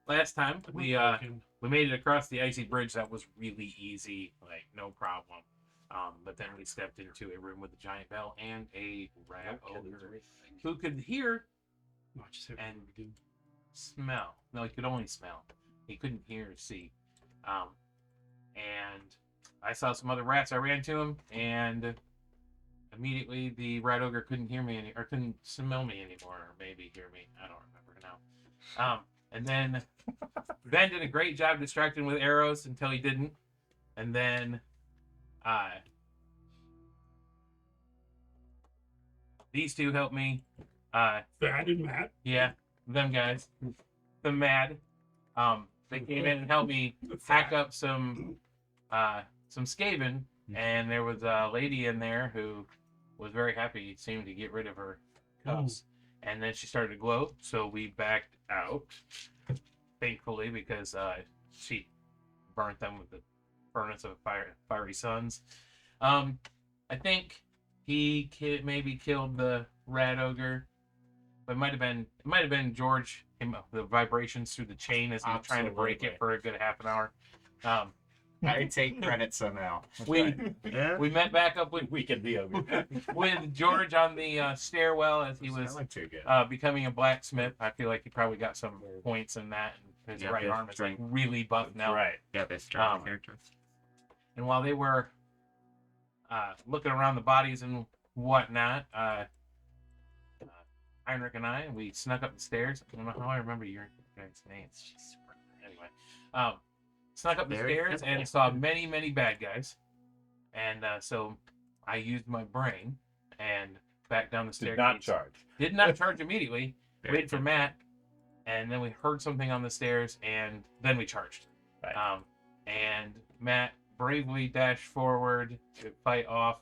last time we made it across the icy bridge. That was really easy, like no problem. But then we stepped into a room with a giant bell and a rat ogre who could hear and smell. No, he could only smell. He couldn't hear or see. And I saw some other rats. I ran to him, and immediately the rat ogre couldn't hear me or couldn't smell me anymore, or maybe hear me. I don't remember now. And then Ben did a great job distracting with arrows until he didn't. And then these two helped me. Thad and Matt. Yeah, them guys. The Mad. They came in and helped me hack up some Skaven, and there was a lady in there who was very happy. It seemed to get rid of her cuffs. And then she started to glow, so we backed out, thankfully, because she burnt them with the furnace of fiery suns. I think he maybe killed the rat ogre, but it might have been George. The vibrations through the chain as he was trying to break it for a good half an hour. I take credit somehow. We met back up with Weekend the ogre. with George on the stairwell as he was becoming a blacksmith. I feel like he probably got some points in that, and his right arm is like really buff now. Right. Yeah, they're strong characters. And while they were looking around the bodies and whatnot, Heinrich and we snuck up the stairs. I don't know how I remember your guys' names. Anyway, snuck up the stairs and saw many, many bad guys. And so I used my brain and back down the stairs. Did not charge immediately. Waited for Matt, and then we heard something on the stairs, and then we charged. Right. And Matt bravely dashed forward to fight off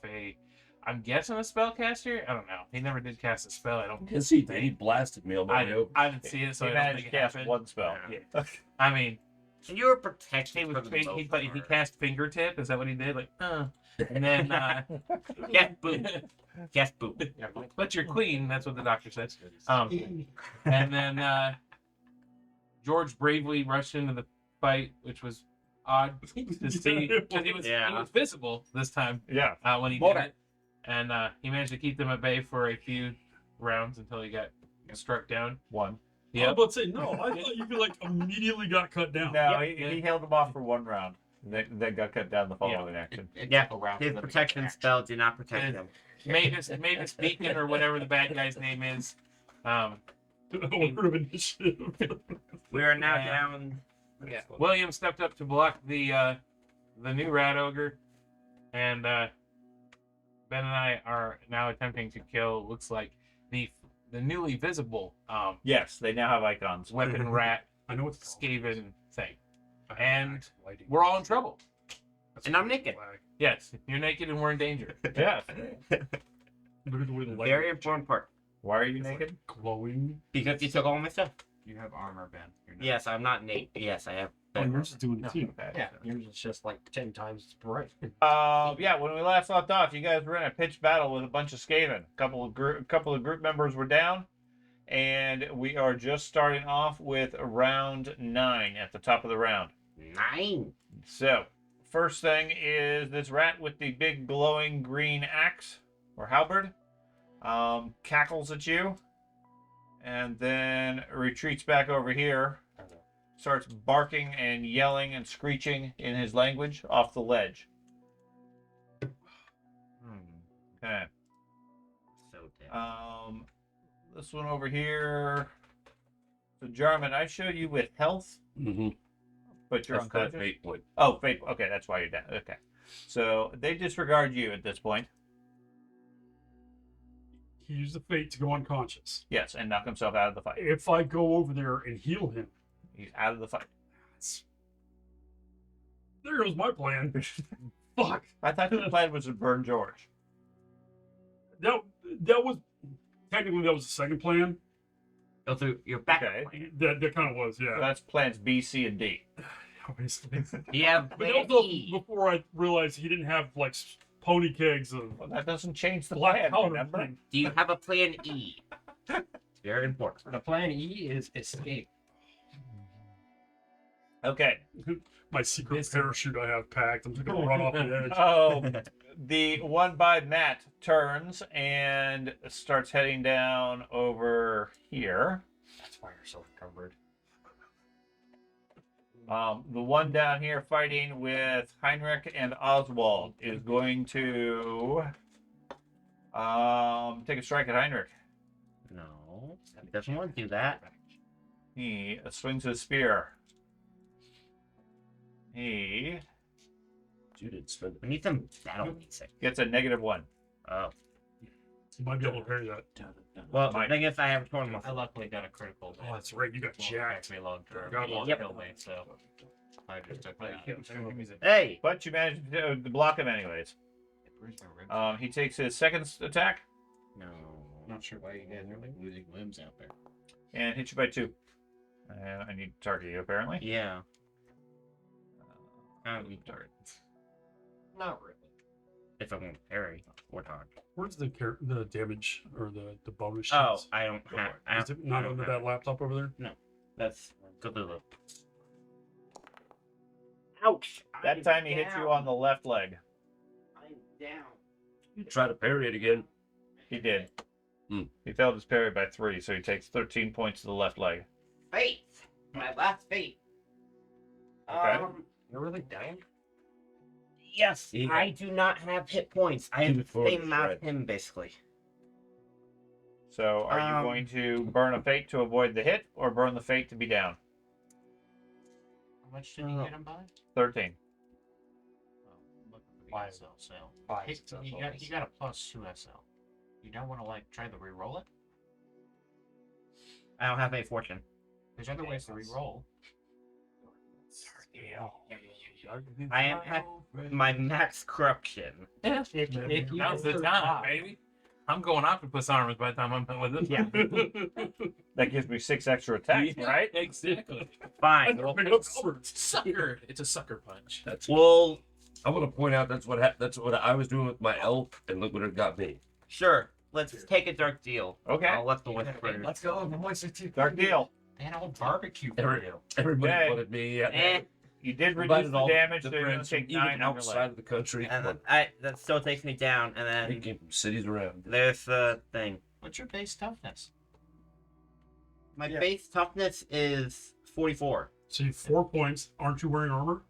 I'm guessing a spellcaster? I don't know. He never did cast a spell. I don't. Yes, he did. He blasted me. I didn't see it, so he I don't managed think to it cast happened. one spell. Yeah. I mean, And you were protected he cast fingertip. Is that what he did? Like, and then Yes, boom. Yes, boom. but you're clean. That's what the doctor says. And then George bravely rushed into the fight, which was odd to see because he was visible this time. Yeah. When he did it, and he managed to keep them at bay for a few rounds until he got struck down. One. Yeah. I was about to say, no, I thought you like immediately got cut down. No, he held him off for one round. Then got cut down the following action. Yeah, his protection spell did not protect him. Mavis Beacon or whatever the bad guy's name is. Order of initiative. We are now down. Yeah. William stepped up to block the new rat ogre, and Ben and I are now attempting to kill. Looks like the newly visible. Yes, they now have icons. Weapon rat. I know it's Skaven thing, and we're all in trouble. And I'm naked. Yes, you're naked and we're in danger. Yeah. Very important part. Why are you naked? Glowing. Because you took all my stuff. You have armor, Ben. Yes, I'm not naked. Yes, I have. Oh, yours is doing it too. Yeah, yours is just like 10 times as bright. Yeah, when we last left off, you guys were in a pitched battle with a bunch of Skaven. A couple of group members were down, and we are just starting off with round 9 at the top of the round. 9. So, first thing is this rat with the big glowing green axe or halberd cackles at you, and then retreats back over here. Starts barking and yelling and screeching in his language off the ledge. Okay. So dead. This one over here. So Jarman, I showed you with health, but you're unconscious. Fate point. Oh, fate. Okay, that's why you're down. Okay. So they disregard you at this point. He used the fate to go unconscious. Yes, and knock himself out of the fight. If I go over there and heal him, He's out of the fight. there goes my plan. Fuck. I thought the plan was to burn George. That was technically that was the second plan. Go through your back. Okay. That kind of was, yeah. So that's plans B, C, and D. Obviously. Yeah, But that was also before I realized he didn't have like pony kegs of Well, that doesn't change the black plan, powder. remember? thing. Do you have a plan E? Very important. The plan E is escape. Okay. My secret parachute I have packed. I'm just gonna run off the edge. Oh, the one by Matt turns and starts heading down over here. That's why you're so encumbered. The one down here fighting with Heinrich and Oswald is going to take a strike at Heinrich. No, he doesn't want to do that. He swings his spear. He You didn't spend We need some battle music. gets a -1. Oh. You might be able to parry that. Well, Mike. the thing is, I have a torn I luckily got a critical. Oh, that's right. You got Won't jacked. affect me long term. God, Won't yep. kill me, so I just took that. Hey! But you managed to block him anyways. He takes his second attack No. I'm not sure why you guys are like losing limbs out there. and hits you by 2. And I need to target you apparently. Yeah. Target. Not really. If I won't parry or dodge. Where's the damage or the bonus Oh, sheets? I don't have. Is it not under that laptop over there? That's good. Ouch! That time he hits you on the left leg. I'm down. You try to parry it again. He did. Hmm. He failed his parry by 3, so he takes 13 points to the left leg. Fate! My last fate. Okay. You're really dying? Yes, He- I do not have hit points. I have the Before same the amount shred. as him, basically. So are you Um, going to burn a fate to avoid the hit or burn the fate to be down? How much did you hit him by? 13. Five SL. Five uh, SL. You got a +2 SL. You don't want to like try to re-roll it? I don't have any fortune. There's other ways to re-roll. I am My max corruption. if you Now's the time, baby. I'm going octopus armors by the time I'm done with this. Yeah. That gives me 6 extra attacks, right? Exactly. Fine. It's a sucker. It's a sucker punch. That's. Well, I want to point out that's what I was doing with my elf, and look what it got me. sure. Let's take a dark deal. Okay. I'll let the whisper. Let's go. I'm wasted too. Dark deal. And I'll barbecue for Every- you. Everybody Okay. wanted me. Eh, You did reduce Invited the all damage, so the you're going friends to from take even 9 on your outside leg. of the country. and Well, that still takes me down. And he then came from cities around. there's the thing. What's your base toughness? My base toughness is 44. So you have 4 points. Aren't you wearing armor?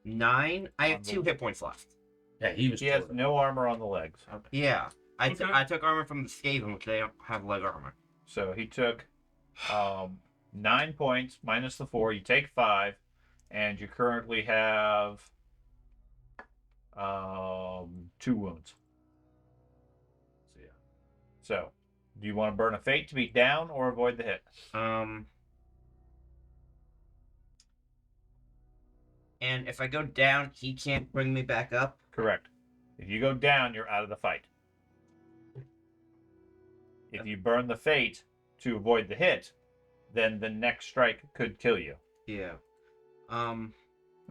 9. I have 2 hit points left. Yeah, he was. He has torn up. no armor on the legs. Yeah. I Okay. took armor from the Skaven, which they don't have leg armor. So he took 9 points minus the 4. You take 5, and you currently have 2 wounds. So, yeah. So, do you want to burn a fate to be down or avoid the hit? And if I go down, he can't bring me back up. Correct. If you go down, you're out of the fight. If you burn the fate to avoid the hit, then the next strike could kill you. Yeah. I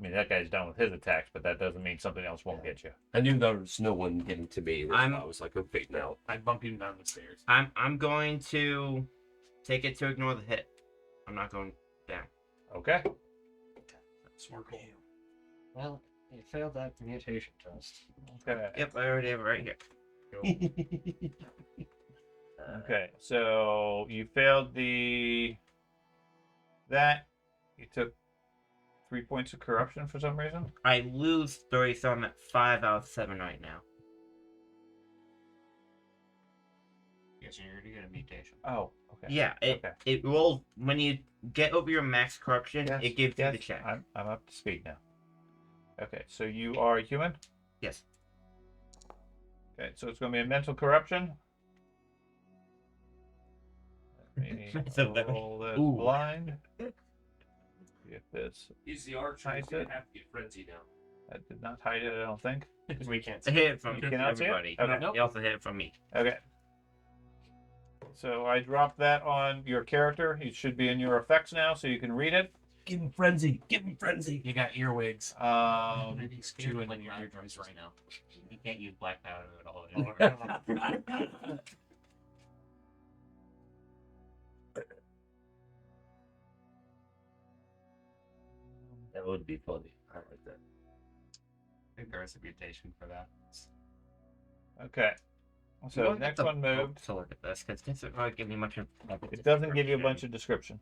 mean, that guy's done with his attacks, but that doesn't mean something else won't get you. I knew there was no one getting to me. That's I'm- why I was like, I'm fading out. I bump him down the stairs. I'm going to take it to ignore the hit. I'm not going down. Okay. Smart call. Well, you failed that mutation test. Okay. Yep, I already have it right here. Okay. So you failed that. You took 3 points of corruption for some reason. I lose 3, so I'm at 5 out of 7 right now. Yes, you're gonna get a mutation. Oh. Okay. Yeah, Okay. it rolls when you get over your max corruption. Yes, It gives you yes, the check. I'm up to speed now. Okay, so you are a human? Yes. Okay, so it's going to be a mental corruption. Let me So that- roll this Ooh. blind. See if this He's the archer. He's gonna have to get frenzy now. that did not hide it, I don't think. We can't. I hit it from You cannot see it? everybody. Okay. Nope. You also hit it from me. Okay. So I dropped that on your character. It should be in your effects now, so you can read it. Give him frenzy. Give him frenzy. You got earwigs. He's scared two of in like your eardrums eardrums. right now. He can't use black powder at all. That would be funny. I like that. I think there is a mutation for that. Okay. You So wanna get next the one book moved. to look at this because this doesn't really give me much. It doesn't give you a bunch of description.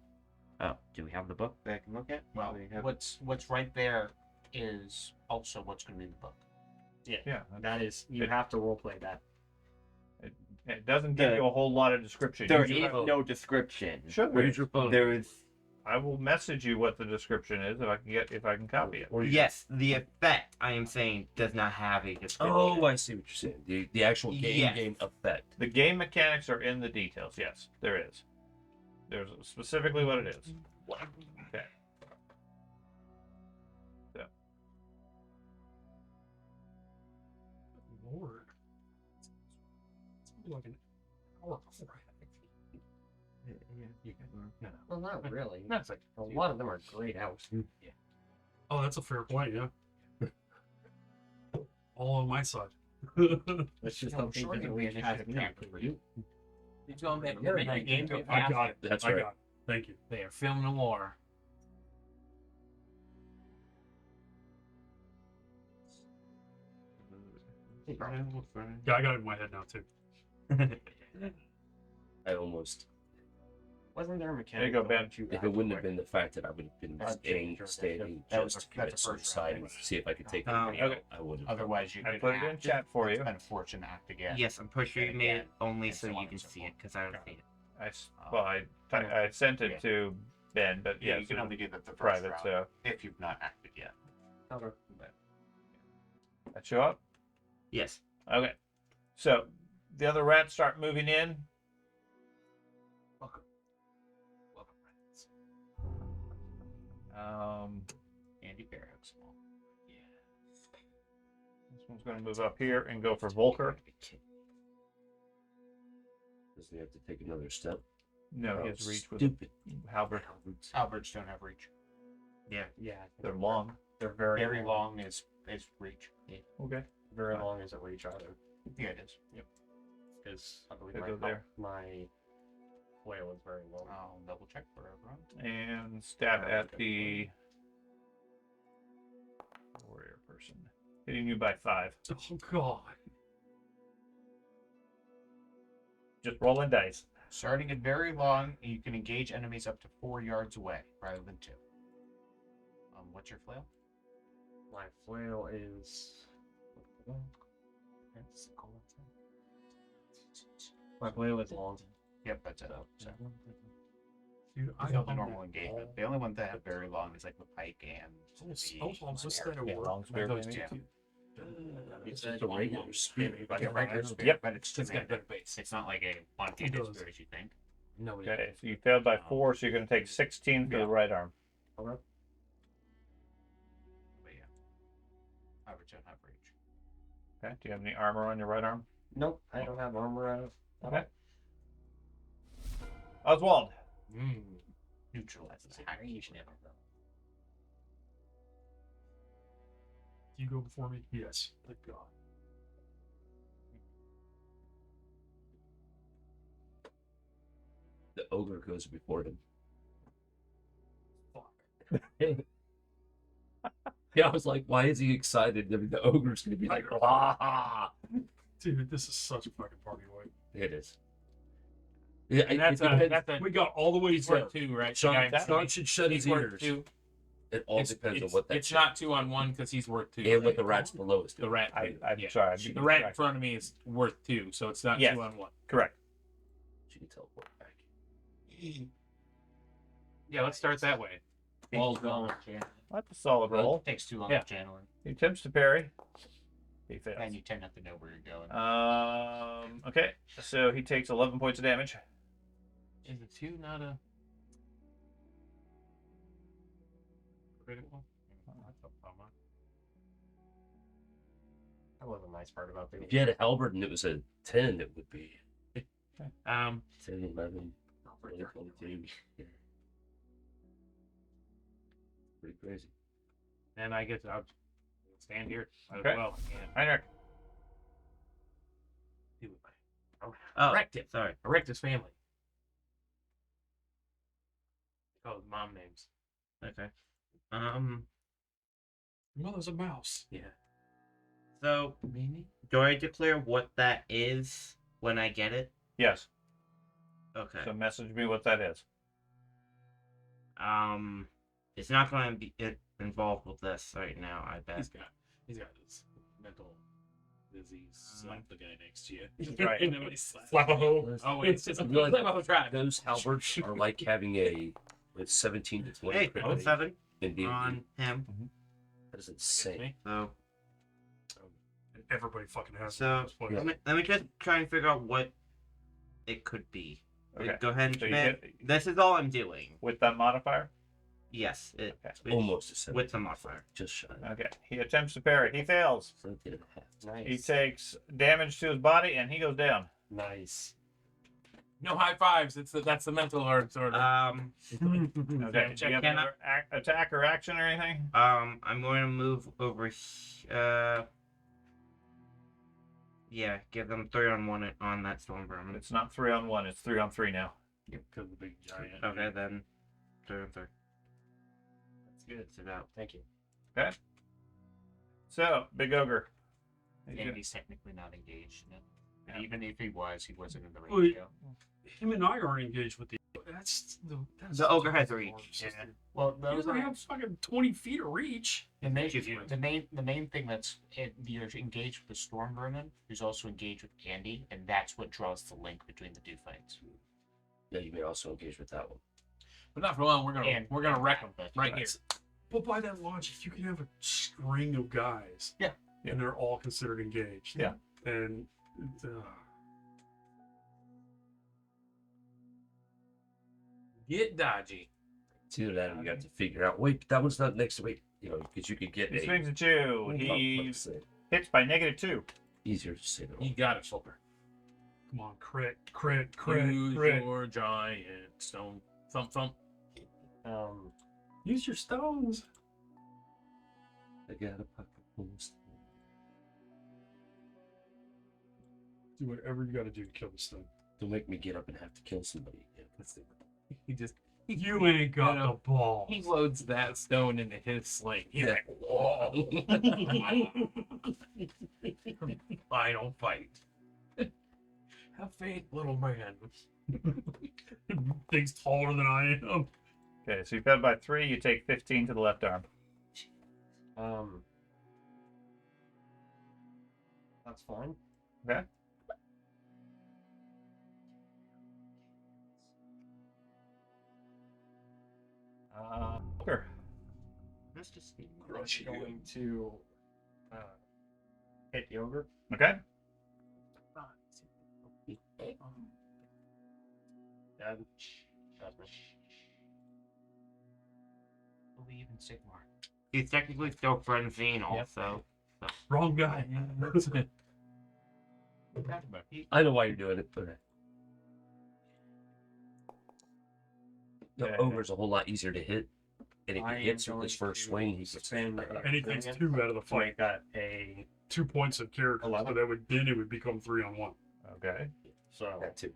Oh, do we have the book that I can look at? Well, Do we have- what's right there is also what's going to be in the book. Yeah. That is, you have to roleplay that. It doesn't give you a whole lot of description. There Use is your phone. no description. Sure there Where's is. your phone? There is. I will message you what the description is if I can copy it. Or you- Yes, the effect I am saying does not have a description. Oh, I see what you're saying. The actual Yes. game effect. The game mechanics are in the details. Yes, there is. There's specifically what it is. Okay. So, Lord. It's like an hour before I Well, not really. No, it's like A lot of them are grayed out. Oh, that's a fair point, yeah. All on my side. That's just I'm something sure that you'll we be had initiative to too. for you. He's going back Yeah, to the game. I got it. That's I right. got it. Thank you. They are filming a war. Yeah, I got it in my head now too. I almost. Wasn't there a mechanic? There you go, that Ben. let you If act it wouldn't have quick? been the fact that I would have been standing That was just the- that's to the sort of first side round. and see if I could take it. Um, okay. I would have. Otherwise, you I could put it in act chat for you. and a fortune act again. Yes, I'm pretty sure you And made it again, only and so so on you and can so see forth. it because I don't see it. I sent it to Ben, but Yeah, yeah, you can only do that the first private. round So if you've not acted yet. Okay. that show up. Yes. Okay. So the other rats start moving in. Welcome, friends. Andy Bear Hooks them all. This one's going to move up here and go for Volker. Does he have to take another step? No, he Oh, has reach with stupid. halberd. Alberts don't have reach. Yeah. They're long. They're very, Very long is reach. Okay. Very long isn't reach either. Yeah, it is. Yep. Because I believe They my, go there. my whale is very long. I'll double check for everyone. And stab at the warrior person. Hitting you by 5. Oh god. Just rolling dice. Starting at very long, you can engage enemies up to 4 yards away rather than 2. What's your flail? My flail is. My flail is long. Yep, that's it. So, Dude, I I the am normal engagement. The only one that have very long is like the pike and Oh, the almost just arrow. that Yeah, long spear. Those maybe. two. It's just a regular spear. Like a regular spear, Yep. but it's It's got a two-handed. better base. It's not like a one-handed It does. spear as you think. Nobody. Okay, so you failed by 4, so you're going to take 16 for the right arm. But yeah, Alberts don't have reach. Okay. Do you have any armor on your right arm? Nope, I don't have armor out. Okay. Oswald. Neutralizes hack. Do you go before me? Yes. Thank God. The ogre goes before him. Fuck. Yeah, I was like, why is he excited? I mean, the ogre's gonna be like, ah. Dude, this is such a fucking party white. It is. Yeah, And that's a, that's a We got all the way he's to worth 2, right? Sean, The guy- Sean should shut he's his worth ears. 2. It all depends on what that. It's not 2 on 1 because he's worth 2. and what the rats below is The doing. rat. I'm yeah. sorry. I'm The getting rat in distracted. front of me is worth 2, so it's not Yes. 2 on 1. Correct. She can teleport back. Yeah, let's start that way. Well done. That's a solid roll. Takes too long Yeah. to channel it, He attempts to parry. He fails. and you tend not to know where you're going. Okay, so he takes 11 points of damage. Is a 2 not a critical? That's a bummer. That was a nice part about being. If you had a halberd and it was a 10, it would be Um, 10, 11, 20, 22. Yeah. Pretty crazy. and I guess I'll stand here as Okay. well. Yeah. Heinrich. Do it. Oh, Wrecked it. sorry. I wrecked his family. Oh, mom names. Okay. Well, there's a mouse. Yeah. So, do I declare what that is when I get it? Yes. Okay. So message me what that is. It's not going to be involved with this right now, I bet. He's got his mental disease. Slap the guy next to you. Right. Nobody slap a hoe. Oh, wait, it's just a Really? try. Those halberds are like having a with 17 to 20 Hey, crit oh, rate 7 in D&D. on him. That is insane. So, Everybody fucking has so this place. let me just try and figure out what it could be. Okay. Go ahead and So you commit. get This is all I'm doing. with that modifier. Yes, Okay. Almost a 7. with the modifier. Just shy. Okay. He attempts to parry. He fails. 17 and a half. Nice. He takes damage to his body and he goes down. Nice. No high fives. That's the mental or sort of. Okay. Do you have Can I- another attack or action or anything? I'm going to move over. Yeah, give them 3 on 1 on that storm vermin. It's not 3-on-1. It's 3-on-3 now. Because of the big giant. Okay, then 3 on 3. That's good. It's about. Thank you. So, Big Ogre. And he's technically not engaged in it. Yeah. And even if he wasn't in the Well, range. Him and I aren't engaged with the. That's The ogre has reach. Yeah. Well, He those doesn't are have fucking 20 feet of reach. the main, Excuse me. the main thing that's you're engaged with the storm vermin, who's also engaged with Andy, and that's what draws the link between the two fights. Yeah, you may also engage with that one. But not for long. We're gonna wreck them But right here. But by that logic, you can have a string of guys. Yeah. And they're all considered engaged. Yeah. And Get dodgy. It's either that or you have to figure out, wait, that one's not next to wait, because you could get He a. swings at you. He let's say, hits by -2. easier to say that. You got it, Fulker. come on, crit. Use your giant stone. Thump thump. Use your stones. I got a pocket full of stuff. Do whatever you got to do to kill this thing. Don't make me get up and have to kill somebody again. Let's see. He just You ain't got No, no. the balls. he loads that stone into his sling. He's Yeah. like, whoa. I don't fight. Have faith, little man. Thing's taller than I am. Okay, so you fed by 3. You take 15 to the left arm. That's fine. Okay. Ogre. Let's just see. Crush you. Going to hit the ogre. Okay. Dead. That's me. believe in Sigmar. He's technically still frenzied also. Wrong guy. I know why you're doing it, but the Yeah. ogre's a whole lot easier to hit. And if I he am hits with going his first to swing, he gets spend Anything's again. 2 out of the So I fight. got a 2 points of character. So 11. that would then it would become 3-on-1. Okay. so that too.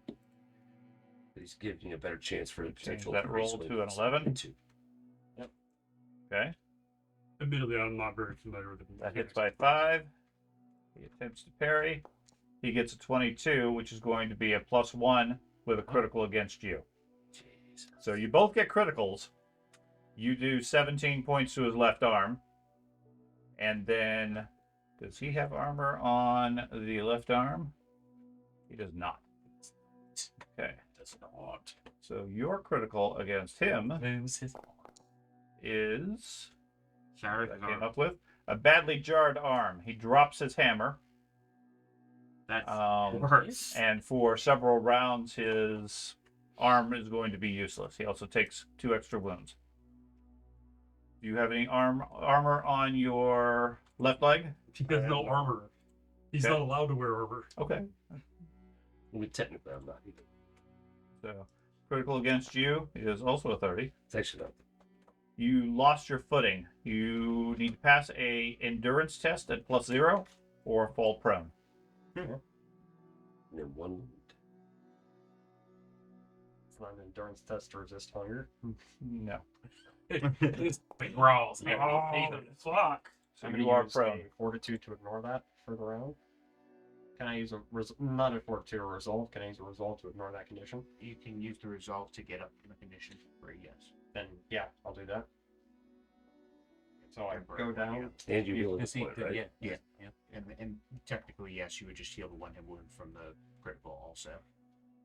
He's giving you a better chance for a Change potential that roll three to an swings. 11. Two. Okay. Admittedly, I'm not very familiar with the That hits by 5. He attempts to parry. He gets a 22, which is going to be a +1 with a critical against you. Jeez. So you both get criticals. You do 17 points to his left arm. And then, does he have armor on the left arm? He does not. Okay. Does not. So your critical against him Moves his is, Sorry, I came up with, a badly jarred arm. He drops his hammer. that's worse. And for several rounds, his arm is going to be useless. He also takes 2 extra wounds. Do you have any armor on your left leg? He has no armor. He's Okay. not allowed to wear armor. Okay. I mean, technically, I'm not either. So critical against you is also a 30. It's actually not. You lost your footing. You need to pass a endurance test at +0 or fall prone. And then one wound. it's not an endurance test to resist hunger. No. Big growls. Oh, fuck. So I'm you gonna are use prone. a fortitude to ignore that for the round. Can I use not a fortitude or resolve? Can I use a resolve to ignore that condition? You can use the resolve to get up from the condition for a yes. Then yeah, I'll do that. So I Temporary go one, down. And you heal Because this he, point, right? yeah. And technically, yes, you would just heal the one hit wound from the critical also.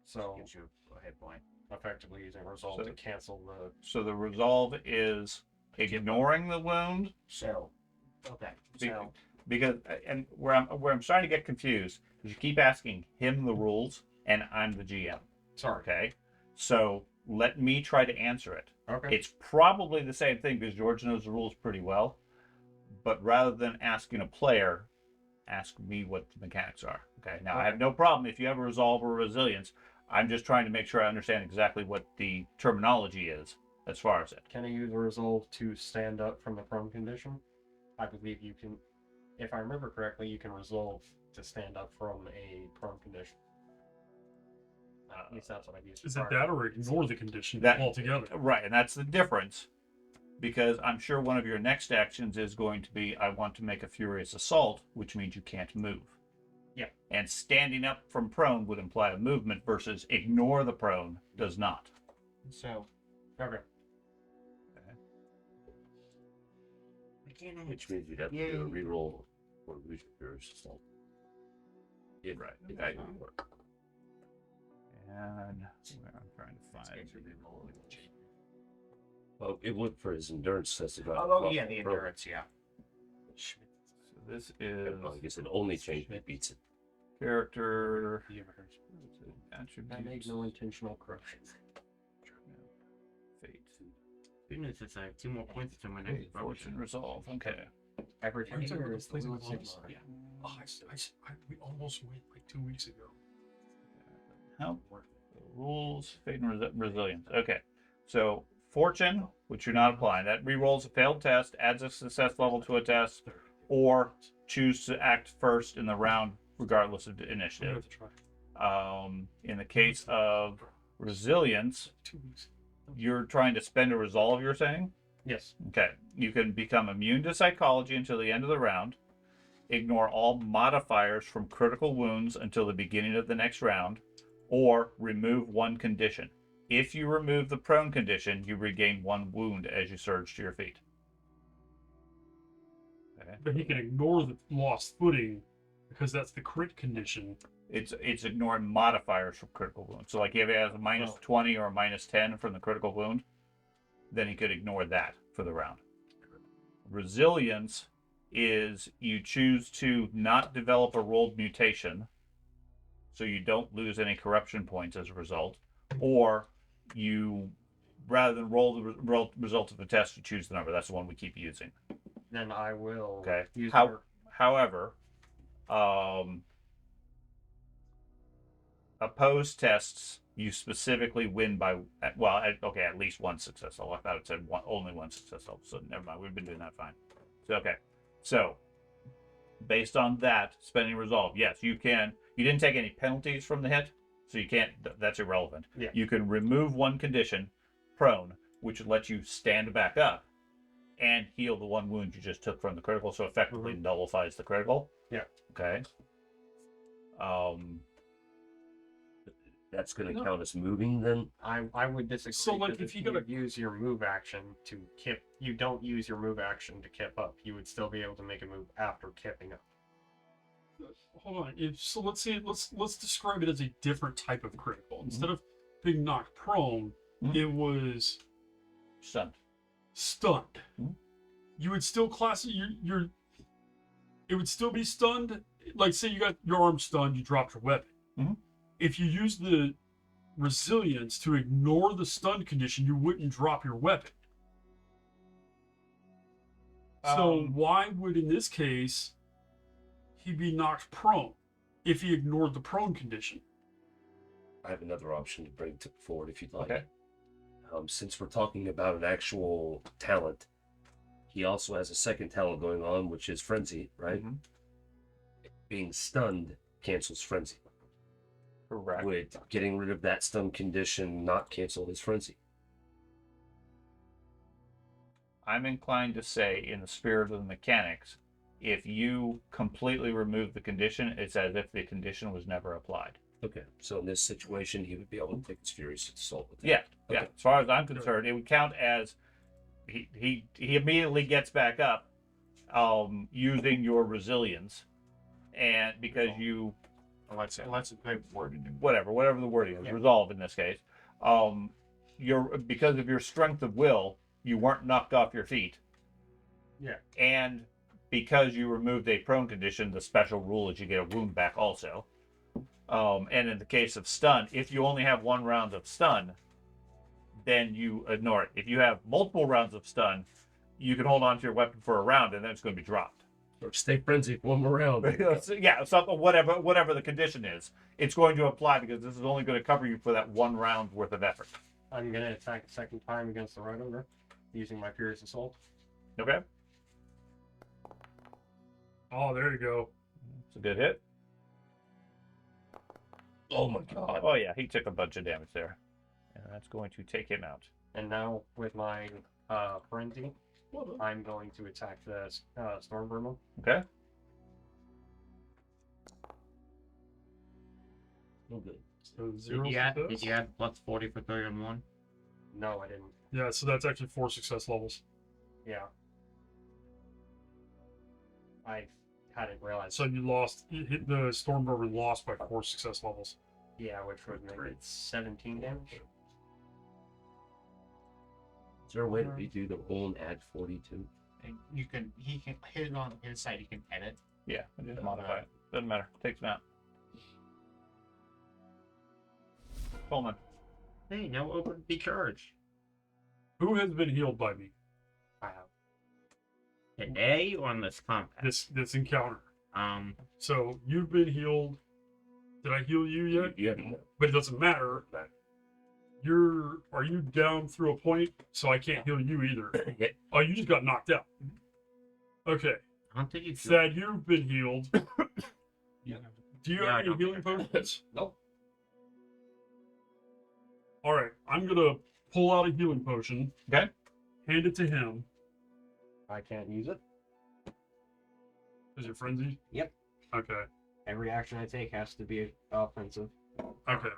So Gives you a hit point. effectively using resolve So- to cancel the. So the resolve is ignoring the wound. So, okay. Be- So, Because and where I'm starting to get confused is you keep asking him the rules and I'm the GM. Sorry. Okay, so let me try to answer it. Okay. It's probably the same thing because George knows the rules pretty well. But rather than asking a player, ask me what the mechanics are. Okay. Now I have no problem if you have a resolve or resilience. I'm just trying to make sure I understand exactly what the terminology is as far as it. Can I use a resolve to stand up from the prone condition? I believe you can. If I remember correctly, you can resolve to stand up from a prone condition. At least that's what I've used. Is it prior. that or ignore the condition That- altogether? Right, and that's the difference. Because I'm sure one of your next actions is going to be, I want to make a furious assault, which means you can't move. Yeah. And standing up from prone would imply a movement versus ignore the prone does not. so Okay. Which means you'd have to do a reroll or lose your furious assault. If, Right. if that didn't work. And where I'm trying to find Well, it would for his endurance test. Oh, yeah, the endurance, yeah. So this is Well, I guess it only changed it beats it. character I made attributes. no intentional corruption. Fate. Goodness, it's I have 2 more points to my Fate, next fortune, resolve. Okay. Everything Are you talking here about is the place the with Lord the Sigmar. Yeah. Oh, we almost went like 2 weeks ago. Help. Rules, fate, and resilience. Okay. So fortune, which you're not applying, that rerolls a failed test, adds a success level to a test, or choose to act first in the round regardless of the I'm gonna initiative. have to try. In the case of resilience, 2 weeks. you're trying to spend a resolve, you're saying? Yes. Okay. You can become immune to psychology until the end of the round, ignore all modifiers from critical wounds until the beginning of the next round, or remove 1 condition. If you remove the prone condition, you regain 1 wound as you surge to your feet. Okay. But he can ignore the lost footing because that's the crit condition. It's ignoring modifiers from critical wounds. So like if he has a minus 20 or a minus 10 from the critical wound, then he could ignore that for the round. Resilience is you choose to not develop a rolled mutation, so you don't lose any corruption points as a result, or you, rather than roll the result of the test, you choose the number. That's the one we keep using. Then I will Okay. use However, opposed tests you specifically win by at least 1 success level. I thought it said only 1 success level, so never mind. We've been doing that fine. So based on that, spending resolve, yes, you can. You didn't take any penalties from the hit, so you can't. That's irrelevant. Yeah. You can remove 1 condition, prone, which would let you stand back up and heal the 1 wound you just took from the critical, so effectively nullifies the critical. Yeah. Okay. That's going to count as moving then? I would disagree. So, like, because if you gotta- use your move action to kip, you don't use your move action to kip up. You would still be able to make a move after kipping up. Hold on. Let's say let's describe it as a different type of critical. Instead of being knocked prone, it was Stunned. stunned. Mhm. You would still class your. It would still be stunned. Like, say you got your arm stunned, you dropped your weapon. Mhm. If you use the resilience to ignore the stun condition, you wouldn't drop your weapon. So why would, in this case, he be knocked prone if he ignored the prone condition? I have another option to bring forward if you'd like. Okay. Since we're talking about an actual talent, he also has a second talent going on, which is Frenzy, right? Mhm. Being stunned cancels Frenzy. Correct. Would getting rid of that stun condition not cancel his Frenzy? I'm inclined to say, in the spirit of the mechanics, If you completely remove the condition, it's as if the condition was never applied. Okay, so in this situation, he would be able to take his furious assault with that. Yeah, yeah. Okay. As far as I'm concerned, it would count as he immediately gets back up, using your resilience, and because you Let's good worded. whatever the wording is, Yeah. resolve in this case, because of your strength of will, you weren't knocked off your feet. Yeah. And because you removed a prone condition, the special rule is you get a wound back also. And in the case of stun, if you only have 1 round of stun, then you ignore it. If you have multiple rounds of stun, you can hold on to your weapon for a round, and then it's going to be dropped. Or stay frenzied one more round. Yeah, something, whatever the condition is, it's going to apply because this is only going to cover you for that 1 round worth of effort. I'm gonna attack a second time against the right ogre, using my Furious Assault. Okay, Oh, there you go. it's a good hit. Oh my god. Oh yeah, he took a bunch of damage there, and that's going to take him out. And now with my frenzy, I'm going to attack the storm vermin. Okay. Oh, good. So 0 Did success. you add plus 40 for 3 on 1? No, I didn't. Yeah, so that's actually 4 success levels. Yeah. I hadn't realized. So you hit the storm vermin lost by 4 success levels. Yeah, which would make it 17 damage. Is there a way to redo the roll and add 42? And he can hit it on his side. He can edit. Yeah, just modify it. Doesn't matter. Takes him out. Coleman. Hey, now open the charge. Who has been healed by me I have. Today on this combat. this encounter? Um, So you've been healed. Did I heal you yet? Yeah. But it doesn't matter. Are you down through a point? So I can't heal you either. Yeah. Oh, you just got knocked out. Okay. I don't think you feel Thad, you've been healed. Yeah. Do you Yeah, I have any don't healing potions? Nope. All right, I'm gonna pull out a healing potion. Okay. Hand it to him. I can't use it. Is it frenzied? Yep. Okay. Every action I take has to be offensive. Okay.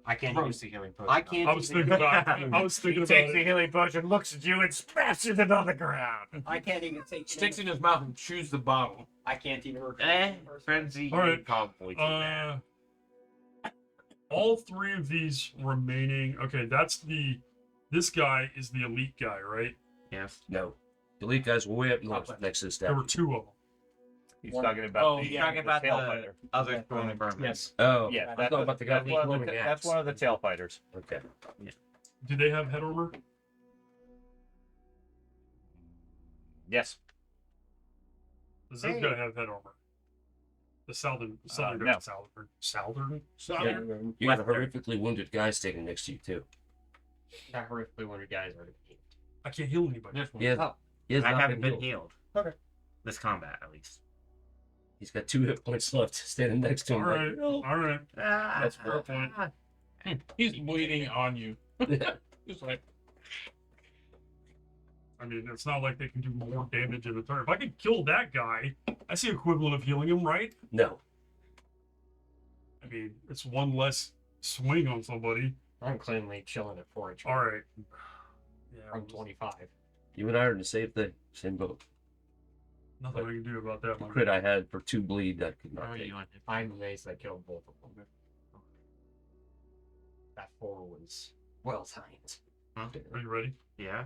I can't Throws use. the healing potion. I can't. I was even- thinking about. I was thinking He about takes the it. healing potion, looks at you, and smashes it on the ground. I can't even take. Sticks in his mouth and chews the bottle. I can't even. frenzy. All right. Probably do that. All 3 of these remaining. Okay, this guy is the elite guy, right? Yes. No. The elite guys were way up north next to the There were statue. 2 of them. He's One- talking about Oh, the, he's talking about tail the- fighter. Other storm vermin. Yes. Oh, Yeah, I thought about the guy that's with one, the of the, glowing that's axe. one of the tail fighters. Okay. Do they have head armor? Yes. Does this Hey. guy have head armor? The Southern no. Southern? Yeah. You got a horrifically wounded guy standing next to you, too. That horrifically wounded guys are. I can't heal anybody. This one. He has, Oh. he has I not haven't been healed. healed. Okay. This combat, at least. He's got 2 hit points left standing next to All him. right. All right. That's fair point. He's bleeding on you. He's like, I mean, it's not like they can do more damage in a turn. If I could kill that guy, that's the equivalent of healing him, right? No. I mean, it's 1 less swing on somebody. I'm cleanly chilling at 4 HP. All right. Yeah, From 25. You and I are in the same thing. Same boat. nothing I can do about that The one. crit I had for 2 bleed, I could How not are take. you on? I'm amazed I killed both of them. That 4 was well timed. Huh? Are you ready? Yeah.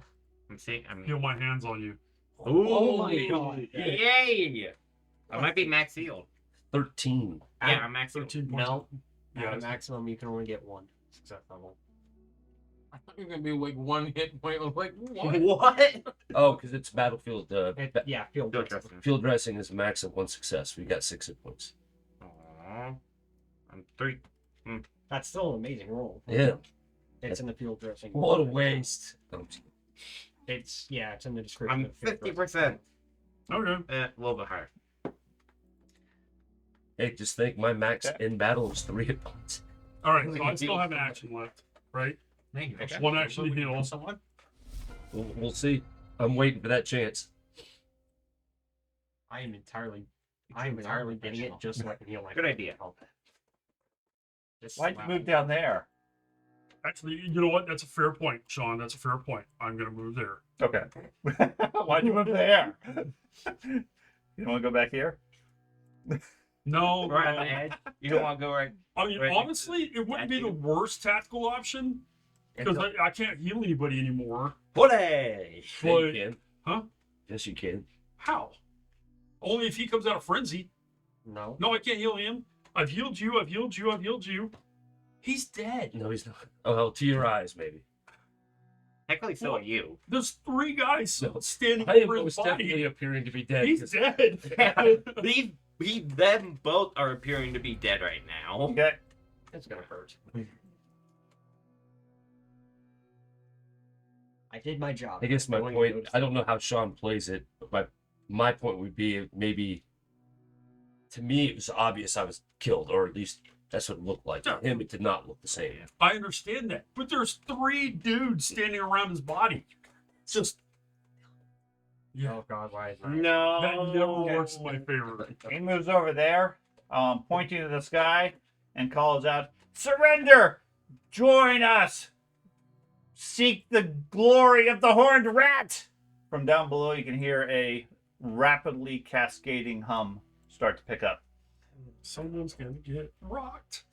I'm seeing. I Feel mean. my hands on you. Oh my God. Yay! I might be max healed. 13. Yeah, I'm max healed. 13 points. No. Yeah, At a maximum, you can only get 1 success level. I thought you were gonna be like 1 hit point. I was like, what? What? Oh, because it's battlefield. Yeah, field Field dressing. dressing. Field dressing is a max of 1 success. We got 6 hit points. Aw. I'm 3. That's still an amazing roll. Yeah. It's in the field dressing. What a waste. It's in the description. I'm of field dressing. 50%. Okay. A little bit higher. Hey, just think my max Okay. in battle is 3 hit points. All right. So I still have an action left, right? Thank you. One actually Can you heal. kill someone. We'll see. I'm waiting for that chance. I am entirely getting it unprofessional. just so I can heal my. Good idea. Just Why'd you slap move me. down there? Actually, you know what? That's a fair point, Sean. That's a fair point. I'm gonna move there. Okay. Why'd you move there? You don't want to go back here? No, Right on the edge. You don't want to go right. I mean, Right. honestly, it wouldn't be the worst tactical option because I can't heal anybody anymore. Hooray! Yeah, you But can. huh? Yes, you can. How? Only if he comes out of frenzy. No. No, I can't heal him. I've healed you. I've healed you. I've healed you. He's dead. No, he's not. Oh, well, to your eyes, maybe. Technically, so are you. There's 3 guys No. standing I am over his most body. definitely appearing to be dead. He's 'cause- dead. Them both are appearing to be dead right now. Okay. It's gonna hurt. I did my job. I guess my No one point. noticed. I don't know how Sean plays it, but my point would be maybe. To me, it was obvious I was killed, or at least that's what it looked like. To him, it did not look the same. I understand that, but there's 3 dudes standing around his body. It's just Oh God, why is that? No. that never works in my favor. He moves over there, pointing to the sky, and calls out, "Surrender! Join us! Seek the glory of the horned rat!" From down below, you can hear a rapidly cascading hum start to pick up. Someone's gonna get rocked.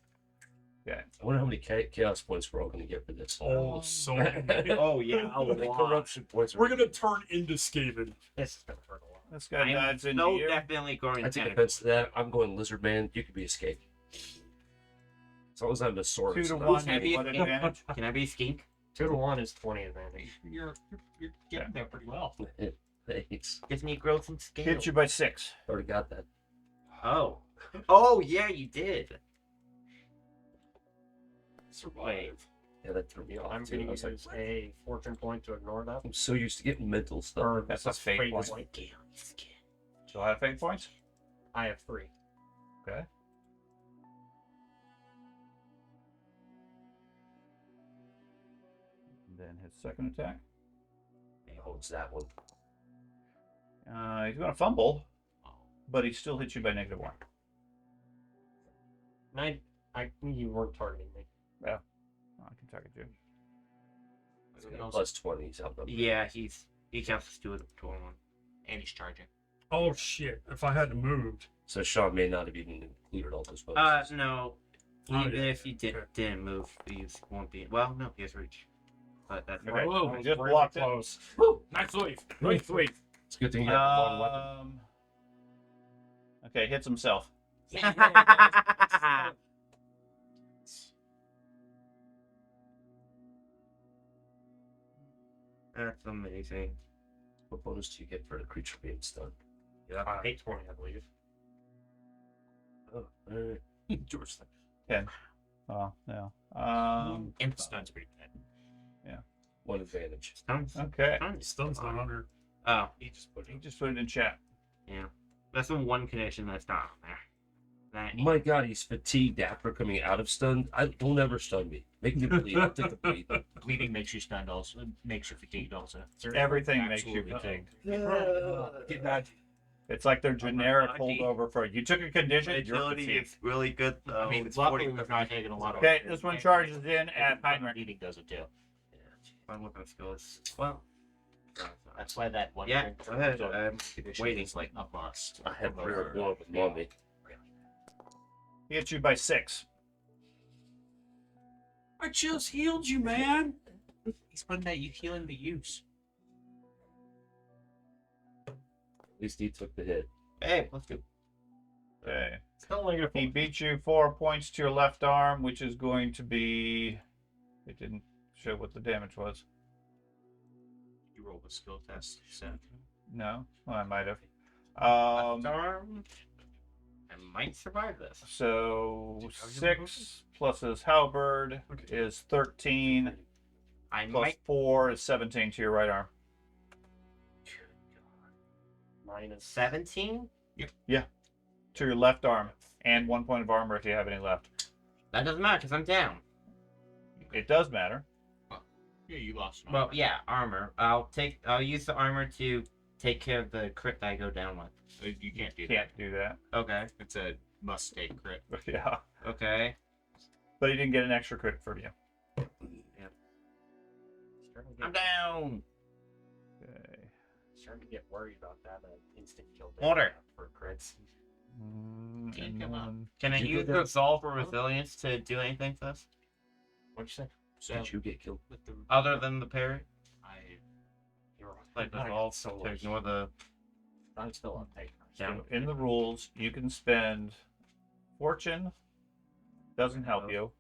I wonder how many chaos points we're all going to get for this. Oh, so many. Oh yeah, a The lot. corruption points. We're gonna turn into Skaven. This is gonna hurt a lot. This guy I'm dives into so you. definitely going I take to offense to that. I'm going lizard man. You could be escape. As long as I'm a sword. 2 and to stuff. 1, Heavy what escape. advantage? Can I be skink? 2 to 1 is 20 advantage. You're getting there pretty well. Thanks. Gives me growth and scale. Hits you by 6. Already got that. Oh. Oh yeah, you did. Survive. Yeah, that threw me off. I'm too. gonna I was use like, a fortune point to ignore that. I'm so used to getting mental stuff. Or That's a fate point. point. So I have fate points. I have 3. Okay. Then his second attack. He holds that one. He's going to fumble, but he still hits you by -1. You weren't targeting me. I can target you. He's got a plus 20. He's out. Yeah, he counts as 2 of the patrol one. And he's charging. Oh shit! If I hadn't moved, So Sean may not have even included all those bonuses. No. Oh, Even yeah. if you didn't move, these won't be. Well, no, he has reach. But that's Okay. Whoa, I it's just really blocked it. close. woo, nice leave. Nice leave. It's a good thing you have a long weapon. Okay, hits himself. That's amazing. What bonus do you get for the creature being stunned? Yeah, 820, I believe. Oh, alright. George. Oh, no. And stun's pretty bad. One advantage. Stuns. Okay. Stun's not under. Oh, He just put He just put it in chat. yeah. That's the one condition that's not on there. That My God, he's fatigued after coming out of stun. Don't ever stun me. Make me bleed. I'll take the bleed. bleeding makes you stunned also. It makes you fatigued also. Everything makes you Absolutely fatigued. Get that. It's like their generic Lucky. holdover for you took a condition, you're agility fatigued. is really good though. I mean, it's luckily 40. we've not taken a lot of. Okay, this one charges in at Heinrich. Bleeding does it too. My weapon skills. Well, That's why that one. yeah. thing Go ahead. so I'm condition waiting. is like a must. I had rare one with mommy. He hits you by 6. I just healed you, man. He's putting that you healing the use. At least he took the hit. Hey, let's do. Okay. Still only gonna He beat you 4 points to your left arm, which is going to be. It didn't show what the damage was. You roll the skill test. So No, well, I might have. Left arm. I might survive this. So 6 plus his halberd is 13. I Plus might. 4 is 17 to your right arm. minus 17. To your left arm, and 1 point of armor if you have any left. That doesn't matter because I'm down. It does matter. Yeah, you lost. Well, yeah, armor. I'll use the armor to take care of the crit that I go down with? You can't do Can't do that. Okay. that. It's a must stay crit. Yeah. Okay. But you didn't get an extra crit from you. Starting to I'm get, down. Okay. starting to get worried about that instant kill Order. for crits. Can't And come up. then- Can I Did you use go down? resolve or resilience to do anything for this? What'd you say? So Did you get killed? with the Other than the parry? I You're Like not resolve so to ignore the I'm still on take. down. So in the rules, you can spend fortune, doesn't help you.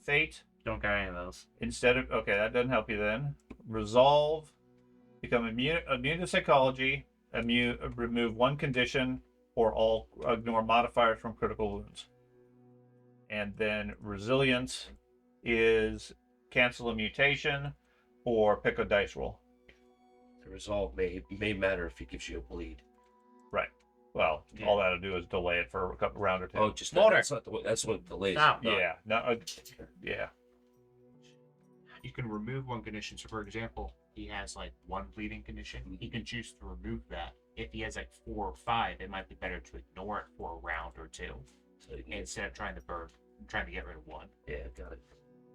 Fate, Don't got any of those. instead of, okay, that doesn't help you then. Resolve, become immune to psychology, remove one condition, or all ignore modifiers from critical wounds. And then resilience is cancel a mutation or pick a dice roll. The resolve may matter if it gives you a bleed. Well, Yeah. all that'll do is delay it for a couple round or two. Oh, just Water. that's not the that's what delays. Stop. yeah, no, yeah. you can remove one condition. So for example, he has like one bleeding condition. He can choose to remove that. If he has like 4 or 5, it might be better to ignore it for a round or two So you can- instead of trying to get rid of one. yeah, got it.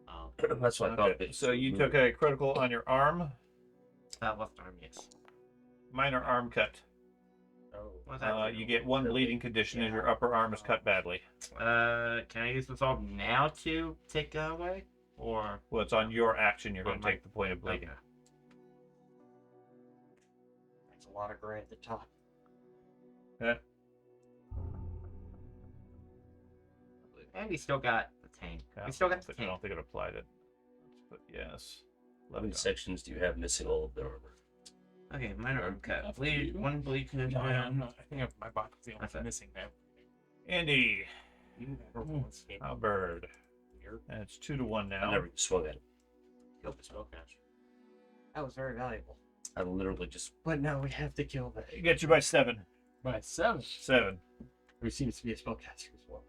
Um, That's what I thought. Okay, so you took a critical on your arm, Left arm, yes. minor arm cut. Oh, What's that? You get one bleeding condition as your upper arm is cut badly. Can I use resolve now to take that away? Or Well, it's on your action. You're going On to my- take the point of bleeding. Okay. that's a lot of gray at the top. And we still got the tank. Yeah, We still got the I don't tank. think it applied it. But yes. How many sections do you have missing all of their armor? Okay, minor arm cut. Enough Bleed, to- one bleed condition. No, I'm not. I think my box is the only That's it. missing now. Andy, Escape Albert. here. And it's 2-1 I now. never swung at it. killed the spellcaster. That was very valuable. I literally just But now we have to kill that. It gets you by 7. By 7. 7. Who seems to be a spellcaster as well.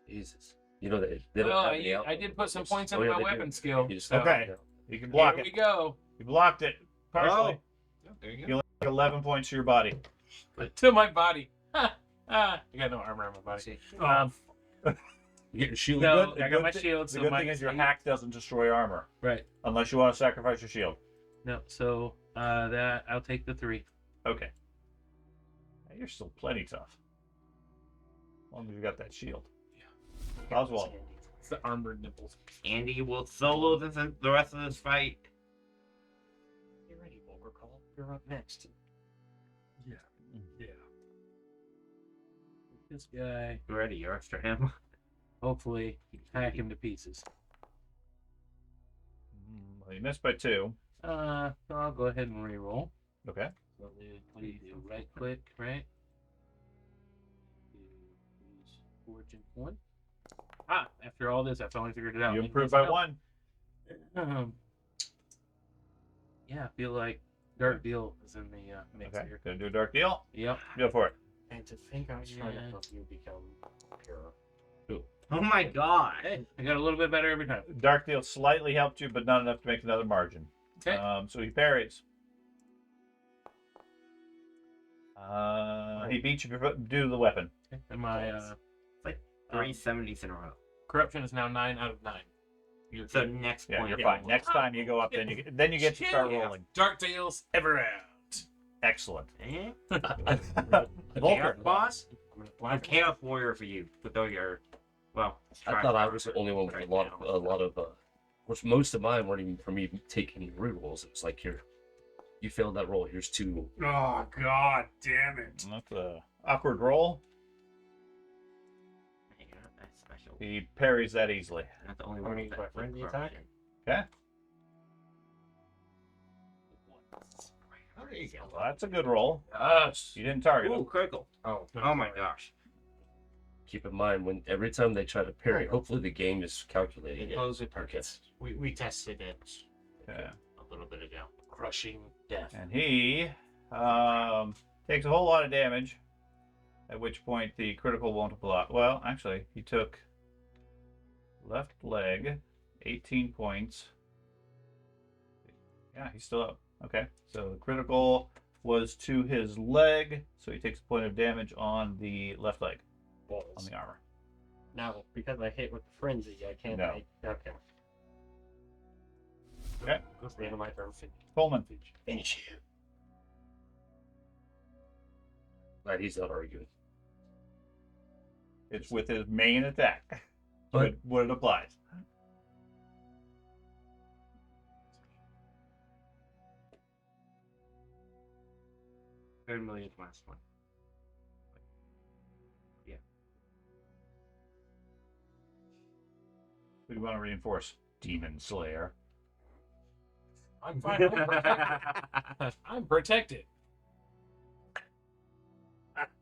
Jesus. You know they don't Well, have any I did put some points Oh, into yeah, my they do. weapon skill. You just So Okay. You can block here we it. go. You blocked it. Partially. Oh, there you You go. only take 11 points to your body. To my body. I got no armor on my body. You get your shield. No, The I got my thi- shield. The So good my thing is your hack doesn't destroy armor. Right. Unless you want to sacrifice your shield. No. So that I'll take the 3. Okay. Now, you're still plenty tough. As long as you got that shield. Oswald. It's the armored nipples. Andy will solo the rest of this fight. Get ready, Borgar Call. You're up next. Yeah. This guy. Ready, you're extra ammo. Hopefully, hack him to pieces. Well, you missed by 2. So I'll go ahead and re-roll. Okay. So what do you do? Right click, right? Use fortune point. After all this, I finally figured it out. You It improved needs by help. 1. Yeah, I feel like Dark Deal is in the mix Okay. here. Gonna do a dark deal. Yep. Go for it. And to think I was trying to Yeah. help you become pure. Oh my god. Hey, I got a little bit better every time. Dark deal slightly helped you, but not enough to make another margin. Okay. So he parries. He beats you due to the weapon. And my 370s in a row. corruption is now 9 out of 9. You're So good. next Yeah, point. you're of fine. roll. Next time you go up, then you get to start Yeah. rolling. Dark Deals ever out. Excellent. Eh? Volker. Chaos boss? I'm gonna I'm blind Chaos Warrior for you. With all your, well, I thought I was the only one with right a lot now. of which most of mine weren't even from me taking rerolls. It was like, here, you failed that roll. Here's 2. Oh god damn it! That's a awkward roll. Hang on, that's special. He parries that easily. Not the only How one. many with by that frenzy corruption. attack? Okay. Oh, there you go. Well, that's a good roll. Yes. You didn't target Ooh, him. critical. Oh, Oh my gosh. Keep in mind when every time they try to parry, hopefully the game is calculating it. Close it. Okay. We tested it Yeah. a little bit ago. Crushing death. And he takes a whole lot of damage. At which point the critical won't apply. Well, actually, he took left leg, 18 points. Yeah, he's still up. Okay, so the critical was to his leg, so he takes a point of damage on the left leg, on the armor. Now, because I hit with the frenzy, I can't. No. Okay. Okay. That's the end of my turn. Coleman. Finish him. Glad he's not arguing. It's with his main attack. But- What it applies. $1 million last one. Who do you want to reinforce? Demon Slayer. I'm fine. I'm protected. I'm protected.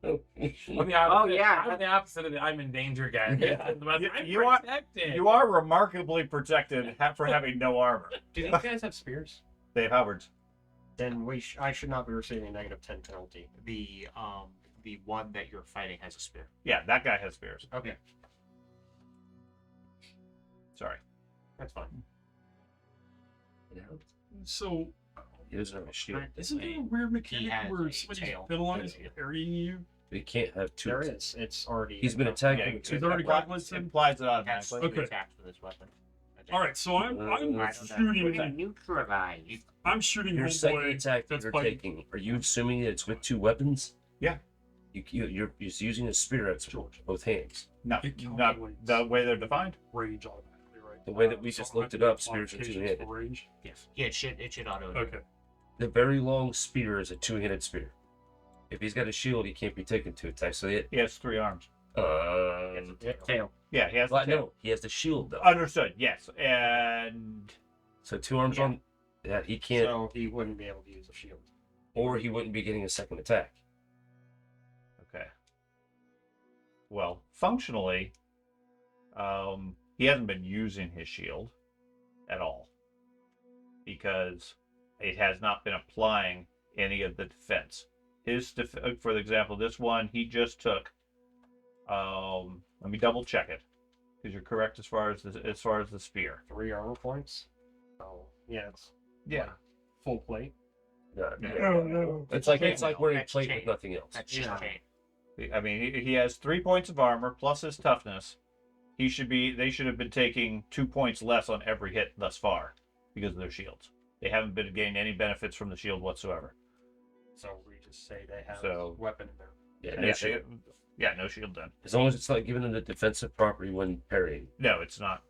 I'm the opposite. yeah. I'm the opposite of the I'm in danger guy. Yeah. I'm You are- protected. You are remarkably protected for having no armor. Do these guys have spears? They have halberds. Then I should not be receiving a -10 penalty. The one that you're fighting has a spear. Yeah, that guy has spears. Okay, Sorry. that's fine. So, He doesn't have a shield. isn't there a weird mechanic has where a somebody's tail. penalized Yeah. parrying you? He can't have two. There is. It's already. He's been attacked. Yeah, with it, two. He's already apply- got blitzed it in? applies it That's automatically. Okay. attacked with his weapon. All right, so I'm I don't know shooting. that. Neutralized. I'm shooting Your second homeboy. attack that that's you're fighting. taking, are you assuming that it's with two weapons? Yeah. You're just using a spear at both hands. No, It not calculates. the way they're defined. Range automatically, right? The way that we So just I looked it have up, spears are modifications two-handed. for range. Yes. Yeah, it should auto. Okay. The very long spear is a two-handed spear. If he's got a shield, he can't be taken two attacks. So He has 3 arms. Tail. Yeah, he has. well, the tail. no, he has the shield though. Understood. Yes, and So 2 arms Yeah. on. Yeah, he can't, So he wouldn't be able to use a shield. or he wouldn't be getting a second attack. okay. Well, functionally, he hasn't been using his shield at all because it has not been applying any of the defense. For example, this one he just took. Let me double check it because you're correct as far as the spear. 3 armor points. So yeah, it's Yeah. full plate. Yeah, no. It's like wearing That's plate chain. with nothing else. That's just Yeah. chain. I mean, he has 3 points of armor plus his toughness. They should have been taking 2 points less on every hit thus far because of their shields. They haven't been getting any benefits from the shield whatsoever. So we just say they have So- weapon in there. Yeah, no Yeah, shield. no shield then. As long as it's not giving him the defensive property when parrying. No, it's not.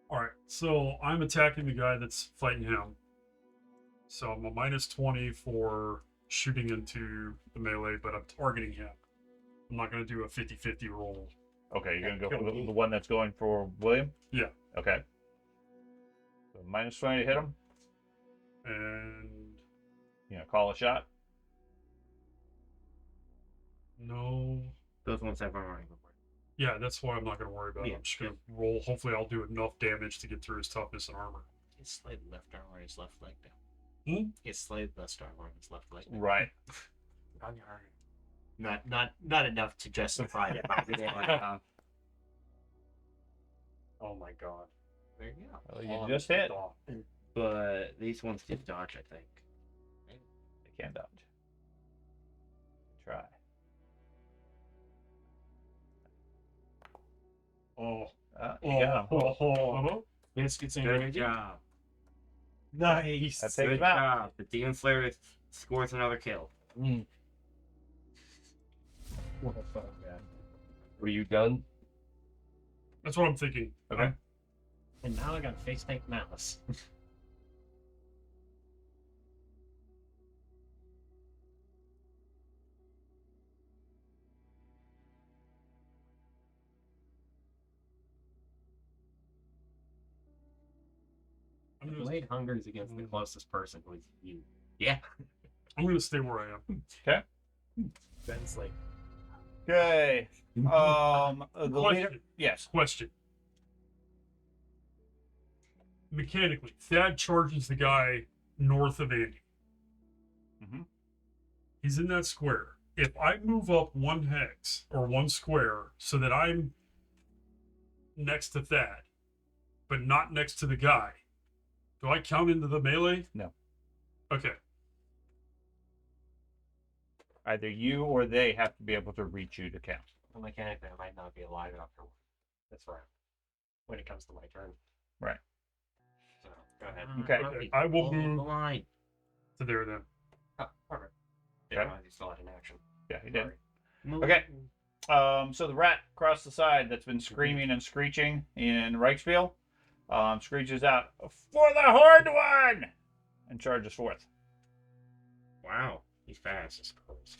All right, so I'm attacking the guy that's fighting him. So I'm a -20 for shooting into the melee, but I'm targeting him. I'm not going to do a 50-50 roll. Okay, you're gonna go Kill for me. the one that's going for William. Yeah. Okay. So -20 to hit him. And Call a shot. no. Those ones have armor before. Yeah, that's why I'm not going to worry about it. Yeah, I'm just going to roll. Hopefully, I'll do enough damage to get through his toughness and armor. His slight left arm or his left leg down. Hmm? His slight left arm or his left leg down. Right. Not enough to justify it. But Oh my god. there you go. Well, you just hit. But these ones did dodge, I think. They can dodge. Try. Oh. You got him. Oh. Biscuits and Good gravy. job. Nice. That takes Good him out. job. The Demon Slayer scores another kill. What the fuck, man? Were you done? That's what I'm thinking. Okay. And now I got to face tank Malice. I'm gonna, Blade hungers against the closest person, who is you. I'm gonna stay where I am. Ben's like, Okay. The leader. Question. Yes. Question. Mechanically, Thad charges the guy north of Andy. Mhm. He's in that square. If I move up 1 hex or 1 square so that I'm next to Thad, but not next to the guy, Do I count into the melee? No. Okay. Either you or they have to be able to reach you to count. Well, mechanically, I might not be alive after this round when it comes to my turn. Right. So go ahead. Okay. I will Hold the move line. to there then. Oh, perfect. Okay. Yeah, he's still in action. Yeah, he did. Sorry. Move. Okay. So the rat across the side that's been screaming and screeching in Reichspiel, screeches out, "For the Horned One!" and charges forth. Wow. He's fast. I suppose.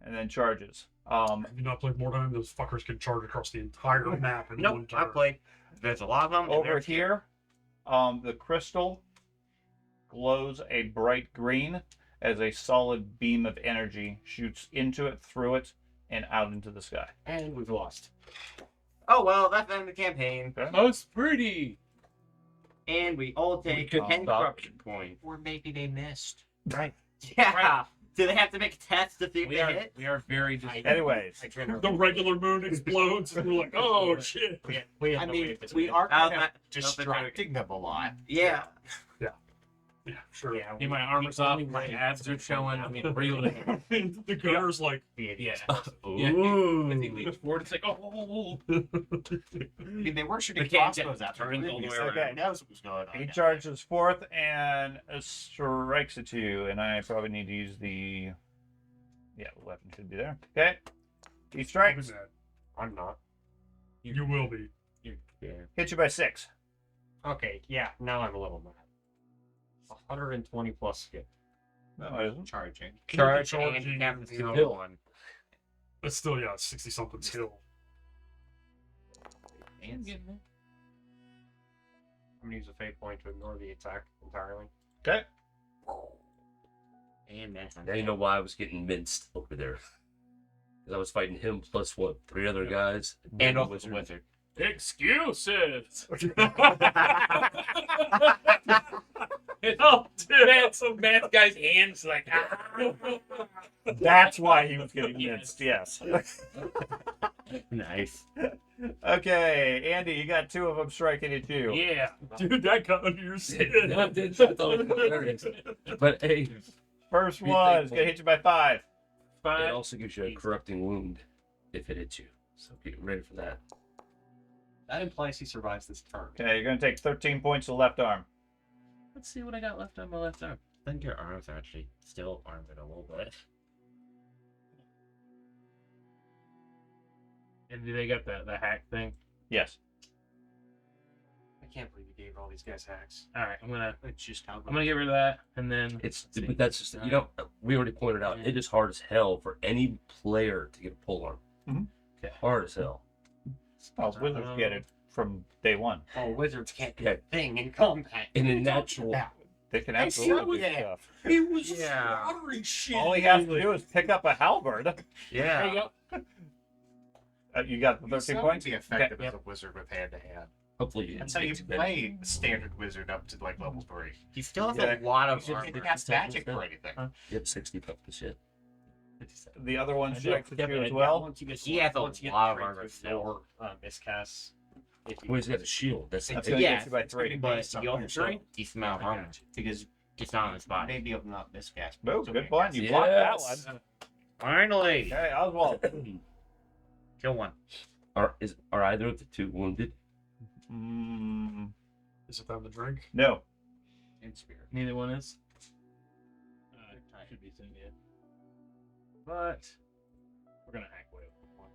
And then charges. Have you not played more time? Those fuckers can charge across the entire map in one Nope, turn. I played. There's a lot of them. and Over they're- here, the crystal glows a bright green as a solid beam of energy shoots into it, through it, and out into the sky. And we've lost. Oh, well, that's the end of the campaign. Most pretty. And we all take could 10 stop. corruption points. Or maybe they missed. Right. Yeah. Right. Do they have to make a test to see if We they are hit? very Anyways, The regular moon explodes, and we're like, oh shit. We I have no mean, way of we visiting. are How's kind of that? distracting them a lot. Yeah. Yeah, sure. Yeah, Yeah, my armor's off, my abs are showing. I mean, really. The gunner's like, Yeah. Ooh. Yeah. As he leaps forward, it's like, oh. I mean, they were shooting They can't crossbows at turn him. all the way Who around. knows what was going on? he down charges forth and strikes at you, and I probably need to use the... Yeah, the weapon should be there. Okay. He I'll be strikes, mad. I'm not. You will be. Yeah. hits you by 6. Okay, yeah, now I'm a little mad. 120 plus skill. No, it isn't. Charging. Charge Charging and have the hill. skill one. But still, yeah, 60 something skill. And I'm gonna use a fate point to ignore the attack entirely. Okay. and then Now you know why I was getting minced over there. Because I was fighting him plus what, 3 other guys? and the also the wizard. Excuses. Oh, dude. Matt's guy's hands like, ah. That's why he was getting minced, yes. Nice. Okay, Andy, you got 2 of them striking at you. Yeah. Dude, that got under your I skin. thought it was hilarious. But hey, First Be one is thankful. going to hit you by 5. it 5. also gives you a corrupting wound if it hits you. So get ready for that. That implies he survives this turn. Okay, you're going to take 13 points to the left arm. Let's see what I got left on my left arm. I think your arms are actually still armed a little bit. And do they got the hack thing? Yes. I can't believe you gave all these guys hacks. All right, I'm gonna It's just how get rid of that, and then It's let's see. but that's just you know we already pointed out it is hard as hell for any player to get a pull arm. Mhm. Okay. Hard as hell. Oh, wizards get it from day 1. Oh, wizards can't do Okay. a thing in combat. And in natural They can Hey, absolutely do yeah. stuff. It was Yeah. slaughtering shit. All he has to do is pick up a halberd. There you Yeah. go. You got the You 13 sound points? be effective as a wizard with hand to hand. hopefully you That's how you didn't get play standard wizard up to like level 3. He still has Yeah. a lot of You armor. didn't cast magic or anything. you have 60 toughness yet. The other one I do. strikes at Yep, you and as yeah, well. Once you get He has a once you get lot of straight armor through still. your, miscasts. If you Well, he's got a shield. That's That's the going to Yeah. get you by 3. But Some he also archery? has a decent amount of I armor got you. because it's not on his body. Maybe of not miscast. Oh, It's good okay. point. You Yes. blocked that one. Finally, Okay, Oswald. kill one. Are either of the 2 wounded? Is it time to drink? No. In spirit. Neither one is. Should be soon, yeah. But we're gonna hack way over one.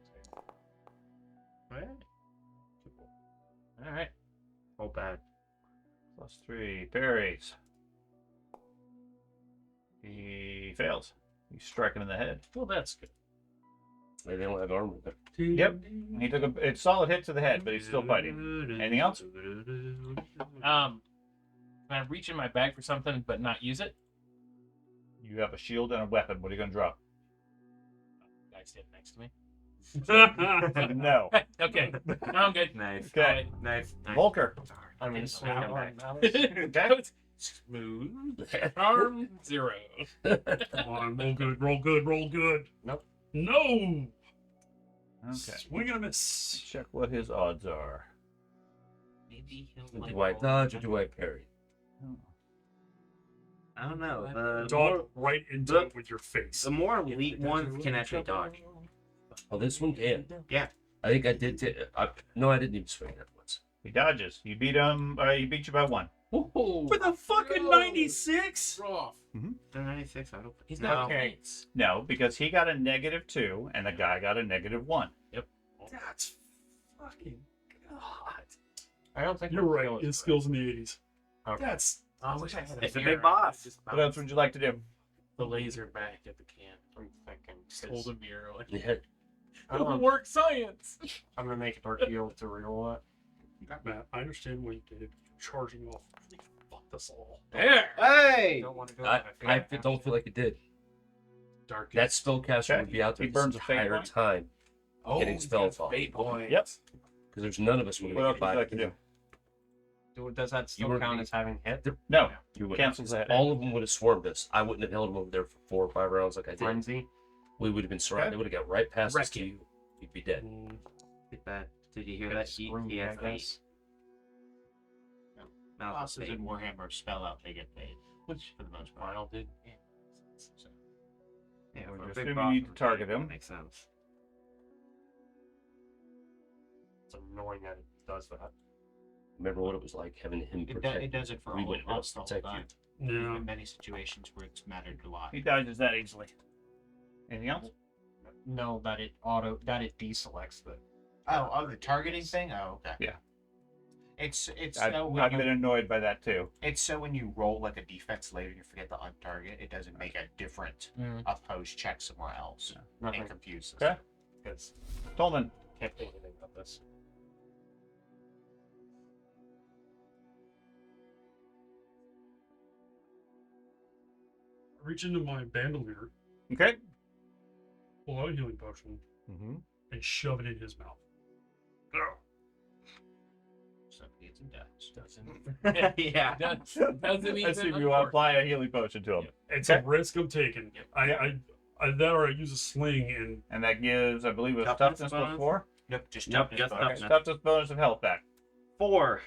All right. Oh, bad. +3. Parries. He fails. He's striking in the head. Well, that's good. They don't have armor. But Yep. He took a solid hit to the head, but he's still fighting. Anything else? Can I reach in my bag for something but not use it? You have a shield and a weapon. What are you going to drop? Guy standing next to me. No. Okay. I'm good. Nice. Okay. Nice. Volker. I'm gonna It's swing not out my bad. malice. That was smooth. Arm 0. Come on, roll good, roll good, roll good. Nope. No! Okay. Swing and a miss. Check what his odds are. Maybe Do I dodge or do I parry? I don't know. The Dodge more, right into the- it with your face. the more elite ones can actually dodge. Oh, this one can. Yeah. I think I did. No, I didn't even swing that once. He dodges. You beat him. He beat you by 1. With a fucking 96? The 96, I don't. He's No. not okay. No, because he got a -2 and the guy got a -1. That's fucking god. I don't think You're we're right. killing His it. skills in the 80s. Okay. That's I wish I had It's a mirror. big boss. Just What else would you like to do? the laser back at the can. I'm thinking. Hold a mirror. Like, Yeah. I don't know. Work science. I'm gonna make it dark heal to reroll that. Matt. I understand what you did. You're charging off. Fuck us all. There. Hey! Don't want to go. I don't feel like it did. dark. That spellcaster Okay. would be out there He this burns a fate entire point. time getting he's spells got off. fate point. Yep. Because there's none of us would What else have would you like to do? Does that still were- count as having hit? No. You would Cancels that. All of them would have swarmed us. I wouldn't have held them over there for 4 or 5 rounds like I did. Frenzy. We would have been surrounded. Okay. They would have got right past us Wreck to it. you. You'd be dead. Get that. Did you hear Get that? screwed, He I has guess. Bosses in Warhammer spell out, they get paid. Which For the most part. Final did. So, Yeah, We're for a assuming big you boss, need to target him. that makes sense. It's annoying that it does that. Remember what it was like having him it, protect it does it for We all wouldn't of us the whole protect time. you. There's Yeah. been many situations where it's mattered a lot. He dodges that easily. Anything else? No, that it deselects the. Oh, the targeting thing? Oh, okay. Yeah. It's I've, so when I've you, been annoyed by that too. it's so when you roll like a defense later and you forget to untarget, it doesn't make a different opposed check somewhere else. Nothing. And confuses. Okay. Because Tolman. can't think anything about this. Reach into my bandolier, Okay. pull out a healing potion, Mm-hmm. and shove it in his mouth. Succeeds and dies. Doesn't. Yeah. Doesn't even. Let's see if you want to apply a healing potion to him. It's Okay. a risk I'm taking. I that or I use a sling and And that gives, I believe, a Toughness toughness bonus? +4. Nope, just Nope, toughness just bonus. toughness. Toughness bonus of health back. 4.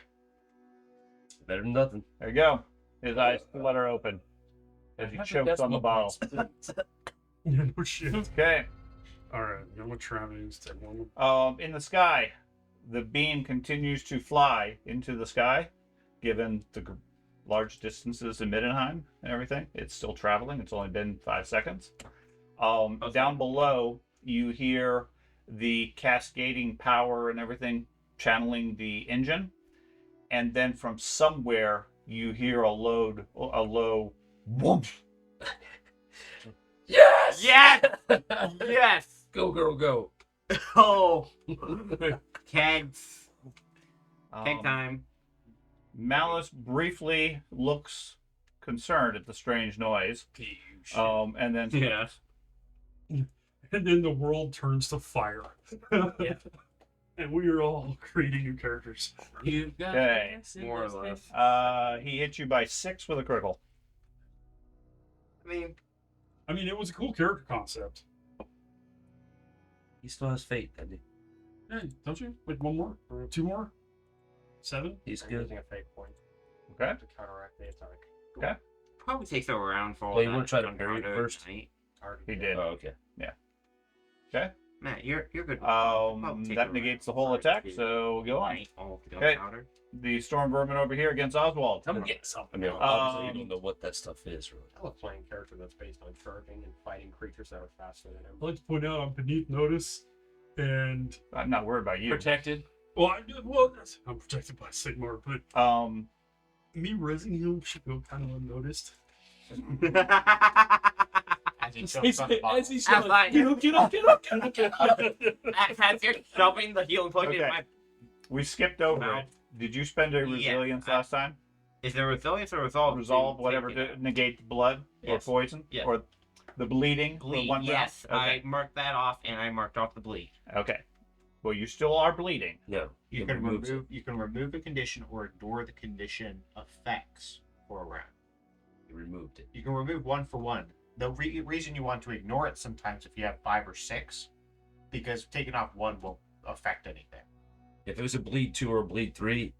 Better than nothing. There you go. His eyes flutter open as he chokes on the bottle. yeah, no shit. Okay. All right, I'm gonna try to use that one. In the sky, the beam continues to fly into the sky, given the large distances in Middenheim and everything. It's still traveling. It's only been 5 seconds. Down below, you hear the cascading power and everything channeling the engine, and then from somewhere you hear a low whoosh. Yes! Yes! Yes! Go, girl, go. Oh! Kegs. Keg Um, time. Malice briefly looks concerned at the strange noise, and then Yeah. And then the world turns to fire. Yeah. And we are all creating new characters. You've got Okay. this in More or this less. thing. He hit you by 6 with a critical. I mean, it was a cool character concept. He still has fate, doesn't he? Yeah, don't you? Like one more? Or 2 more? 7? He's I'm good. using a fake point Okay. to counteract the attack. Okay. Probably takes a round for all Well, you that. wanna try to Don't parry it count first? right? Already He did. did. Oh, okay. Matt, you're good. Probably take That a negates the round. whole Sorry, attack, dude. so go on. Right. Oh, Okay. gunpowder. The storm vermin over here against Oswald. Come get I something. mean, obviously you don't know what that stuff is, really. I love playing a character that's based on charging and fighting creatures that are faster than him. I'd like to point out I'm beneath notice, and I'm not worried about you. Protected. well, I'm protected by Sigmar, but me raising him should go kind of unnoticed. As he chokes on the bottle. As he's That's showing, fine. get up, get up, get up, get up, get up. As you're shoving the healing potion in Okay. my... We skipped over No. it. Did you spend a Yeah, resilience last time? Is there resilience or resolve? Resolve to whatever take it to out? negate blood Yes. or poison Yes. or the bleeding. for Bleed. one round? Yes, Okay. I marked that off, and I marked off the bleed. Okay. Well, you still are bleeding. No. You it can removes remove you can remove a condition or ignore the condition effects for a round. He removed it. You can remove one for one. The reason you want to ignore it sometimes if you have 5 or 6, because taking off one won't affect anything. If it was a bleed 2 or a bleed 3,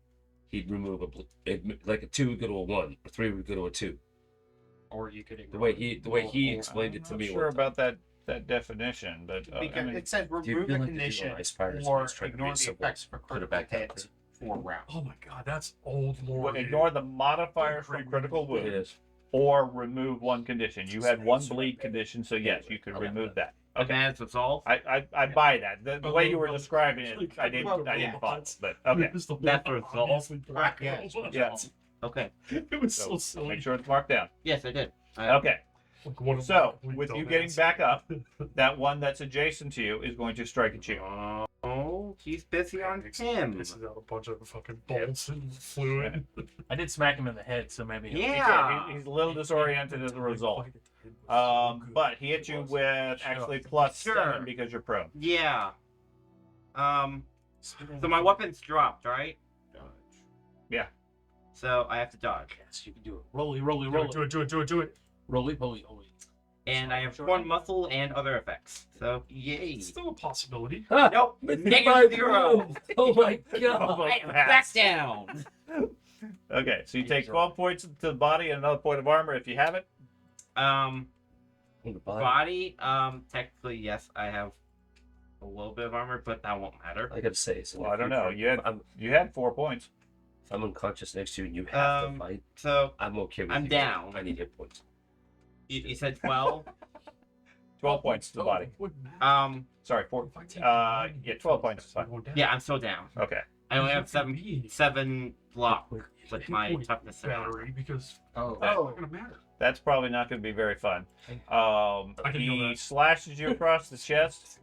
he'd remove like a 2 would go to a 1, a 3 would go to a 2. Or you could The way he explained it to I'm me. not sure one time. about that definition, but Because I mean, it said Do you remove feel a like the dude on condition Ice Pirates or was trying to be ignore the simple? effects for Put it critical back down. hits for rounds. Oh my god, that's old lore. dude. ignore the modifiers from critical It wounds is. or remove one condition. You had one bleed condition, so yes, you could Okay. remove that. Okay, that's resolve. I buy that. The way you were describing it, I didn't follow. But okay, It was the That's one resolved. obviously black Yeah. robot. yeah. Okay. It was So so silly. make sure it's marked down. Yes, I did. Okay, Like, what a so complete with you dumbass. getting back up, that one that's adjacent to you is going to strike at you. Oh, he's busy on This him. is out a bunch of fucking bolts and fluid. I did smack him in the head, so maybe. Yeah. He's a little disoriented as a result. But he hit you with actually plus Sure. 7 because you're prone. Yeah. So my weapon's dropped, right? Yeah. So I have to dodge. Yes, you can do it. Roly, roly, Do roly. it, do it, do it, do it, do it. Roly, poly, holy. And I have torn muscle and other effects. So yay. It's still a possibility. Nope. Negative 0. Oh my god. I am back down. Okay, so you take 12 points to the body and another point of armor if you have it. On the body. Body. Technically, yes, I have a little bit of armor, but that won't matter. I gotta say, so Well, I don't know. You had 4 points. if I'm unconscious next to you and you have to Um, fight, So I'm okay with I'm you. down. I need hit points. you said 12. 12 points to the body. Sorry, 4. If I take Yeah, 12 points is fine. Yeah, I'm still down. Okay. I only have seven block with my toughness and armor. battery because Oh. it's not gonna matter. That's probably not going to be very fun. I can heal He that. slashes you across the chest.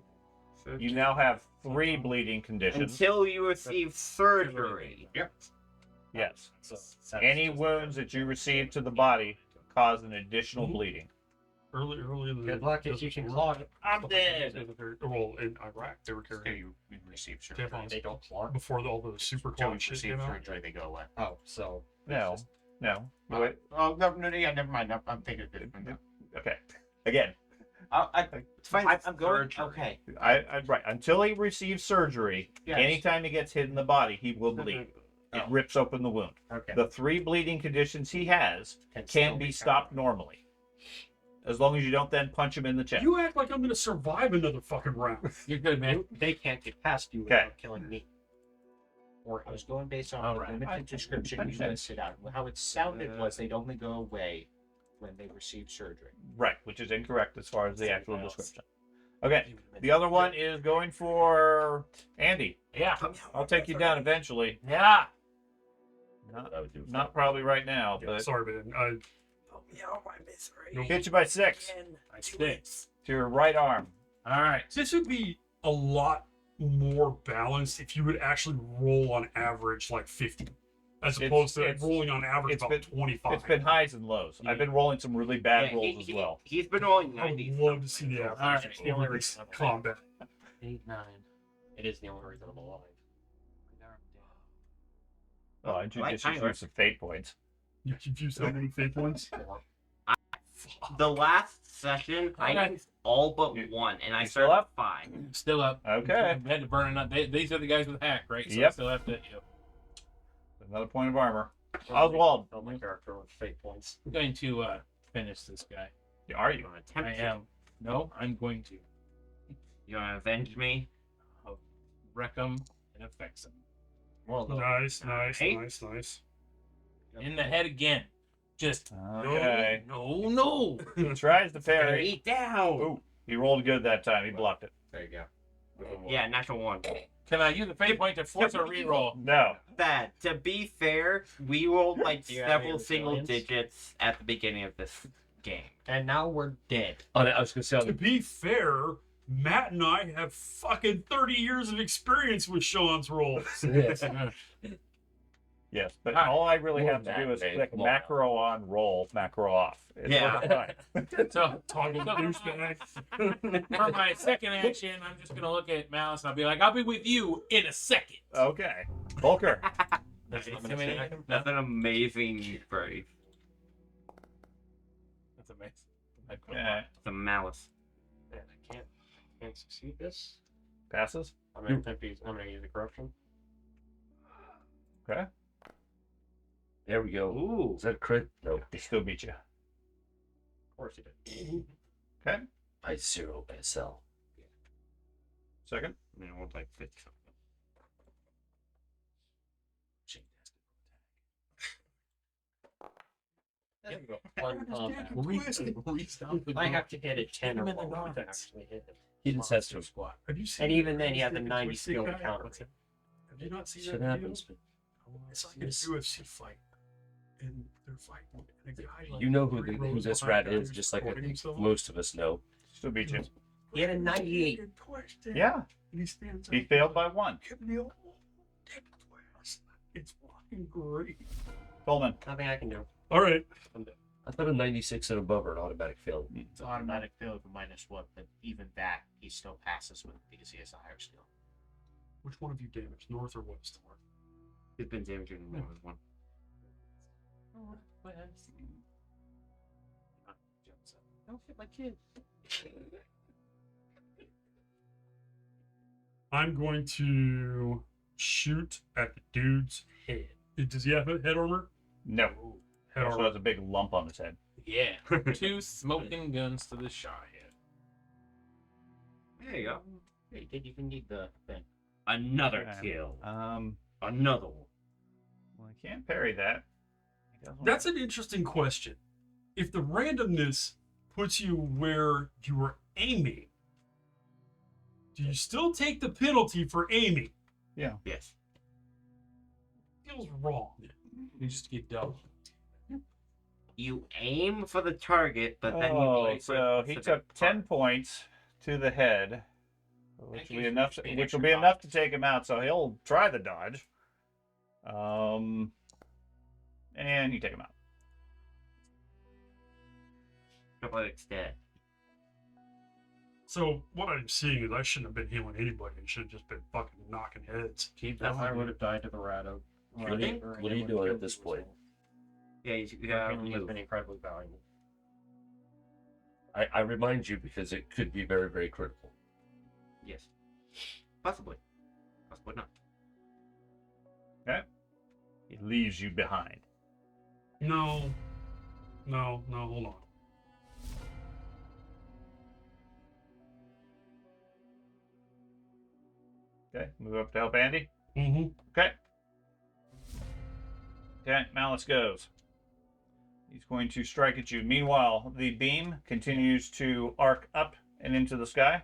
You now have 3 bleeding conditions. Until you receive surgery. Yep. Yes. So, Any wounds that you receive to the body cause an additional Mhm. bleeding. Early in the Good luck if you can clog it. I'm dead. Well, in Iraq they were So carrying you receive surgery. tampons They don't clog. before all the super Until you clog shit receive came out. surgery, they go away. Oh, so No. No. Wait. Oh, no, yeah, never mind. I'm thinking of it. Okay. Again, It's fine. I'm going. Surgery. Okay. right. Until he receives surgery, Yes. anytime he gets hit in the body, he will bleed. It Oh. rips open the wound. Okay. The 3 bleeding conditions he has Can can still be be stopped normally. As long as you don't then punch him in the chest. You act like I'm gonna survive another fucking round. You're good, man. they can't get past you Okay. without killing me. Or I was going based on All the right. limited description you listed out. How it sounded was they'd only go away when they receive surgery. Right, which is incorrect as far as the actual description. Okay, the other one is going for Andy. Yeah. I'll take you down eventually. Yeah. I would do it. Not probably right now, but Sorry, man. hit you by 6 I sticks. to your right arm. All right. This would be a lot more balanced if you would actually roll on average like 50, as opposed to it's- rolling on average it's about been- 25. It's been highs and lows. I've been rolling some really bad rolls as well. He's been rolling I would 90. love to see the average All right, it's the only over this reason I'm combat. 8, 9. It is the only reason I'm alive. Oh, I just Like used Tyler. some fate points. You've used how many fate points? The last session, I Okay. used all but You- 1, and I you still started up? 5. Still up. Okay. I had to burn it up. These are the guys with hack, right? So I Yep. still have to. Yep. Another point of armor. Oswald, Oh, my character with fate points. I'm going to finish this guy. are you? Attempt I to. am. No, I'm going to You want to avenge me? wreck him and affect him. Well, no. Nice. Hey. In the head again. Just Okay. no. He tries to parry. Eat down! Ooh, he rolled good that time. He blocked it. There you go. Yeah, natural 1. Can I use the fate point to force a reroll? No. Bad. To be fair, we rolled like Do you have several any single resilience? digits at the beginning of this game. And now we're dead. I was gonna say, To be fair, Matt and I have fucking 30 years of experience with Sean's rolls. yes. Yes, but Alright. all I really More have to than do that, is man. click Come on. macro on roll, macro off. It's Yeah. fine. So Toggle douchebag. for my second action, I'm just gonna look at Malice and I'll be like, I'll be with you in a second. Okay. Volker. That's That's No, an amazing phrase. that's amazing. Yeah. It's a malice. Man, I can't succeed this. Passes. I'm gonna use the corruption. Okay. There we go. Ooh. Is that a crit? No. They still beat you. Of course he did. Okay. I 0 SL. Second. I mean, I want like 50 something. There you go. One combat. I have to hit a 10 or more to actually hit him. He just has to. squat. Have you seen? And even then, the he has a stupid 90 twisted skill to guy? counter What's me. Have you not seen Shit that happens. video? It's like a UFC fight, and they're fighting, and a guy like You know who 3 who rows this behind rat the is, guy just like I recording think himself. most of us know. Still beat you. He had a 98. Fucking twisted. Yeah. And he stands He up, failed by 1. give me a whole dick twist. It's fucking great. Coleman. Nothing I can do. All right. I thought a 96 and above are an automatic fail. It's an automatic fail of a -1, but even that he still passes with because he has a higher skill. Which one of you damaged, north or west? He's been damaging more than one. Don't hit my kid. I'm going to shoot at the dude's head. Does he have head armor? No. Head Also armor. has a big lump on his head. Yeah. 2 smoking guns to the shot head. There you go. Hey, you didn't even need the thing. Another Okay. kill. Well, Another one. I can't parry that. He doesn't- That's an interesting question. If the randomness puts you where you were aiming, do you still take the penalty for aiming? Yes. Feels wrong. You just get double. You aim for the target, but then you Oh, wait for so a he specific took 10 part. points to the head, That which will gives be you enough. speed Which will extra be dodge. enough to take him out. So he'll try the dodge. And you take him out. Athletics dead. So what I'm seeing is I shouldn't have been healing anybody. I should have just been fucking knocking heads. Keep that. I would have died to the Rado. What are you doing at this point? Yeah, you Your gotta opinion has move. been incredibly valuable. I remind you because it could be very, very critical. Yes. Possibly. Possibly not. He leaves you behind. No, hold on. Okay, move up to help Andy. Mm-hmm. Okay. Okay, Malice goes. He's going to strike at you. Meanwhile, the beam continues to arc up and into the sky.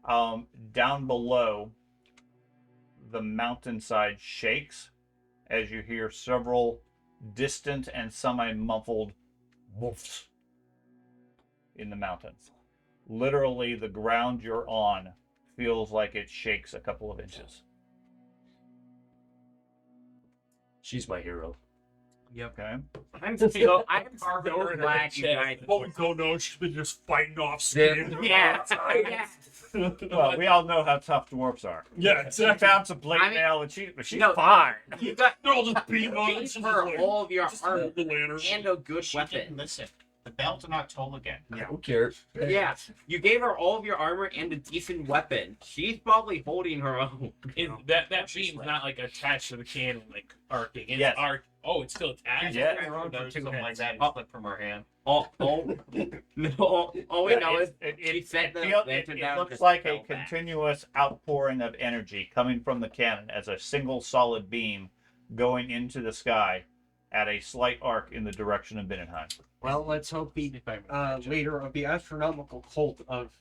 Down below, the mountainside shakes as you hear several distant and semi-muffled woofs in the mountains. Literally, the ground you're on feels like it shakes a couple of inches. She's my hero. Okay. I'm so glad you guys. What we don't know, she's been just fighting off skin. Yeah. Well, we all know how tough dwarfs are. Yeah, She exactly. found some plate I mean- mail and she's No. fine. You got They're all just beating on gave her all of your armor hold the lantern. and a good She didn't weapon. listen. The bell did not toll again. Who cares? Yeah, you gave her all of your armor and a decent weapon. She's probably holding her own. That beam's not like attached to the cannon, like arcing. It's Yes. Oh, it's still attached. Yeah. Something like that Oh. slipped from her hand. All we know is she set the lantern It down looks and like a fell back. continuous outpouring of energy coming from the cannon as a single solid beam going into the sky at a slight arc in the direction of Binnenheim. Well, let's hope the leader of the astronomical cult of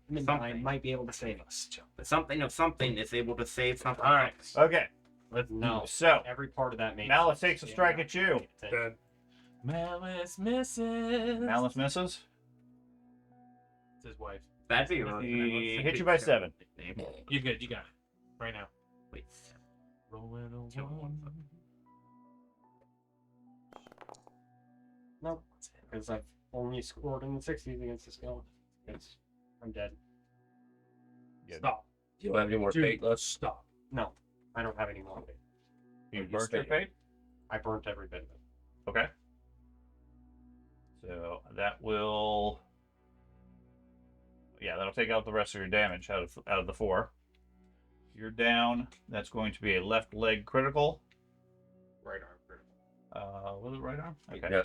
Midnight Something. might be able to save us. But something of something is able to save something. All right. Okay, Let's know. so Every part of that makes Malice sense. takes a strike at you. Dead. Malice misses. Malice misses. It's his wife. That'd be He hit you by 7. You're good. You got it. Right now. Wait. Rolling a Kill one. one. No, because I've only scored in the 60s against the skeleton. I'm dead. Stop. You don't have any more Dude. fate left? Stop. No, I don't have any more. of it. You You burnt your stay. fate? I burnt every bit of it. Okay. So that will, yeah, that'll take out the rest of your damage out of the 4. You're down. That's going to be a left leg critical. Right arm critical. Was it right arm? Okay. Yeah.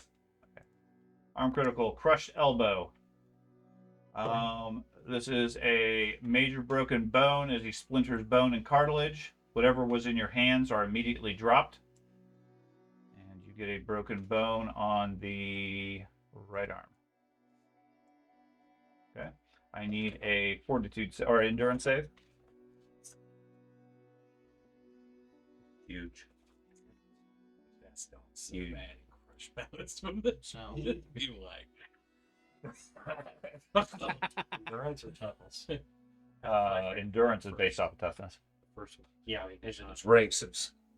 Arm critical, crushed elbow. This is a major broken bone as he splinters bone and cartilage. Whatever was in your hands are immediately dropped. And you get a broken bone on the right arm. Okay. I need a fortitude or endurance save. Huge. That sounds so You- bad. Crush balance from the So be like. Endurance or toughness? Endurance is based off of toughness. First one. Yeah, I mean, it's It's ranks.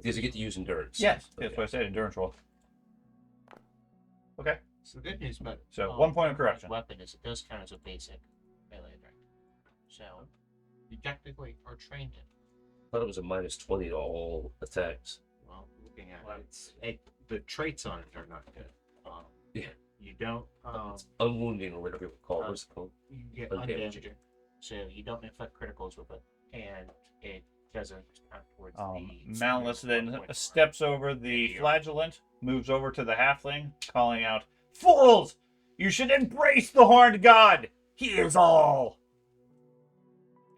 Does he get to use endurance? Yes, Okay. that's what I said. Endurance roll. Okay. the good news about So 1 point of correction. weapon is it does count as a basic melee attack. So you technically are trained in. I thought it was a -20 to all attacks. Well, looking at the traits on it are not good. Yeah. You don't. Unwounding or whatever you call it. What's it called? You get Undamaging. undamaging, so you don't inflict criticals with it, and it doesn't count towards Malice the then 1 point steps over the flagellant, moves over to the halfling, calling out, "Fools! You should embrace the horned god! He is all!"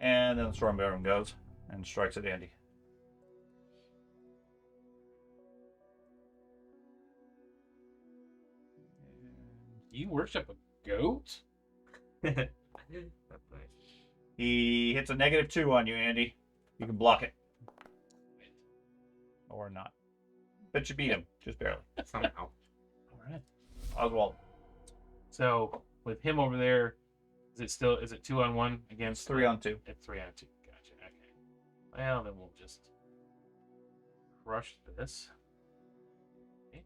And then the Storm Baron goes and strikes at Andy. You worship a goat? He hits a -2 on you, Andy. You can block it. Or not. But you beat him, just barely. somehow. Alright. Oswald. So with him over there, is it 2-on-1 against 3-on-2. It's 3-on-2. Gotcha. Okay. Well, then we'll just crush this. Okay.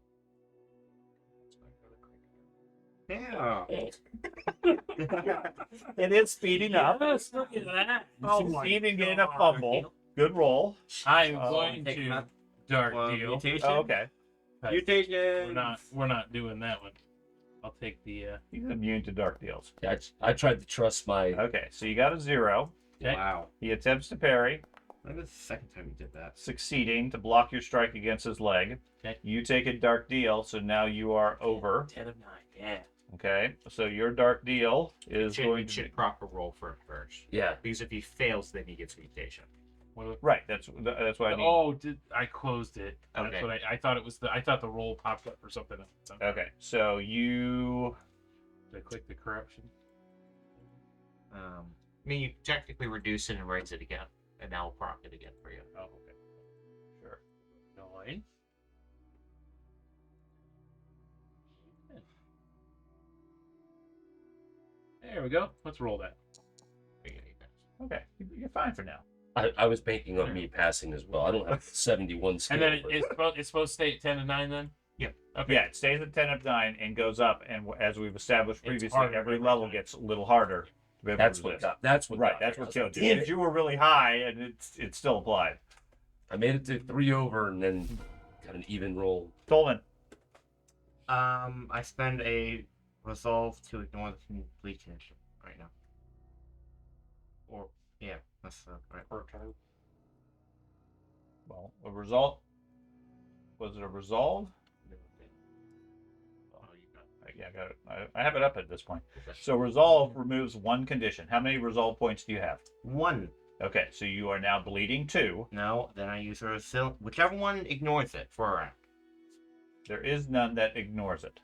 Yeah. It is speeding up. Yes, look at that. Oh my Succeeding getting a God. fumble. Good roll. I'm Oh, going take to that dark Well, deal. mutation. Oh, okay. Mutation. We're not doing that one. I'll take the He's immune to dark deals. Yeah, I tried to trust my. Okay, so you got a 0. Okay. Wow. He attempts to parry, That is the second time you did that. succeeding to block your strike against his leg. Okay. You take a dark deal, so now you are over. 10 of 9. Yeah. Okay, so your dark deal is Should, going it to should be proper roll for him first, Yeah. because if he fails, then he gets mutation. right. That's what I need. Oh, I closed it? Okay. That's what I thought it was. I thought the roll popped up for something. Okay, so you Did I click the corruption? I mean, you technically reduce it and raise it again, and that will proc it again for you. Oh, okay. sure. 9. There we go. Let's roll that. Okay, you're fine for now. I was banking on me passing as well. I don't have 71 skill. And then but- it's supposed to stay at 10 and 9 then? Yep. Okay. Yeah, it stays at 10 of 9 and goes up, and as we've established It's previously, harder every every level time. gets a little harder to be able That's to what resist. got. That's what. Right, got that's me. I what was killed like, you. "Damn Because it." you were really high, and it's still applied. I made it to 3 over and then got an even roll. Tolman. I spend a resolve to ignore the complete condition right now. Or yeah, that's right. Per turn. Well, a result. Was it a resolve? Oh, you got Yeah, I got it. I have it up at this point. So resolve removes 1 condition. How many resolve points do you have? 1. Okay, so you are now bleeding 2. No, then I use a resil. Whichever one ignores it for a round. There is none that ignores it.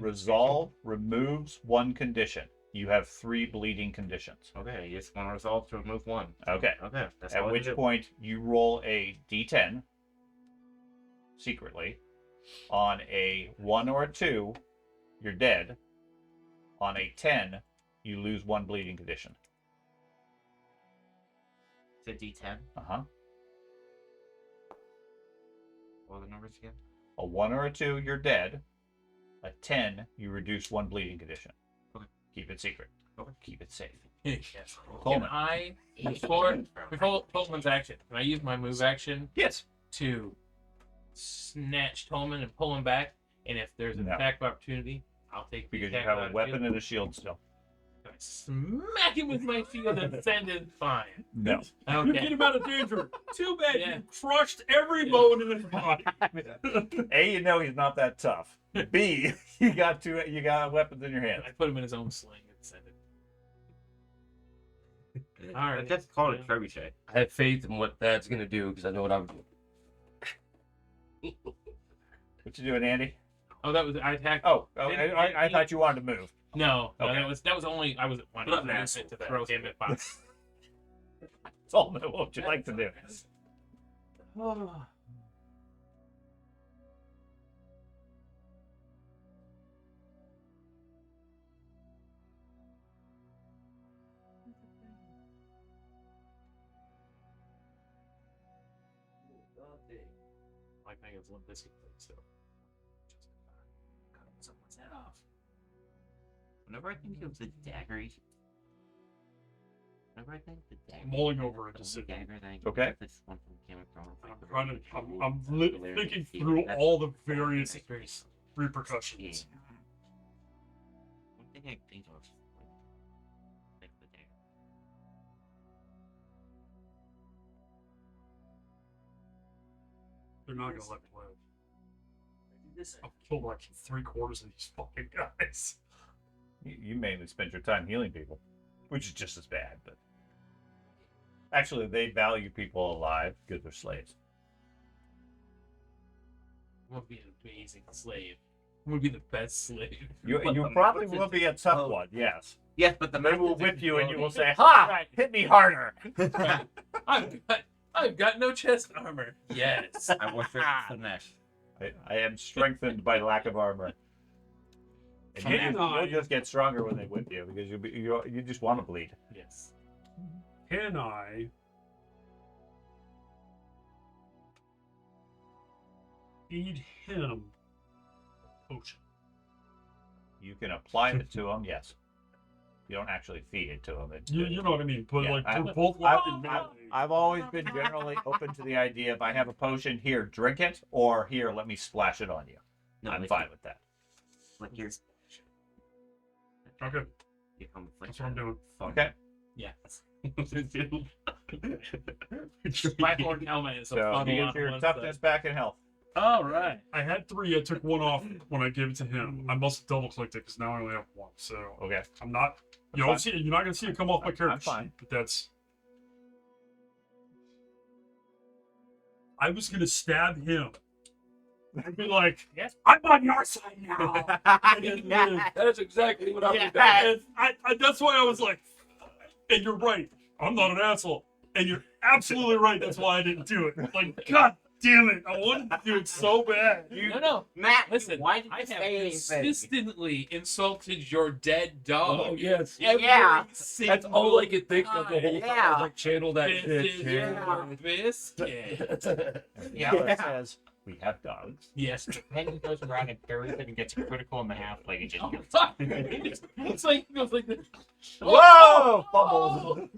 Resolve removes 1 condition. You have 3 bleeding conditions. Okay, I use one resolve to remove 1. Okay. Okay, that's At all I which do. point you roll a d10 secretly. On a 1 or a 2, you're dead. On a 10, you lose 1 bleeding condition. It's a D10. Uh-huh. What are the numbers again? A 1 or a 2, you're dead. A 10, you reduce 1 bleeding condition. Okay. Keep it secret. Okay. Keep it safe. Can Coleman. I, before Tolman's action, can I use my move action Yes. to snatch Tolman and pull him back? And if there's an No. attack of opportunity, I'll take the Because you attack have of a opportunity. weapon and a shield still. smack him with my shield and send it fine. No. You get Okay. him out of danger. Too bad Yeah. you crushed every bone in his body. A, you know he's not that tough. B, you got weapons in your hand. I put him in his own sling and send it. All right. Just call it a trebuchet. I have faith in what Thad's gonna do because I know what I'm doing. What you doing, Andy? Oh, that was I attacked. I thought you wanted to move. No, Okay. that was only I was wanting What an to use asshole it to that throw is. him at box. That's all. What would you like to do? Like Megan's Limp Bizkit thing, so. Cut someone's head off. Whenever I think of the dagger, whenever I think the dagger, Mulling over it, the just dagger that I Okay. this one from Game of Thrones. I'm trying to. I'm thinking through all the various repercussions. One thing I think of, like the dagger. They're not gonna let me live. I've killed like 3/4 of these fucking guys. You mainly spend your time healing people, which is just as bad. But actually, they value people alive because they're slaves. Would be an amazing slave. Would be the best slave. You But probably what's will it- be a tough oh. one, yes. Yes, but the They will method whip you and you will say, ability- "Ha! Right. Hit me harder." Right. I've got no chest armor. Yes. I wish it finesse. I am strengthened by lack of armor. And you'll just get stronger when they whip you because you just want to bleed. Yes. Can I feed him a potion? You can apply it to them, yes. You don't actually feed it to them. You know what I mean? But Yeah, like I- we're both I've, weapon melee. I've always been generally open to the idea if I have a potion, here, drink it, or here, let me splash it on you. No, I'm like, fine with that. Like here's Okay, you come with that's what I'm doing. Okay. Yes. My horn helmet is a So funnel you on get your one toughness side. back in health. All right. I had 3. I took 1 off when I gave it to him. I must have double clicked it because now I only have 1. So Okay. I'm not. I'm You fine. don't see. You're not gonna see it come off my character I'm fine. sheet, but that's. I was gonna stab him. I'd be like, Yes. I'm on your side now. That is exactly what I'm Yeah. doing. And I that's why I was like, and you're right. I'm not an asshole. And you're absolutely right. That's why I didn't do it. Like, God damn it. I wanted to do it so bad. No. Matt, Listen, why did you I have say anything? consistently insulted your dead dog. Oh yes. Every Yeah. That's all I could think of the whole time. I Yeah. was like, channel that This shit. is channel your biscuit. Yeah. It says, we have dogs. Yes. Then he goes around and buries it and gets a critical in the half leg and just Oh, kills fuck. It's like it goes like this. Whoa! Fumbles.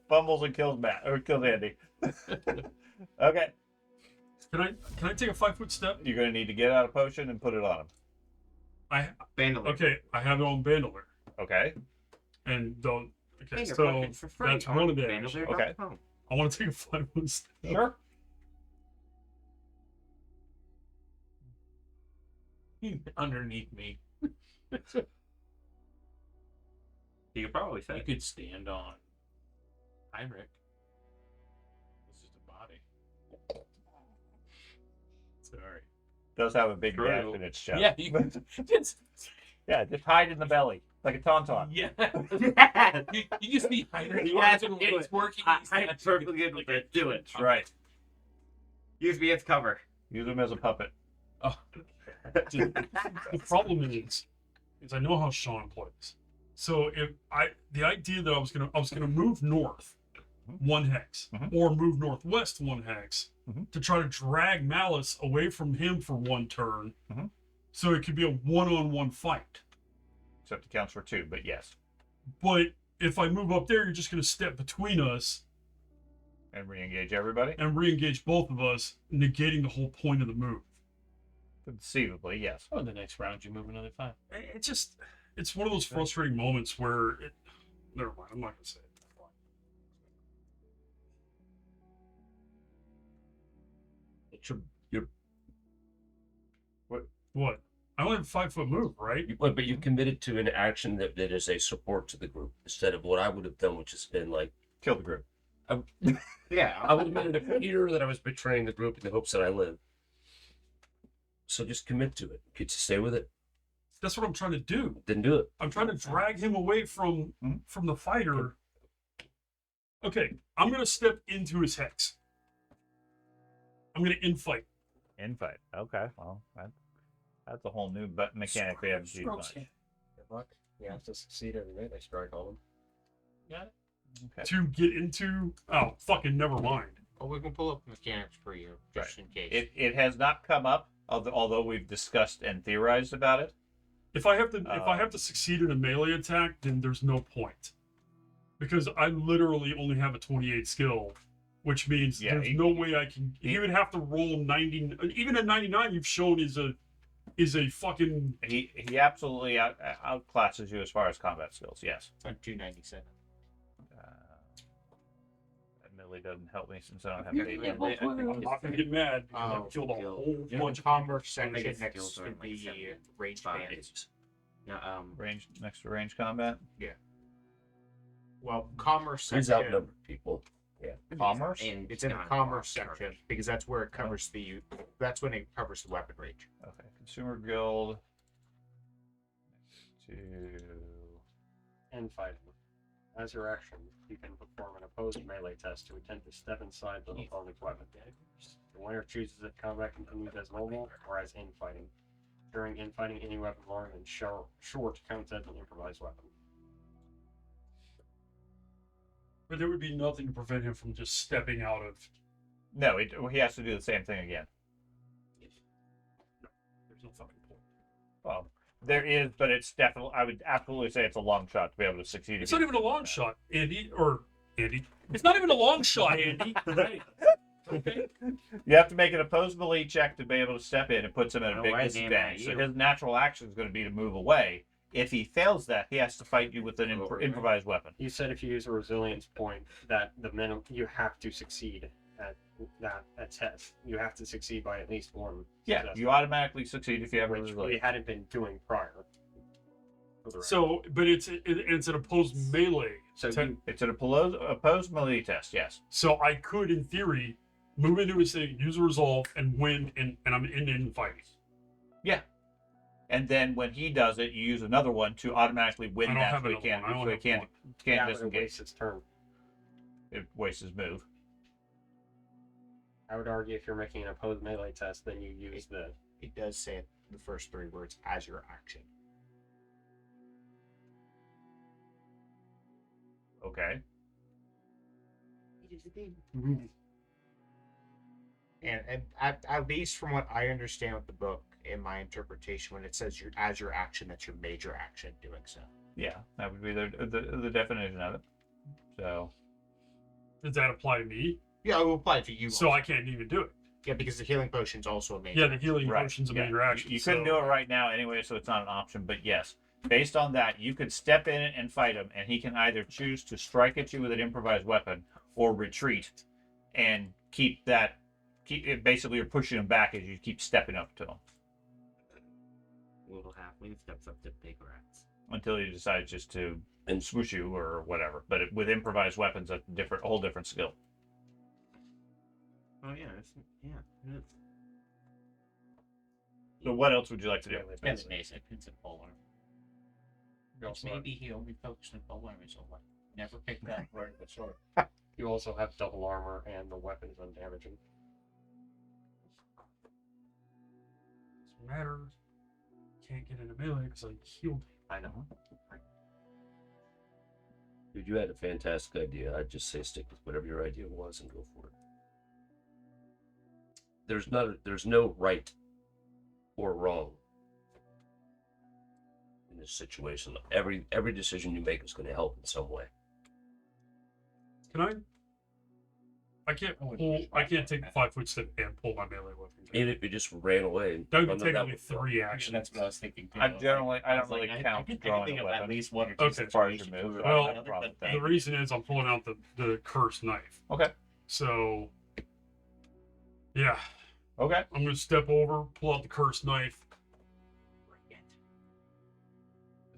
Fumbles and kills Matt, or kills Andy. Okay. Can I take a 5-foot step? You're going to need to get out a potion and put it on him. Bandolier. Okay, I have it on bandolier. Okay. And don't. Okay, Hey, your so potion's for free that's on one of the actions. bandolier.com. I want to take a 5-foot step. Sure. Underneath me. You could probably You say. could stand on. Hi, Rick. This is the body. Sorry. Does have a big True. gash in its chest. Yeah, you just Yeah, just hide in the belly, like a tauntaun. yeah. Yeah. You just need Heinrich. You have to when do it's it. working. I'm he's not perfectly good with it. Do it. That's right. Use me as cover. Use him as a puppet. Oh. The problem is I know how Sean plays. So if the idea that I was gonna move north 1 hex Mhm. or move northwest 1 hex Mhm. to try to drag Malice away from him for 1 turn, Mhm. so it could be a 1-on-1 fight. Except it counts for 2, but yes. But if I move up there, you're just gonna step between us And re-engage everybody? and re-engage both of us, negating the whole point of the move. Conceivably, yes. Oh, the next round you move another 5. It just it's one of those frustrating moments where it. Never mind. I'm not gonna say it. You're, What? I only have a 5-foot move, right? but you committed to an action that is a support to the group instead of what I would have done, which has been like Kill the group. Yeah. I would have made it clear that I was betraying the group in the hopes that I live. So just commit to it. Could you stay with it? That's what I'm trying to do. Then do it. I'm trying to drag him away from the fighter. Okay, I'm gonna step into his hex. I'm gonna infight. Infight. Okay. Well, that's a whole new mechanic we haven't seen much. Good luck. You have to succeed every melee strike on them. Got it. Okay. To get into. Oh, fucking never mind. Well, we can pull up mechanics for you just in case. It has not come up, although we've discussed and theorized about it. If I have to succeed in a melee attack, then there's no point. Because I literally only have a 28 skill, which means there's no way I can. You would have to roll 90. Even at 99, you've shown is a fucking. He absolutely outclasses you as far as combat skills. Yes. It's on 297. That melee doesn't help me since I don't have any. I'm not gonna get mad because I've killed a whole In bunch the of commerce I section think it's next skills are to like the 75. range bands. Yeah, Range next to range combat. Well, commerce He's section. outnumbered people. Commerce. and It's in the commerce section because that's where it covers the. That's when it covers the weapon range. Okay. Consumer guild. To And fighting. As your action, you can perform an opposed melee test to attempt to step inside the opponent's weapon. The winner chooses if combat continues as normal or as infighting. During infighting, any weapon longer than short counts as an improvised weapon. But there would be nothing to prevent him from just stepping out of. no, he has to do the same thing again. There's no fucking point. Well, there is, but it's definitely. I would absolutely say it's a long shot to be able to succeed. It's not even a long shot, Andy. It's not even a long shot, Andy. Hey. Okay. You have to make an opposed melee check to be able to step in. It puts him at a Oh, big I disadvantage. So damn it, his natural action is going to be to move away. If he fails that, he has to fight you with an improvised weapon. You said if you use a resilience point, that the minimum you have to succeed at that test. You have to succeed by at least one. Yeah, success, you automatically succeed if you have a which we resilience. hadn't been doing prior. For the record. So, but it's an opposed melee. So It's an opposed melee test, yes. So I could, in theory, move into his thing, use a resolve, and win, and I'm in fighting. And then when he does it, you use another one to automatically I win don't that. have So he another can't. one. I So only he have can't. one. Yeah, Can't but it disengage. wastes its turn. It wastes his move. I would argue if you're making an opposed melee test, then you use the. It does say the first three words as your action. Okay. And at least from what I understand with the book, in my interpretation, when it says as your action, that's your major action doing so. Yeah, that would be the definition of it. So Does that apply to me? Yeah, it will apply to you. So also. I can't even do it. Yeah, because the healing potion's also a major. Yeah, the healing right, potion's a yeah. major action. You couldn't do it right now anyway, so it's not an option. But yes, based on that, you could step in and fight him, and he can either choose to strike at you with an improvised weapon or retreat and keep that. Basically, you're pushing him back as you keep stepping up to him little halfling steps up to big rats. until he decides just to swoosh you or whatever. But with improvised weapons, that's a whole different skill. Oh yeah, it is. So what else would you like to do? That's basic. It's a polearm. You Which also, maybe he only focused on polearm, so like never picked that word before. you also have double armor and the weapons undamaging. Doesn't matter. Can't get into melee because I healed. I know. Dude, you had a fantastic idea. I'd just say stick with whatever your idea was and go for it. There's no right or wrong in this situation. Every decision you make is going to help in some way. Can I? I can't pull. I can't take the 5 foot step and pull my melee weapon. Even if it just ran away. That would none be of technically would 3 Actually, actions. that's what I was thinking. Too. I don't was really like, count I can drawing think a of weapon at least one or two Okay. as far as your situations move. where Well, I don't have a problem with that. The reason is I'm pulling out the cursed knife. Okay. So, yeah, Okay. I'm gonna step over, pull out the cursed knife.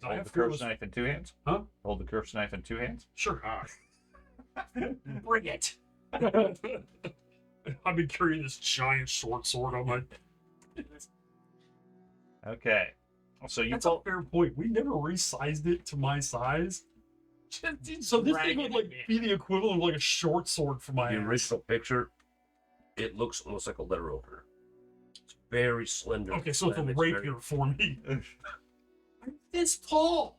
I Hold have the cursed fearless- knife in 2 hands. Huh? Hold the cursed knife in 2 hands. Sure. Bring it. I've been carrying this giant short sword on my. Okay. So you That's a pull. fair point. We never resized it to my size. So this thing would like be the equivalent of like a short sword for my The ass. original picture, it looks almost like a letter opener. It's very slender. Okay, so it's a slim, rapier very- for me. I'm this tall.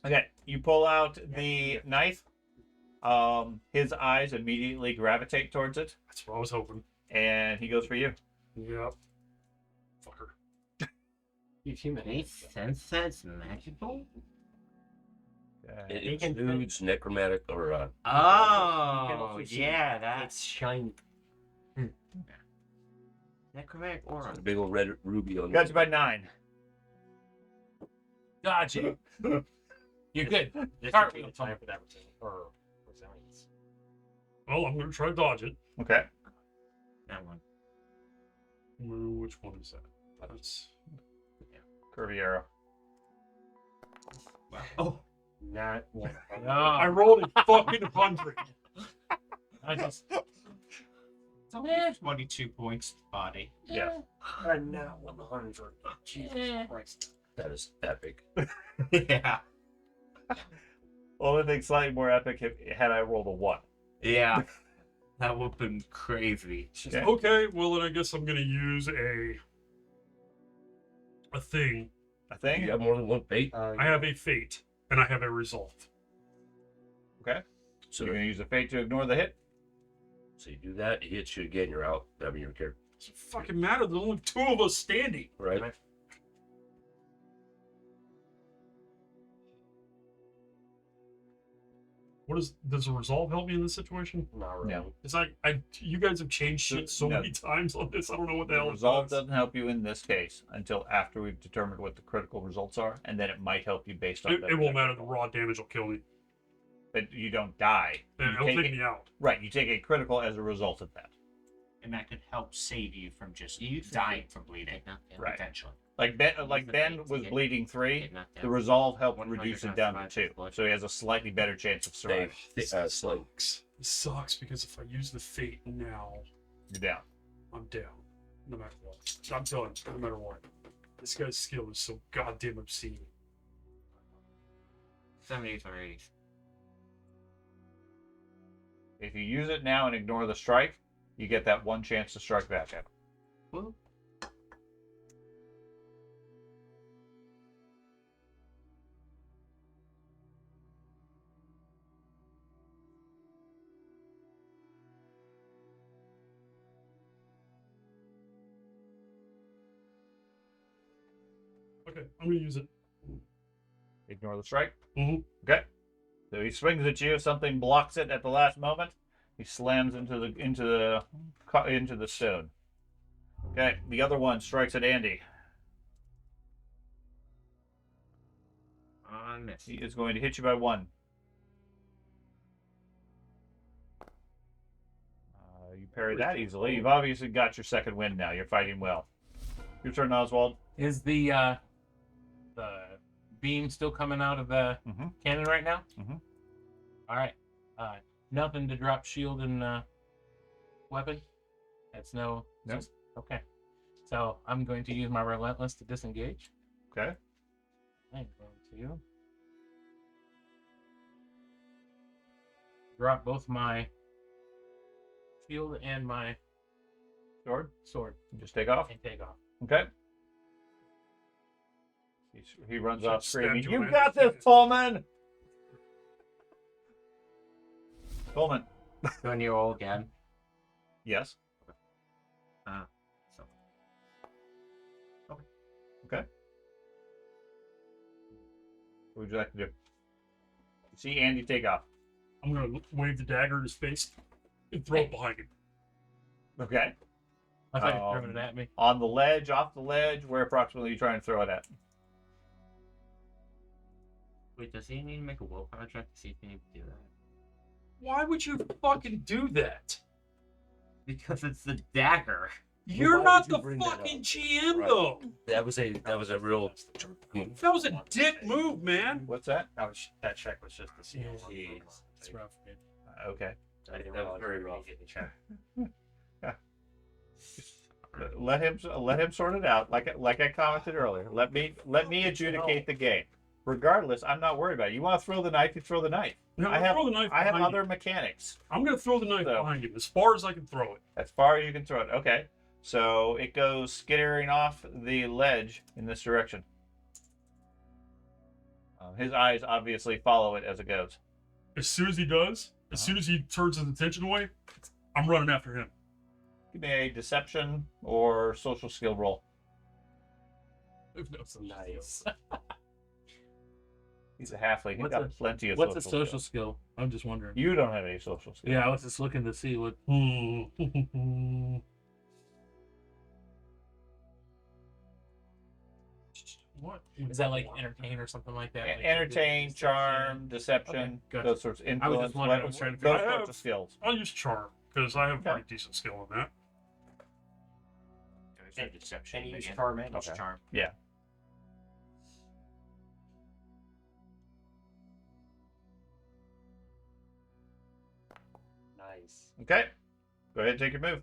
Okay. You pull out the knife. His eyes immediately gravitate towards it, That's what I was hoping. and he goes for you. Yep. Fucker. He's human. Makes sense that's magical? Okay. It can exudes necromantic or Oh, yeah, that's It's shiny. necromantic aura. a big old red ruby on Got it. you by 9. Gotcha. You're good. This Start would be the with time for that or resilience. Well, I'm gonna try to dodge it. Okay. That one. Which one is that? That's Curvy arrow. Wow. Oh, Not one. I No, rolled a fucking 100. I just It's only 22 points body. Yeah. Not 100. Jesus Christ. That is epic. yeah. Only thing slightly more epic had I rolled a 1. Yeah. That would have been crazy. Okay. Okay, well then I guess I'm gonna use a thing. A thing? You have more than one fate. I have a fate and I have a resolve. Okay. So, So you're going to use a fate to ignore the hit? so you do that, it hits you again, you're out. I mean, your character, Doesn't fucking matter. There's only 2 of us standing. right? Does a resolve help me in this situation? Not really. No. It's like you guys have changed shit so No. many times on this. I don't know what the The hell it resolve does. doesn't help you in this case until after we've determined what the critical results are, and then it might help you based on It won't matter. The raw damage will kill me. But you don't die. And You it'll take it- me out. Right, you take a critical as a result of that. And that could help save you from just You dying from bleeding, Get knocked down. Right. potentially. Like Ben, Use like the Ben fate to was get- bleeding 3. Get knocked down. The resolve helped 100 reduce it not down to survive 2, with blood. so he has a slightly better chance of surviving. This like, This sucks because if I use the fate now, You're down. I'm down. No matter what. I'm done. No matter what. This guy's skill is so goddamn obscene. 70s or 80s. If you use it now and ignore the strike, you get that one chance to strike back at him. Woo. Okay, I'm gonna use it. Ignore the strike. Mhm. Okay. So he swings at you. Something blocks it at the last moment. He slams into the stone. Okay. The other one strikes at Andy. On miss. He is going to hit you by 1. You parry that easily. You've obviously got your second win now. You're fighting well. Your turn, Oswald. is the beam still coming out of the Mhm. cannon right now? Mhm. All right. Nothing to drop shield and weapon. That's no. No. just- okay. So I'm going to use my relentless to disengage. Okay. I'm going to drop both my shield and my sword Just take off. and take off. Okay. He runs off Stab screaming, you "You in got the this, Coleman!" Coleman. Doing your old again. Yes. So. Okay. What would you like to do? You see Andy take off. I'm gonna wave the dagger in his face. and throw it behind him. Okay. I thought you were throwing it at me. On the ledge, off the ledge, where approximately are you trying to throw it at? Wait, does he need to make a willpower check to see if he can do that? Why would you fucking do that? Because it's the dagger. You're why not would you the bring that fucking up? GM Right. though. That was a real. That was a dick move, man. What's that? That check was just the seal. Jeez. It's rough, man. Okay. I didn't That was realize very we were rough. getting a check. Let him sort it out. Like I commented earlier. Let me adjudicate the game. Regardless, I'm not worried about it. You want to throw the knife, you throw the knife. No, I have throw the knife I have behind other him. mechanics. I'm gonna throw the knife So- behind him as far as I can throw it. As far as you can throw it. Okay. So it goes skittering off the ledge in this direction. His eyes obviously follow it as it goes. As soon as he does, as soon as he turns his attention away, I'm running after him. Give me a deception or social skill roll. Nice. He's a halfling. He's What's got a- plenty of What's a social social skills. skill? I'm just wondering. You don't have any social skills. Yeah, I was just looking to see what. What? Is that like entertain or something like that? Like Entertain, deception? charm, deception, Okay, gotcha. those sorts of I was influence, just wondering, I was trying to those figure out. sorts of skills. I'll use charm because I have Okay. pretty decent skill in that. There's no deception. And you use again. charm and Use Okay. charm. Yeah. Nice. Okay. Go ahead and take your move.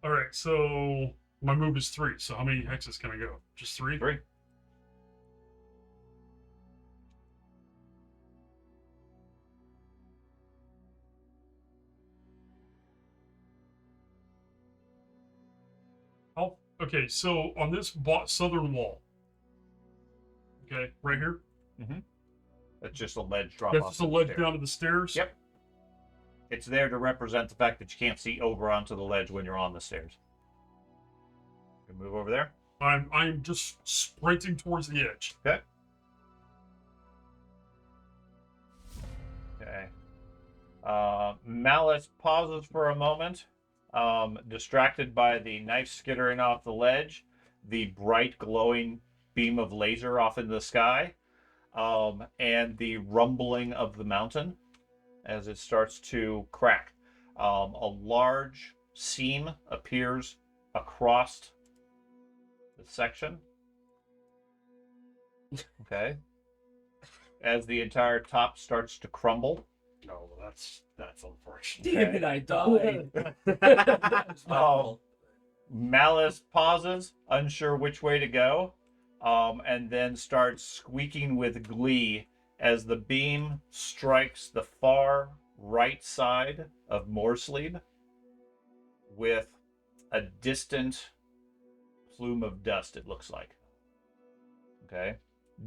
All right, so my move is 3. So how many hexes can I go? Just 3? 3. Okay, so on this southern wall, okay, right here, That's just a ledge drop that's off. just a to the ledge stairs. down to the stairs. Yep. It's there to represent the fact that you can't see over onto the ledge when you're on the stairs. You can move over there. I'm just sprinting towards the edge. Okay. Malice pauses for a moment, distracted by the knife skittering off the ledge, the bright glowing beam of laser off into the sky, and the rumbling of the mountain as it starts to crack. A large seam appears across the section. Okay. As the entire top starts to crumble. No, that's unfortunate. Damn it, I died. Malice pauses, unsure which way to go, and then starts squeaking with glee as the beam strikes the far right side of Moorsleep with a distant plume of dust, it looks like. Okay.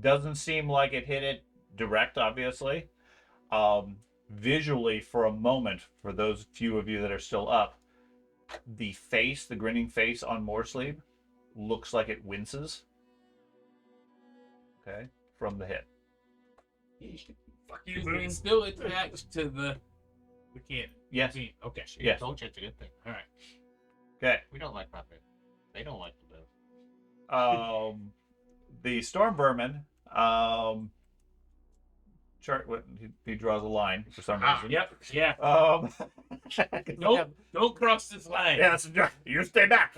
Doesn't seem like it hit it direct, obviously. Visually, for a moment, for those few of you that are still up, the face, the grinning face on Moorsleep, looks like it winces. Okay, from the hit. Fuck you, It's man. still attached to the cannon. Yes. Okay. See, Yes. I told you it's a good thing. All right. Okay. We don't like puppet. They don't like to live. The storm vermin. Chart. What he draws a line for some reason. Yep. Yeah. Nope. Don't cross this line. Yeah, you stay back.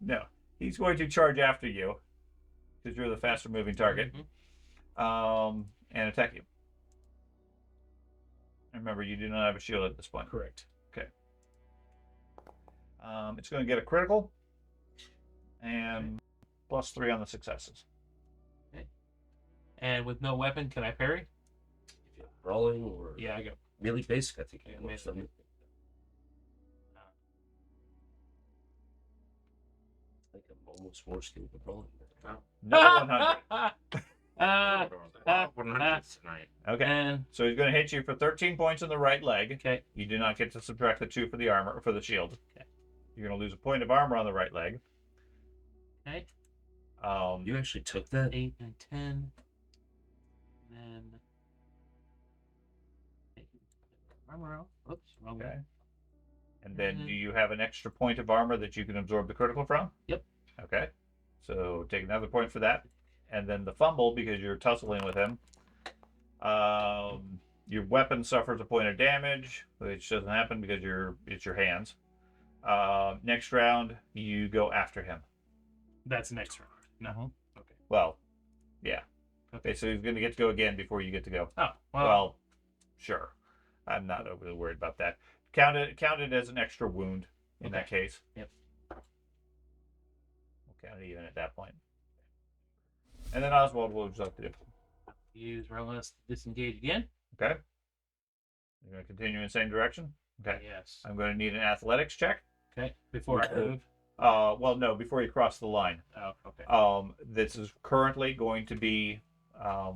No, he's going to charge after you because you're the faster moving target, and attack you. Remember, you do not have a shield at this point. Correct. It's going to get a critical and +3 on the successes. And with no weapon, can I parry? If you're brawling or Yeah, I go. melee basic, I think. Yeah, it works, doesn't it? I think I'm almost more skilled with brawling. Another 100. 100 tonight. Okay. And So he's going to hit you for 13 points in the right leg. okay. You do not get to subtract the 2 for the armor, for the shield. Okay. You're going to lose a point of armor on the right leg. Okay. You actually took that? 8 and 10. And then Armor out. Oops. Wrong Okay. way. And then Mhm. do you have an extra point of armor that you can absorb the critical from? Yep. Okay. So take another point for that. And then the fumble, because you're tussling with him. Your weapon suffers a point of damage, which doesn't happen because it's your hands. Next round, you go after him. That's next round. No. Okay. Well, yeah. Okay. Okay, so he's going to get to go again before you get to go. Oh, well. Well, sure. I'm not overly worried about that. Count it as an extra wound in that case. Yep. We'll count it even at that point. And then Oswald, what would you like to do? Use Rolemaster to disengage again. Okay. You're going to continue in the same direction? Okay. Yes. I'm going to need an athletics check. Okay. Before I move. Well, no, before you cross the line. Oh, okay. This is currently going to be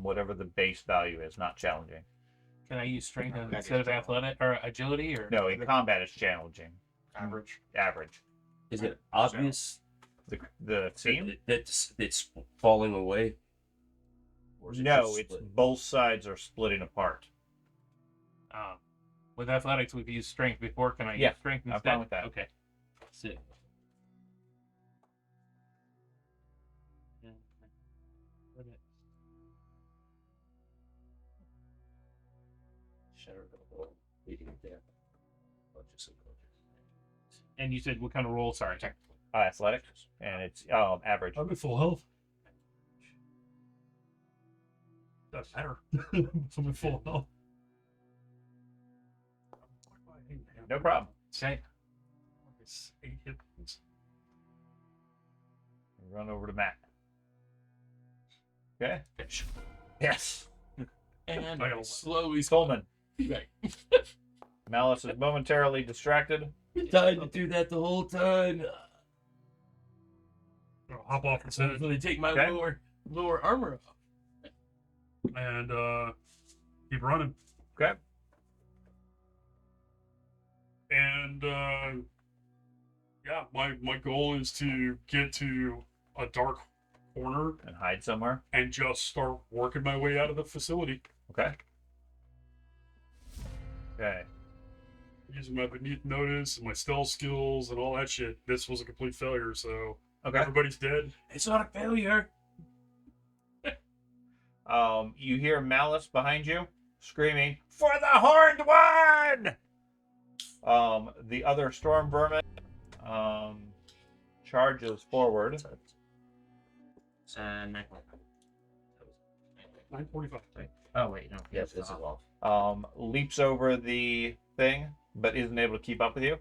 whatever the base value is, not challenging. Can I use strength That instead is of athletic or agility or? No, in combat it's challenging. Average. Average. Is it obvious The scene? that it's falling away? Or is it No, just it's split? both sides are splitting apart. With athletics, we've used strength before. Can I Yeah, use strength I'm instead? fine with that. Okay. Sick. Shatter the whole leading it down. Bunch of subconscious. And you said what kind of roll? Sorry. Athletics, and it's average. I'm at full health. Doesn't matter. I'm at full health. No problem. Okay. It's 8 hit points. Run over to Matt. Okay. Yes. And I gotta- slowly Coleman. Right. Malice is momentarily distracted. Tried to do that the whole time. I'll hop off the So side they take my Okay. lower armor off. and keep running. Okay. And yeah, my goal is to get to a dark corner And hide somewhere. and just start working my way out of the facility Okay. Okay. using my beneath notice and my stealth skills and all that shit. This was a complete failure, so Okay. everybody's dead. It's not a failure. You hear Malice behind you screaming, "For the Horned One!" The other storm vermin charges forward. 9:45. Oh wait, no. Yes, this is off. Leaps over the thing, but isn't able to keep up with you.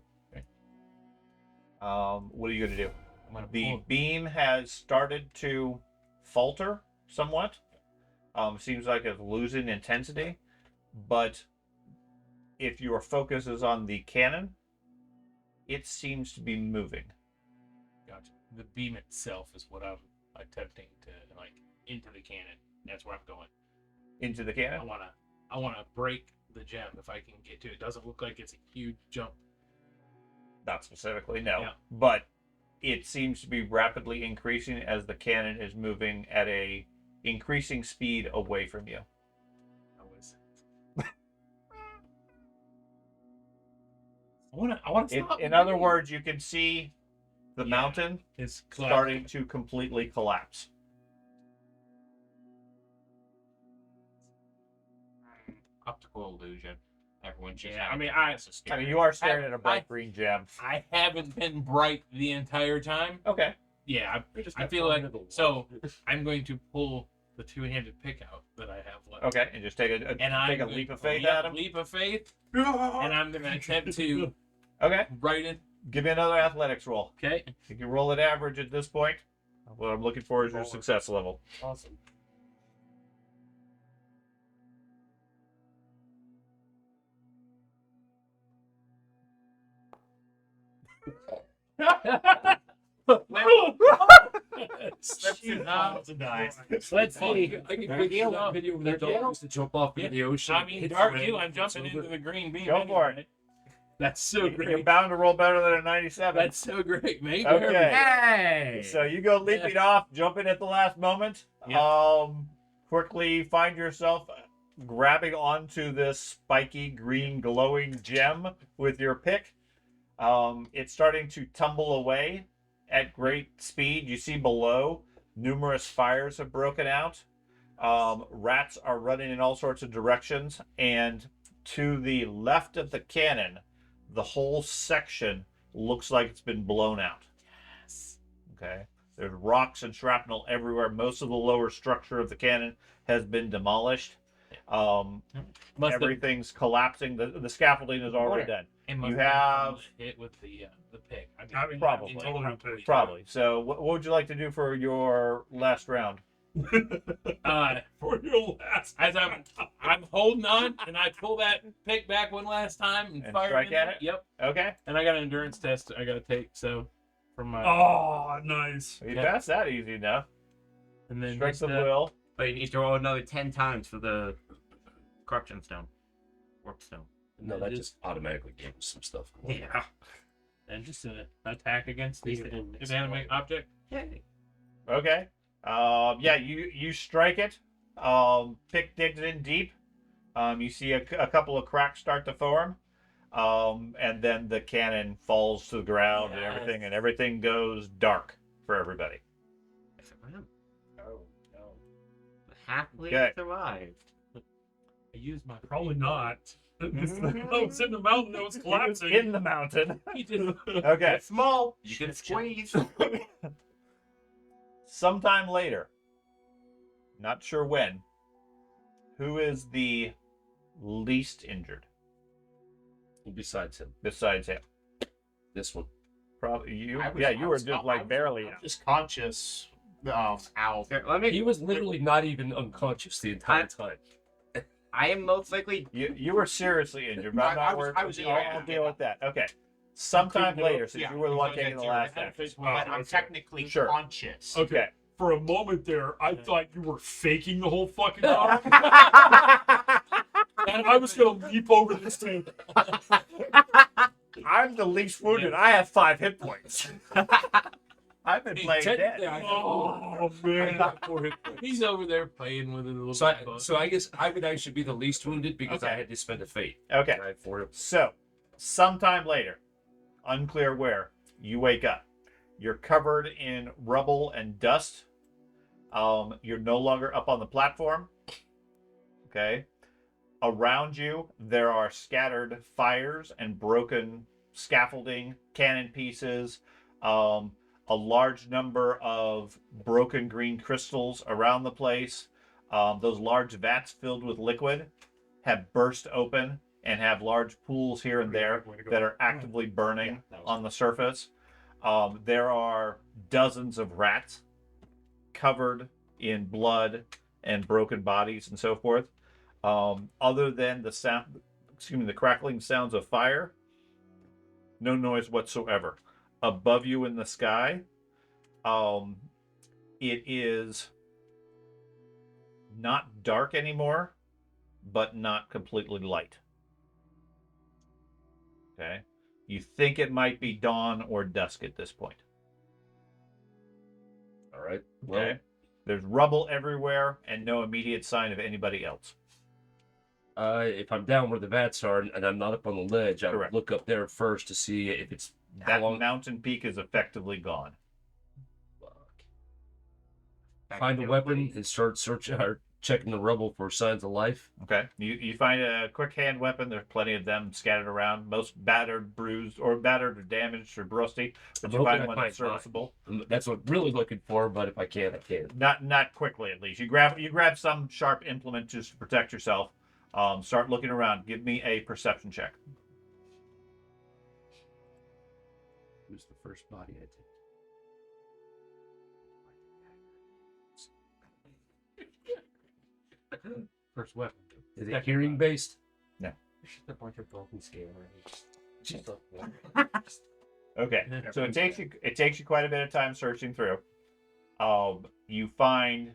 What are you going to do? I'm gonna The pull. beam has started to falter somewhat. Seems like it's losing intensity, but if your focus is on the cannon, it seems to be moving. Gotcha. The beam itself is what I'm attempting to into the cannon. That's where I'm going. Into the I cannon? wanna break the gem if I can get to it. It doesn't look like it's a huge jump. Not specifically, no. Yeah. But it seems to be rapidly increasing as the cannon is moving at a increasing speed away from you. I wanna stop. In other words, you can see the Yeah. mountain it's starting to completely collapse. Optical illusion. Everyone just Yeah, has I mean, I mean, you are staring I- at a bright I- green gem. I haven't been bright the entire time. Okay. Yeah, We just I got feel thrown like into the wall. so. I'm going to pull the two-handed pick out that I have left. Okay, and just take a And take I'm a going- leap of faith yep, at him. Leap of faith, and I'm going to attempt to Okay, write it. give me another athletics roll. Okay. You can roll at average at this point. What I'm looking for is your success level. Awesome. Slips and falls and dies. Let's see. I can video that video over there. Dog used to jump off into the ocean. I mean, hit dark the you. ring, I'm jumping it's into over. the green beam. Go for anyway. That's so You're great. bound to roll better than a 97. That's so great, mate. Okay. Hey! So you go leaping off, jumping at the last moment. Yeah. Quickly find yourself grabbing onto this spiky green glowing gem with your pick. It's starting to tumble away at great speed. You see below numerous fires have broken out. Rats are running in all sorts of directions, and to the left of the cannon, the whole section looks like it's been blown out. Yes. Okay. There's rocks and shrapnel everywhere. Most of the lower structure of the cannon has been demolished. Must have Everything's collapsing. The scaffolding is already done. it must You been have hit with the pick. I mean, Probably. totally unpicked. probably. So, what would you like to do for your last round? For your last. As I'm holding on, and I pull that pick back one last time and fire strike in at there. it? Yep. Okay. And I got an endurance test I got to take. So from my Oh, nice. You Yeah. passed that easy enough. and then Strength just, of will. But you need to roll another 10 times for the corruption stone. Warp stone. No, that just automatically gave us some stuff. Yeah. and just an attack against the At least it didn't inanimate explode. object. Yay. Okay. Yeah, you strike it. Pick digs in deep. You see a couple of cracks start to form. And then the cannon falls to the ground and everything goes dark for everybody. Except for him. Oh no. Happily Okay. survived. I used my Probably not. I was in the mountain that was He was collapsing. in the mountain. He just Okay. It's small. You can squeeze. Sometime later, not sure when, who is the least injured Besides him, besides him? this one. Probably you. I was- Yeah, I you were was- just I like was- barely I'm out. just conscious. Ow. Here, let me. He was literally not even unconscious the entire time. I am most likely. You were seriously injured, but I'm not I was- worried. I was- I'll yeah, deal yeah. with that. Okay. Sometime Couldn't do it. later, since Yeah, you were the one because I taking the got last zero. action. But I'm okay. technically Sure. conscious. Okay. For a moment there, I thought you were faking the whole fucking time. And I was gonna leap over this thing. I'm the least wounded. I have 5 hit points. I've been playing technically, dead. Oh man. He's over there playing with it a little So bit. so I guess I would actually be the least wounded because I Okay. had to spend a fate. Okay. Right, for him. So, sometime later, unclear where, you wake up. You're covered in rubble and dust. You're no longer up on the platform. Okay. Around you, there are scattered fires and broken scaffolding, cannon pieces, a large number of broken green crystals around the place. Those large vats filled with liquid have burst open and have large pools here and there that are actively burning on the surface. There are dozens of rats covered in blood and broken bodies and so forth. Other than the crackling sounds of fire, no noise whatsoever. Above you in the sky, it is not dark anymore, but not completely light. Okay. You think it might be dawn or dusk at this point. All right. Well, Okay. There's rubble everywhere and no immediate sign of anybody else. if I'm down where the vats are and I'm not up on the ledge, I would Correct. look up there first to see if it's how That long. mountain peak is effectively gone. Find a weapon and start searching or checking the rubble for signs of life. Okay. You find a quick hand weapon. There's plenty of them scattered around. Most battered, bruised, or battered or damaged or rusty. But I'm you hoping find I one find that's serviceable. That's what I'm really looking for, but if I can, I can. Not quickly at least. You grab some sharp implement just to protect yourself. Start looking around. Give me a perception check. Who's the first body I take? First weapon. Is it hearing based? Just a bunch of broken scale range. Okay. So it takes you quite a bit of time searching through. You find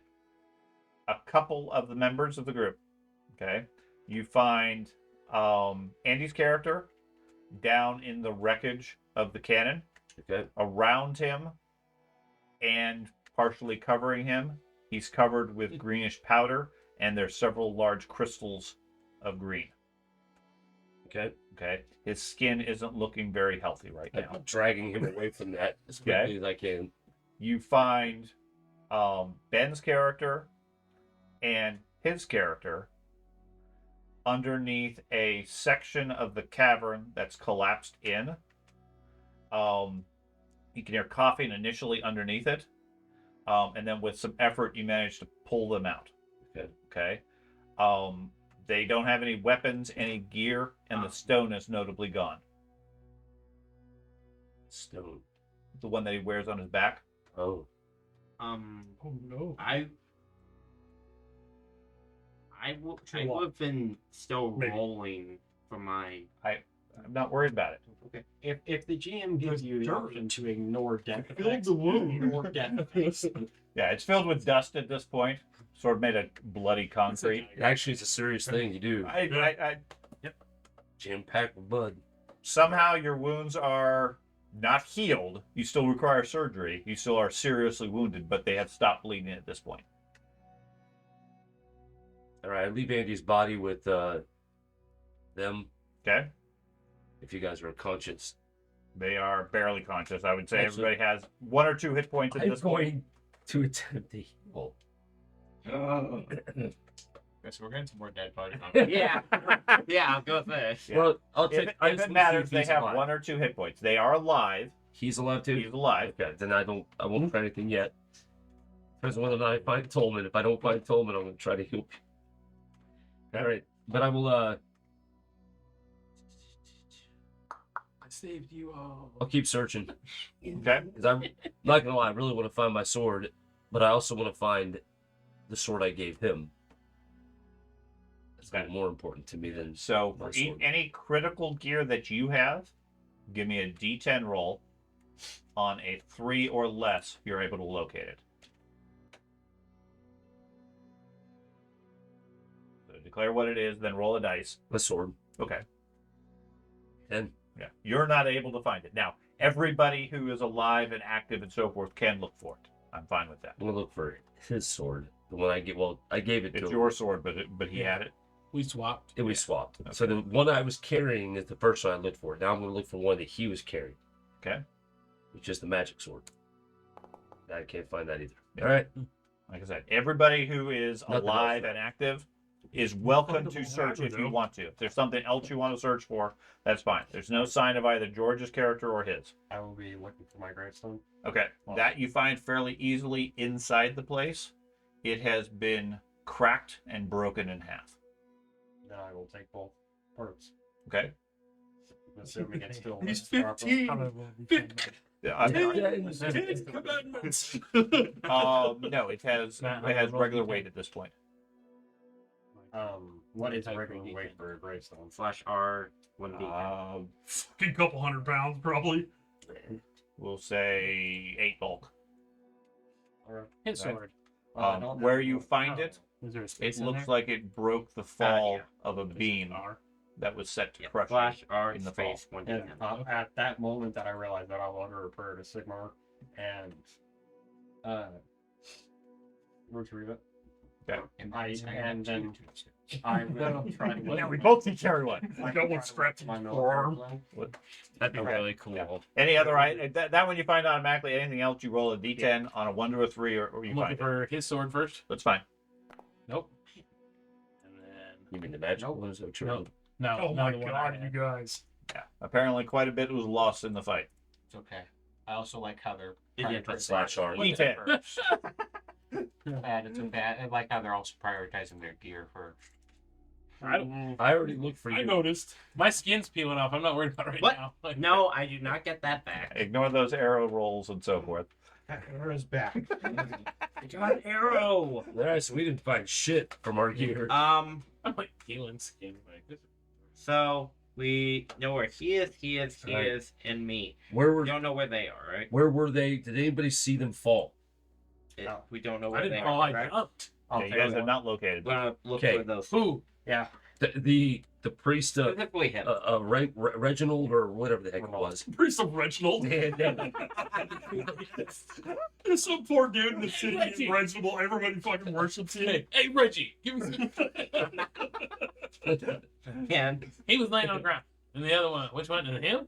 a couple of the members of the group. Okay. You find Andy's character down in the wreckage of the cannon. Okay. Around him and partially covering him, he's covered with greenish powder and there's several large crystals of green. Okay. Okay, his skin isn't looking very healthy right now. I'm dragging him away from that as quickly as I can. You find Ben's character and his character underneath a section of the cavern that's collapsed in. You can hear coughing initially underneath it, and then with some effort, you manage to pull them out. Okay. They don't have any weapons, any gear, and the stone is notably gone. Stone. The one that he wears on his back. Oh. Oh no. I would have been still Maybe. rolling for my. I'm not worried about it. Okay. If the GM gives you the dirt. option to ignore death Filled effects, the wound. ignore death effects. Yeah, it's filled with dust at this point, sort of made of bloody concrete. Actually, it's a serious thing you do. Jam-packed with blood. Somehow your wounds are not healed. You still require surgery. You still are seriously wounded, but they have stopped bleeding at this point. All right, I leave Andy's body with them. Okay? If you guys are unconscious, They are barely conscious. I would say Excellent. everybody has 1 or 2 hit points at I'm this point. going to attempt to heal. Okay, so we're getting some more dead bodies. Yeah. Yeah, I'll go with this. Yeah. Well, I'll If take. it, I if just it wanna see matters, if they he's have alive. 1 or 2 hit points. They are alive. He's alive too. He's alive. Okay, then I won't try anything yet. Depends on whether or not I find Tolman. If I don't find Tolman, I'm gonna try to heal. All right, but I will. I saved you all. I'll keep searching Okay? because I'm not gonna lie. I really want to find my sword, but I also want to find the sword I gave him. That's a little more important to me than So my for sword. any critical gear that you have, give me a D10 roll. On a 3 or less, you're able to locate it. So declare what it is, then roll a dice. my sword. Okay. 10. Yeah. You're not able to find it. Now, everybody who is alive and active and so forth can look for it. I'm fine with that. I'm gonna look for his sword. The one I get. Well, I gave it to It's him. your sword, but he had it. We swapped. It was swapped. So the one I was carrying is the first one I looked for. Now I'm gonna look for one that he was carrying. Okay. Which is the magic sword. I can't find that either. Yeah. All right. Like I said, everybody who is Nothing alive else. and active is welcome to Findable search if you though. want to. If there's something else you want to search for, that's fine. There's no sign of either George's character or his. I will be looking for my gravestone. Okay. That you find fairly easily inside the place. It has been cracked and broken in half. Then I will take both parts. Okay. Assuming it's still. He's properly. 15. Yeah, I'm- Ten commandments. no, it has Not regular weight at this point. What is Type regular of weight for a gravestone? /R 1D. Fucking couple hundred pounds, probably. We'll say 8 bulk. Or His sword. Where you find it, Is there a it space in looks there? like it broke the fall yeah. of a beam that was set to Yeah, crush it. /R in the space fall. 1D. and at that moment that I realized that I was under a prayer to Sigmar and retrieve it. And then I will try to. Yeah, we both each carry one. I got one strapped to my my military arm. plan. That'd be Okay. really cool. Yeah. Any other that one you find automatically. Anything else, you roll a d10 on a 1 to a 3, or you I'm looking find it. for his sword first. That's fine. Nope. And then You mean the magic Nope. one? Is that what you're Nope. no. Oh not my the one I god, had. you guys. Yeah. Apparently, quite a bit was lost in the fight. It's okay. I also like how they're Yeah, /R. D10. bad. It's bad. I like how they're also prioritizing their gear first. I already looked for I you. noticed. My skin's peeling off. I'm not worried about it right What? now. Like, No, I do not get that back. Ignore those arrow rolls and so forth. Arrow's back. I got an arrow. All right, so we didn't find shit from our gear. I'm like peeling skin. Like this. So we know where he is, Right. and me. Where We were don't know where they are, right? Where were they? Did anybody see them fall? Yeah, we don't know I where didn't they fall. are, I right? jumped. Yeah, you guys have not located. We're gonna look Okay. for those. Who? Yeah. The priest, Specifically him. Reginald or whatever the heck it was. Priest of Reginald. And, There's some poor dude in the city named Reginald. Everybody fucking worships him. Hey, Reggie, give me some. Yeah. He was laying on the ground. And the other one, which one? And him?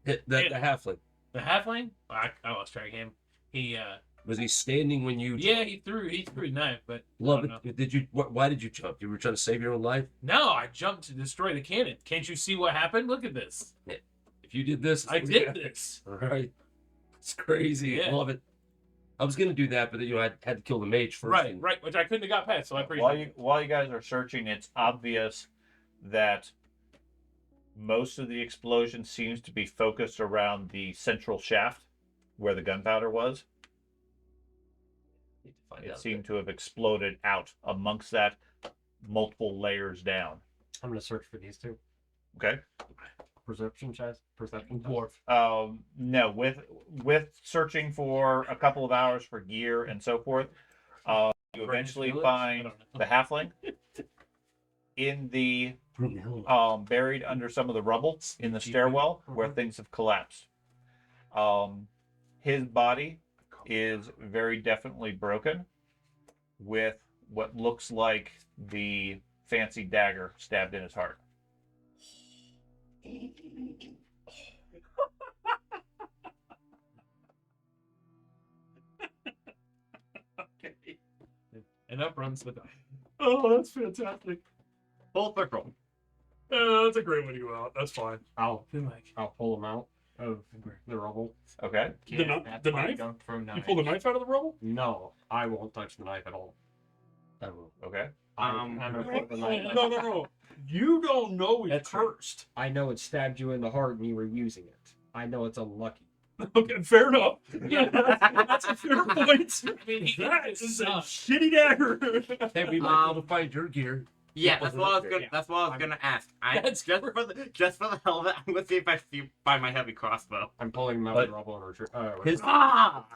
the halfling. The halfling? I lost track of him. He, Was he standing when you? yeah, he threw a knife, but Love I don't know. it. Did you? Why did you jump? You were trying to save your own life. No, I jumped to destroy the cannon. Can't you see what happened? Look at this. If you did this, I did this. All right. It's crazy. Yeah. Love it. I was gonna do that, but I had to kill the mage first. Right, and- right, which I couldn't have got past, so I appreciate While you guys are searching, it's obvious that most of the explosion seems to be focused around the central shaft where the gunpowder was. Need to find It out seemed to have exploded out amongst that, multiple layers down. I'm gonna search for these two. Okay. Perception test. Perception test. dwarf. No, with searching for a couple of hours for gear and so forth, you eventually Village? find I don't know. the halfling in the buried under some of the rubble in the stairwell where things have collapsed. His body is very definitely broken, with what looks like the fancy dagger stabbed in his heart. And up runs the die. Oh, that's fantastic. Full circle. That's a great way to go out. That's fine. I'll Then like, pull them out of the rubble. Okay. The kni- That's the why I knife? don't throw You knives. pull the knife out of the rubble? No, I won't touch the knife at all. I will. Okay. I'm gonna put the knife. No. You don't know it's That's right. cursed. I know it stabbed you in the heart and you were using it. I know it's unlucky. Okay, fair enough. Yeah, that's a fair point. I mean, he That did is a suck. shitty dagger. Hey, we might be able to find your gear. Yeah, It that's wasn't what I up was there. gonna. Yeah. That's what I was gonna ask. That's Just for the hell of it, I'm gonna see if I find my heavy crossbow. I'm pulling them out of the rubble and retrieve. His Ah!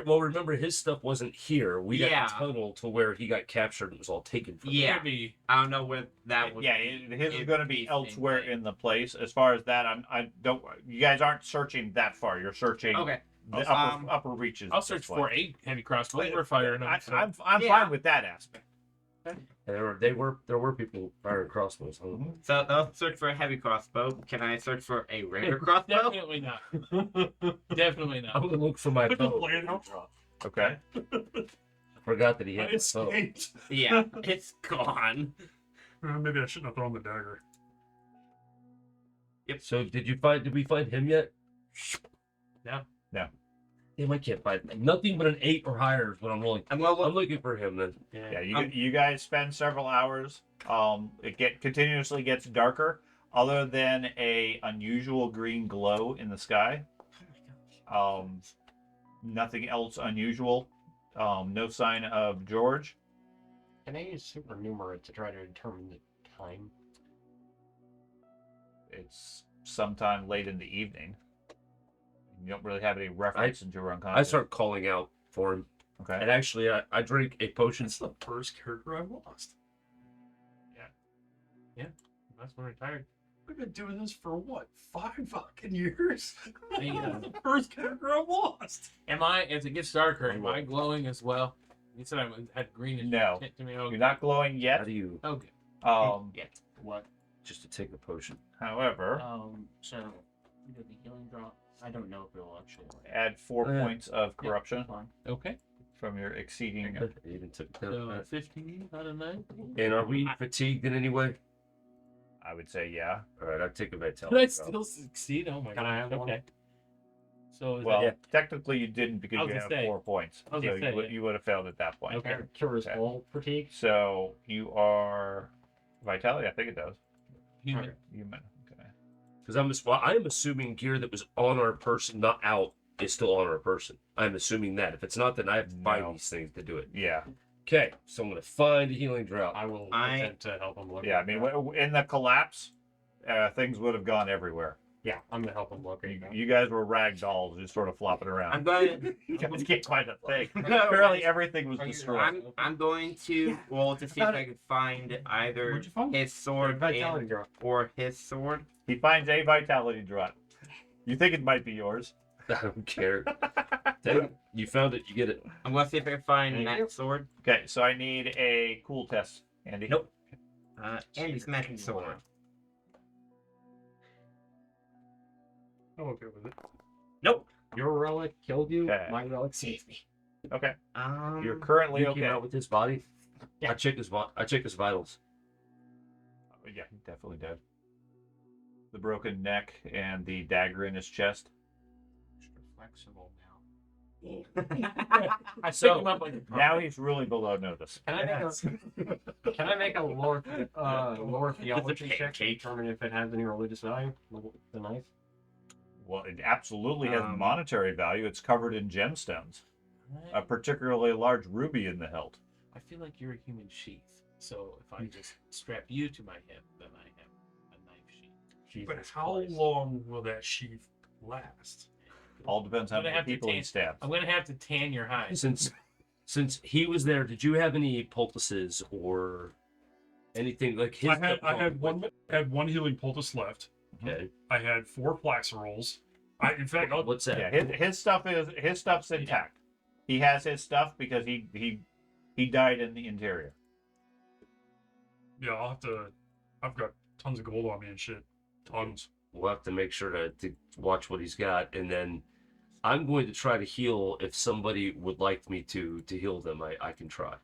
well, remember his stuff wasn't here. We got Yeah. the tunnel to where he got captured. It was all taken from him. Yeah. Maybe. I don't know where that was. Yeah, his is it- going to be it's elsewhere insane. in the place. As far as that, I don't. You guys aren't searching that far. You're searching Okay. the upper reaches. I'll at search this point. for a heavy crossbow. We're firing them. So. I'm Yeah. fine with that aspect. And there were people firing crossbows. Huh? So I'll search for a heavy crossbow. Can I search for a regular crossbow? Definitely not. Definitely I'm not. gonna look for my Look at bow. the land house. Okay. I forgot that he I had his bow. escaped. Yeah, it's gone. Maybe I shouldn't have thrown the dagger. So did we find him yet? No. No. Damn, I can't find nothing but an 8 or higher is what I'm rolling. I'm gonna I'm look. looking for him then. Yeah, you guys spend several hours. It continuously gets darker, other than a unusual green glow in the sky. Nothing else unusual. No sign of George. Can I use supernumerate to try to determine the time? It's sometime late in the evening. You don't really have any reference since you were unconscious. I start calling out for him. Okay. And actually, I drink a potion. That's the first character I've lost. That's when we're retired. We've been doing this for what, 5 fucking years? Yeah. The first character I've lost. Am I, as it gets darker, am I glowing as well? You said I had green No. tint to me. Oh, You're not glowing How yet. do you okay. What? just to take a potion? However, So you know, the healing drop. I don't know if it'll actually. add 4 points of corruption Fine. Okay. from your exceeding. I even took So 15 out of 9. And are we fatigued in any way? I would say yeah. All right, I take a vitality. Did I drop. still succeed? Oh my Can I god. have one? Okay. So is Well, that, technically you didn't I because was you gonna have say. 4 points. I was So gonna say, you would have failed at that point. Okay. Cures Okay. all fatigue. So you are vitality. I think it does. human? Human. Okay. Because I'm assuming gear that was on our person, not out, is still on our person. I'm assuming that. If it's not, then I have to find No. these things to do it. Yeah. Okay, so I'm gonna find a healing drop. I will I- attempt to help him look. Yeah. I mean, in the collapse, things would have gone everywhere. Yeah, I'm gonna help him locate that. You guys were rag dolls, just sort of flopping around. I'm going. You guys can't find a thing. No, Apparently, everything was Are you- destroyed. I'm going to roll to see if I can find either Where'd you find his sword Vitality drop. or his sword. He finds a vitality drop. You think it might be yours? I don't care. Dang, you found it. You get it. I'm going to see if I can find Thank that you. sword. Okay, so I need a cool test, Andy. Nope. And his magic sword. I'm okay with it. Nope. Your relic killed you. Okay. My relic saved me. Okay, you're Um, currently You okay. came out with his body. Yeah. I checked his. I checked his vitals. Yeah, he definitely dead. The broken neck and the dagger in his chest. Extra flexible now. I So- pick him up like a Now he's really below notice. Can I make a lore theology check to determine if it has any religious value? The knife. Well, it absolutely has Um, monetary value. It's covered in gemstones. A particularly large ruby in the hilt. I feel like you're a human sheath. So if I just strap you to my hip, then I have a knife sheath. Jesus But how Christ. long will that sheath last? All depends on I'm how gonna many have to people he taste- stabs. I'm gonna have to tan your hide. Since he was there, did you have any poultices or anything like his? I had one healing poultice left. Okay. I had 4 plaxa rolls. In fact, I'll, What's that? Yeah, his stuff's intact. He has his stuff because he died in the interior. yeah, I'll have to. I've got tons of gold on me and shit. Tons. We'll have to make sure to watch what he's got, and then I'm going to try to heal. If somebody would like me to heal them, I can try.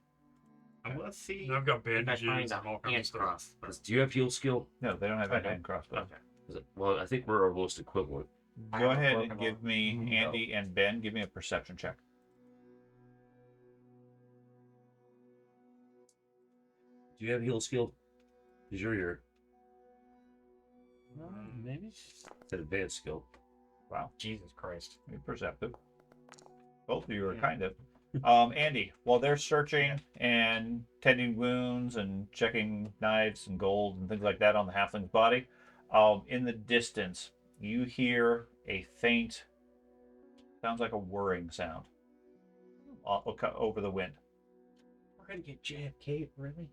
I'm going to see And I've got if I bandages find and all a kinds of hand stuff. cross. Do you have heal skill? No, they don't have I a hand crossbow. Okay. Well, I think we're almost equivalent. I Go have a ahead broken and give arm. me Mhm. Andy and Ben. Give me a perception check. Do you have heal skill? Because you're here. Maybe. It's an advanced skill. Wow, Jesus Christ. you're perceptive. Both of you are Yeah. kind of. Andy, while they're searching and tending wounds and checking knives and gold and things like that on the halfling's body, in the distance, you hear a faint, sounds like a whirring sound over the wind. We're gonna get JFK, really?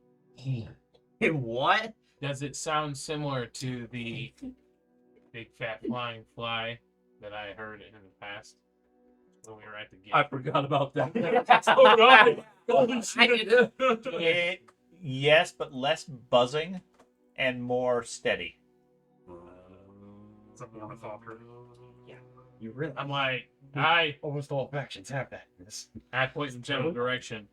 What? Does it sound similar to the big fat flying fly that I heard in the past when we were at the gate? I forgot about that. Holy shit! Yes, but less buzzing and more steady. It's a ornithopter. You really? I'm like, I Almost all factions have that. point in general direction.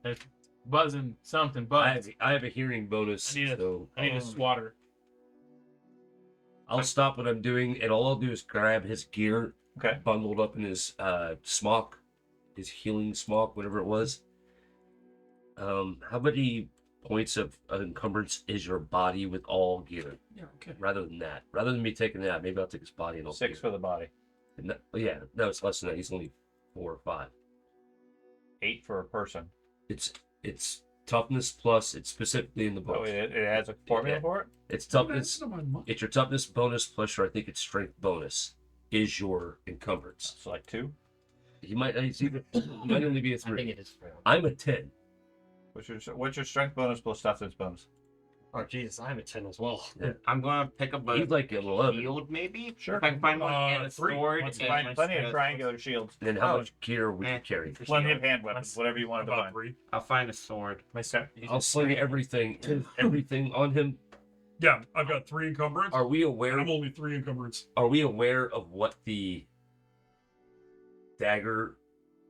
There's buzzing something, I buzz. have a hearing bonus, I need a- so I need a swatter. I'll stop what I'm doing, and all I'll do is grab his gear Okay. bundled up in his smock, his healing smock, whatever it was. How many points of encumbrance is your body with all gear? Yeah, okay. Rather than that, rather than me taking that, maybe I'll take his body and all 6 for the body. yeah, no, it's less than that. He's only 4 or 5. 8 for a person. It's toughness plus. It's specifically in the book. Oh, it has a formula Yeah. for it? It's That's toughness. not my money. It's your toughness bonus plus your, I think it's strength bonus, is your encumbrance. It's like 2. He might only be a I 3. think it is 4. I'm a 10. What's your strength bonus plus toughness bonus? Oh Jesus, I'm a 10 as well. I'm going to pick up a He's like an 11. shield, maybe? Sure. If I can find one and a 3. sword. Let's and find my plenty of strength. triangular shields. And how Oh. much gear would you Eh. carry? Plenty of hand weapons, whatever you want to About find. 3. I'll find a sword. I'll sling everything on him. Yeah, I've got 3 encumbrance. Are we And aware? I'm only 3 encumbrance. Are we aware of what the dagger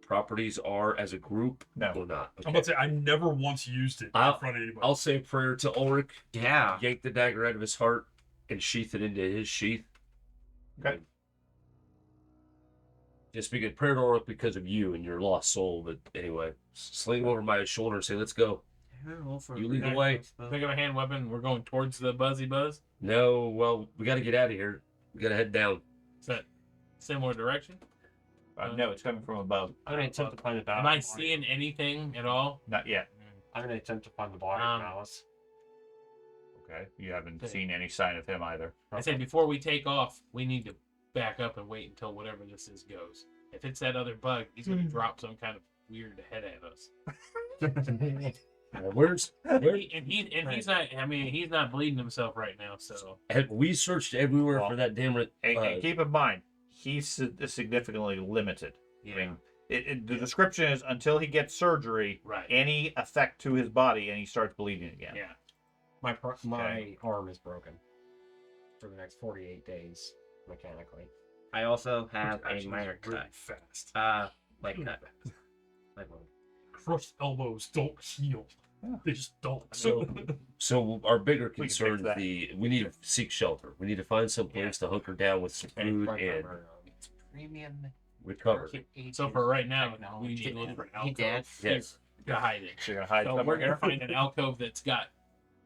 properties are as a group? No. Or not? I'm about to say I never once used it in I'll- front of anybody. I'll say a prayer to Ulrich, Yeah. yank the dagger out of his heart, and sheath it into his sheath. Okay. Just because prayer to Ulrich because of you and your lost soul. But anyway, sling him over my shoulder and say, "Let's go." You lead the way. Pick up a hand weapon. We're going towards the buzzy buzz. No, well, we got to get out of here. We got to head down. Is that similar direction? No, it's coming from above. I'm gonna attempt to find the body. Am I seeing anything at all? Not yet. I'm gonna attempt to find the body Um, of Alice. Okay. You haven't Okay. seen any sign of him either. I said before we take off, we need to back up and wait until whatever this is goes. If it's that other bug, he's gonna drop some kind of weird head at us. Where's And he's not. I mean, he's not bleeding himself right now. So have we searched everywhere Well, for that damn And keep in mind, he's significantly limited. yeah, I mean, the description is until he gets surgery, right. any effect to his body, and he starts bleeding again. Yeah. My arm is broken for the next 48 days mechanically. I also have a Actually, minor really cut. fast. Like cut. Like one. Crushed elbows don't heal. Yeah. They just don't. So our bigger We can fix concern that. we need to seek shelter. We need to find some place to hunker down with some food and Premium recover. market So for right now, we technology. need to look for an Hey, Dad. alcove Yes. to hide it. So you're gonna hide So we're somewhere gonna here. find an alcove that's got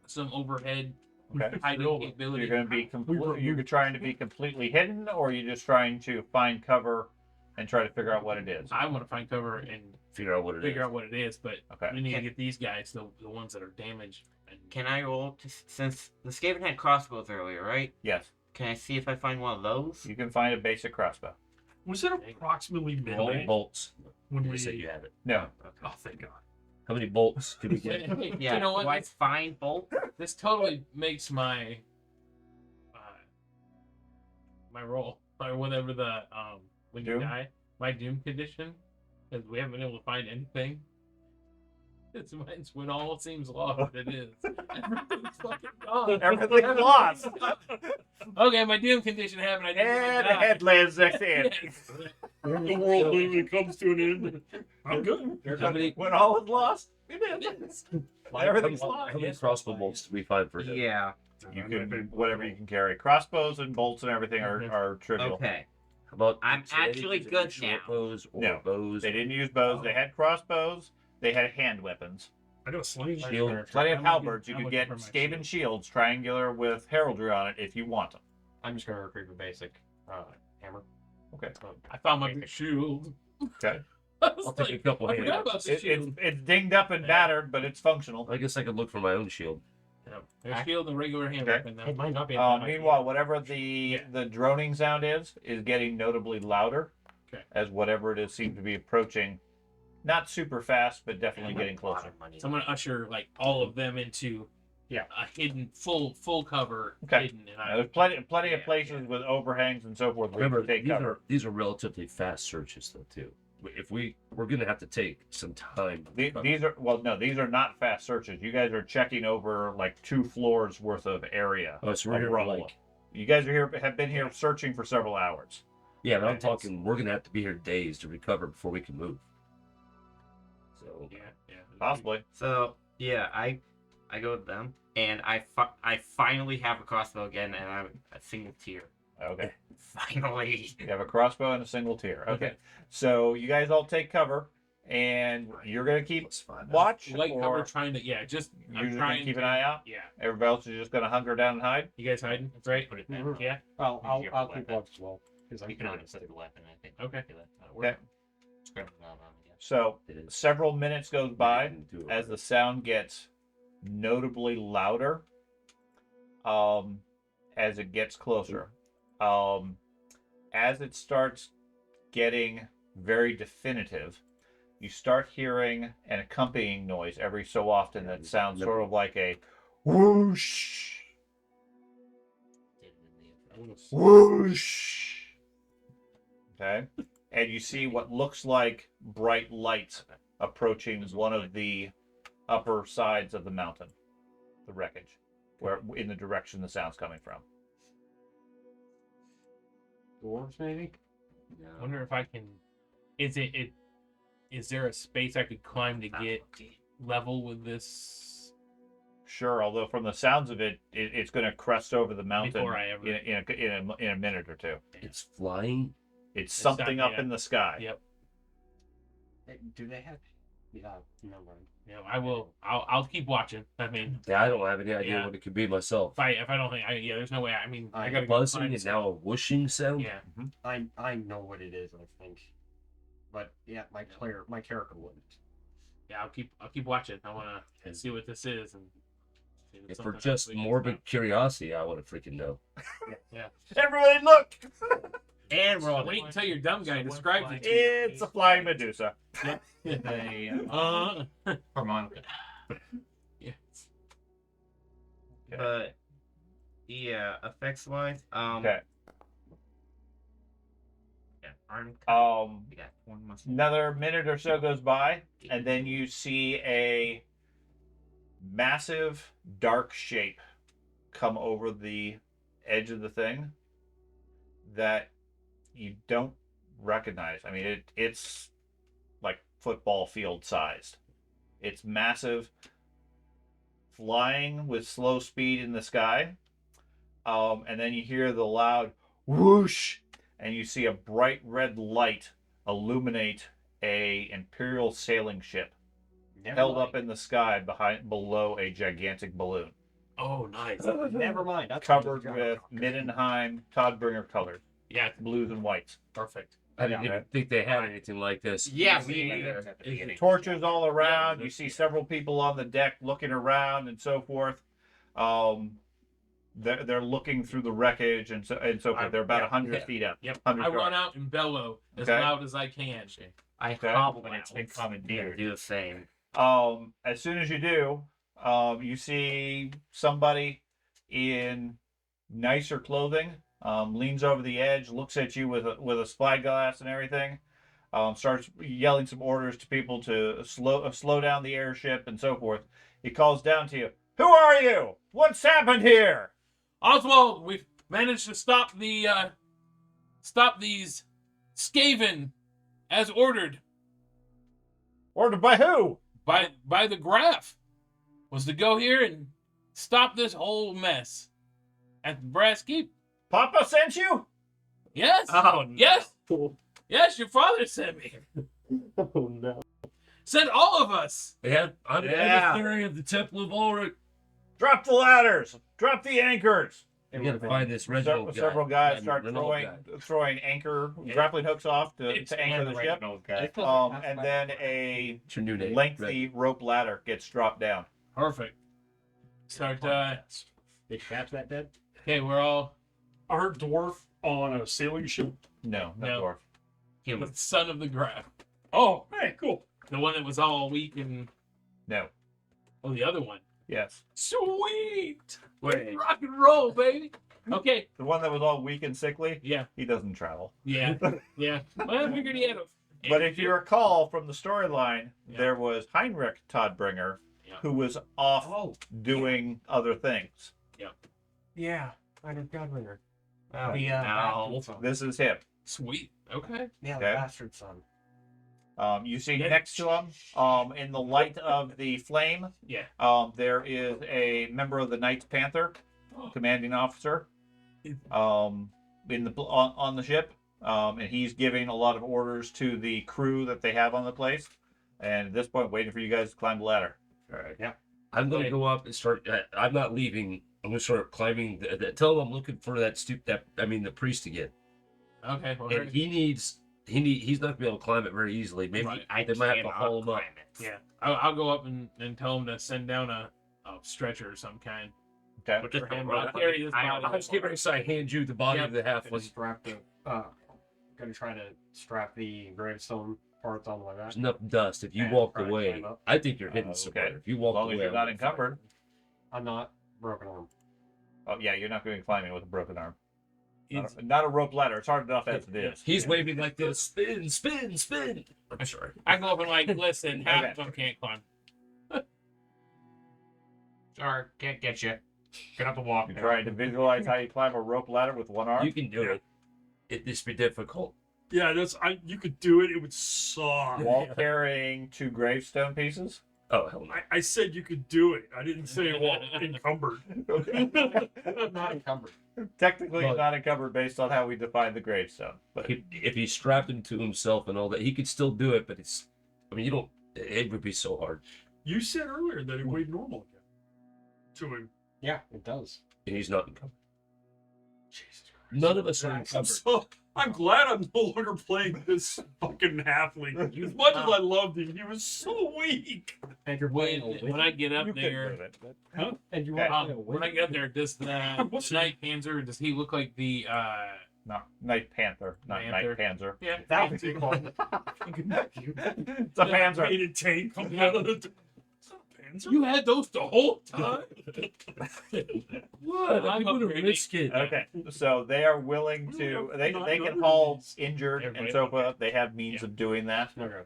some overhead Okay. hiding So capability. You're gonna be were- you're trying to be completely hidden, or are you just trying to find cover and try to figure out what it is? I want to find cover and Figure out what it is. figure out what it is, but Okay. we need to Okay. get these guys, the ones that are damaged. And Can I roll to, since the Skaven had crossbows earlier, right? Yes. Can I see if I find one of those? You can find a basic crossbow. Was it approximately Roll midnight bolts. when You we said you have it. No. Oh, thank God. How many bolts did we get? Hey, Yeah. you know what? Do I find bolt? This totally makes my my roll or whatever the when you Doom? die, my doom condition, because we haven't been able to find anything. It's when all seems lost. It is. Everything's fucking gone. Everything's lost. Okay, my doom condition happened. I didn't And the die. head lands next to him. Yes. The world literally comes to an end. I'm good. How many, When all is lost, it is. Everything's how lost. many crossbow bolts did we find for him? Yeah. You can whatever you can carry. Crossbows and bolts and everything are trivial. Okay. How about I'm today, actually did they good use short now. bows or No, bows? They didn't use bows. They had crossbows. They had hand weapons. I got a sling. Shield. Plenty of I'm looking- halberds. You I'm could looking get for my Skaven shield. shields, triangular with heraldry on it, if you want them. I'm just gonna retrieve a basic hammer. Okay. I found my big shield. Okay. I was I'll take a like, couple I forgot hands. about the shield. It's dinged up and battered, but it's functional. I guess I could look for my own shield. Yeah, there's a shield and regular hand Okay. weapon. It might not be. Meanwhile, whatever the droning sound is getting notably louder. Okay. As whatever it is seems to be approaching, not super fast, but definitely getting closer. So I'm gonna usher like all of them into a hidden full cover Okay. hidden, and Now, there's plenty of Yeah, places with overhangs and so forth where you Remember, can take cover. these are relatively fast searches, though, too. If we're gonna have to take some time. These are not fast searches. You guys are checking over like 2 floors worth of area. Oh, so we're of here for rubble. like. You guys have been here searching for several hours. Yeah, but I'm It's- talking. We're gonna have to be here days to recover before we can move. So yeah. Possibly. So yeah, I go with them, and I finally have a crossbow again, and I'm a single tier. Okay. Finally. You have a crossbow and a single tier. Okay. So you guys all take cover, and you're gonna keep let's find out. watch, Like how we're or trying to you're I'm just gonna trying keep to, an eye out. Yeah. Everybody else is just gonna hunker down and hide. You guys hiding? That's right. Put it there. Mhm. Yeah. I'll Easier I'll for keep weapon. watch as well because I'm You can curious. set the weapon, I think. Okay. That'll work. Okay. Scrap it out on it, yeah. So It is. several minutes goes by We didn't do it as the right. sound gets notably louder. As it gets closer. As it starts getting very definitive, you start hearing an accompanying noise every so often that sounds sort of like a whoosh, whoosh. Okay? And you see what looks like bright lights approaching one of the upper sides of the mountain, the wreckage, where in the direction the sound's coming from. Dwarves maybe. I wonder if I can. Is there a space I could climb to get level with this? Sure, although from the sounds of it, it's going to crest over the mountain Before I ever- in a minute or two. It's flying. It's something not- up in the sky. Yep. Do they have? Yeah, no mind. Yeah. I'll keep watching. I mean, Yeah, I don't have any idea Yeah. what it could be myself. if I don't think, there's no way. I mean, I gotta A go buzzing find and some- now a whooshing sound. Yeah. I know what it is. I think, but yeah, my character wouldn't. Yeah. I'll keep watching. I wanna Okay. see what this is, and If for just morbid curiosity, I want to freaking know. Yeah. Everybody look! And roll. Wait until your dumb guy describes it. It's a flying Medusa. A harmonica. But yeah, effects wise, Okay. yeah, arm. We got one muscle. Another minute or so goes by, and then you see a massive dark shape come over the edge of the thing that you don't recognize. I mean, it's like football field sized. It's massive, flying with slow speed in the sky. And then you hear the loud whoosh, and you see a bright red light illuminate a Imperial sailing ship held up in the sky below a gigantic balloon, Oh, nice. Never mind. That's covered with Middenheim Todbringer colors, Yeah, blues and whites. perfect. I didn't even think they had anything like this. Yeah, You we see at the beginning. torches all around. You see several people on the deck looking around and so forth. They're looking through the wreckage and so forth. They're about 100 feet up. Yep. 100 I run yards. out and bellow as Okay. loud as I can. I Okay. hobble When it's out. been commandeered. Do the same. As soon as you do, you see somebody in nicer clothing, leans over the edge, looks at you with a spyglass and everything, starts yelling some orders to people to slow down the airship and so forth. He calls down to you, "Who are you? What's happened here?" Oswald, we've managed to stop these Skaven as ordered Ordered by who? by the Graf. Was to go here and stop this whole mess at the Brass Keep. Papa sent you? Yes. Oh no. Yes. Yes, your father sent me. Oh no. Sent all of us. Yeah, I'm Yeah. the theory of the Temple of Ulrich. Drop the ladders. Drop the anchors. You gotta find this Reginald guy. Several guys I mean, start Reginald guy. throwing anchor grappling hooks off to anchor the ship. And then a What's your new name? lengthy rope ladder gets dropped down. Perfect. Start. They catch that dead? Okay, we're all Our dwarf on a sailing ship. No, No. dwarf. the son of the Graf. Oh, hey, cool. The one that was all weak and No. oh, the other one. Yes. Sweet. Wait. Rock and roll, baby. Okay. The one that was all weak and sickly, Yeah. he doesn't travel. Yeah. Yeah. Well, I figured he had a. But if you recall from the storyline, Yeah. there was Heinrich Todbringer, Yeah. who was off doing other things. Yeah. I did Godbringer. Oh, The no. bastard son. This is him. Sweet. Okay. Yeah, Okay. the bastard son. You see Yeah. next to him, in the light of the flame, Yeah. there is a member of the Knights Panther, commanding officer, on the ship, and he's giving a lot of orders to the crew that they have on the place. And at this point, waiting for you guys to climb the ladder. All right. Yeah. I'm gonna Okay. go up and start. I'm not leaving. I'm gonna start climbing. Tell him I'm looking for the priest again. Okay. Well, And he's not gonna be able to climb it very easily. Maybe Right. they might have to cannot haul him up. climb it. yeah. I'll go up and tell him to send down a stretcher of some kind. Okay. But just For him. the I'll rope. carry his I body. I was getting ready to say, hand you the body Yep. of the Gonna halfling. strap the gonna try to strap the gravestone parts on my back. There's enough dust. If you And walked try to away, climb up. I think you're hidden somewhere. Okay. If you As walked long as away, you're not encumbered. I'm not broken arm. Oh, yeah, you're not going to be climbing with a broken arm. It's- Not a rope ladder. It's hard enough as it is. He's waving like this. Spin, spin, spin. I'm sorry. I go up and like, listen, half of them can't climb. Sorry, can't get you. Gonna have to walk. You're trying to visualize how you climb a rope ladder with one arm. You can do it. This be difficult. Yeah, you could do it. It would suck. While carrying 2 gravestone pieces. Oh hell no. I said you could do it. I didn't say well encumbered. I'm not encumbered. Technically, Well- not encumbered based on how we define the gravestone. But If he strapped him to himself and all that, he could still do it. But it's, I mean, you don't. It would be so hard. You said earlier that it weighed normal again. To him. Yeah, it does. And he's not encumbered. Jesus Christ. None of us are encumbered. So, I'm glad I'm no longer playing this fucking halfling. As much as I loved him, he was so weak. And you're playing a When I get up You can there, move it, but- Huh? And you Okay. want to play a when I get up there, does the Night Panzer, does he look like the No, Night Panther, not Night Panzer. yeah? That It's was It's a Panzer. painted tank coming out of the. It's not a Panzer. You had those the whole time. What? I'm I'm going to upgrading. risk it. Okay, so they are willing to. They can haul injured and so forth. They have means of doing that. Okay.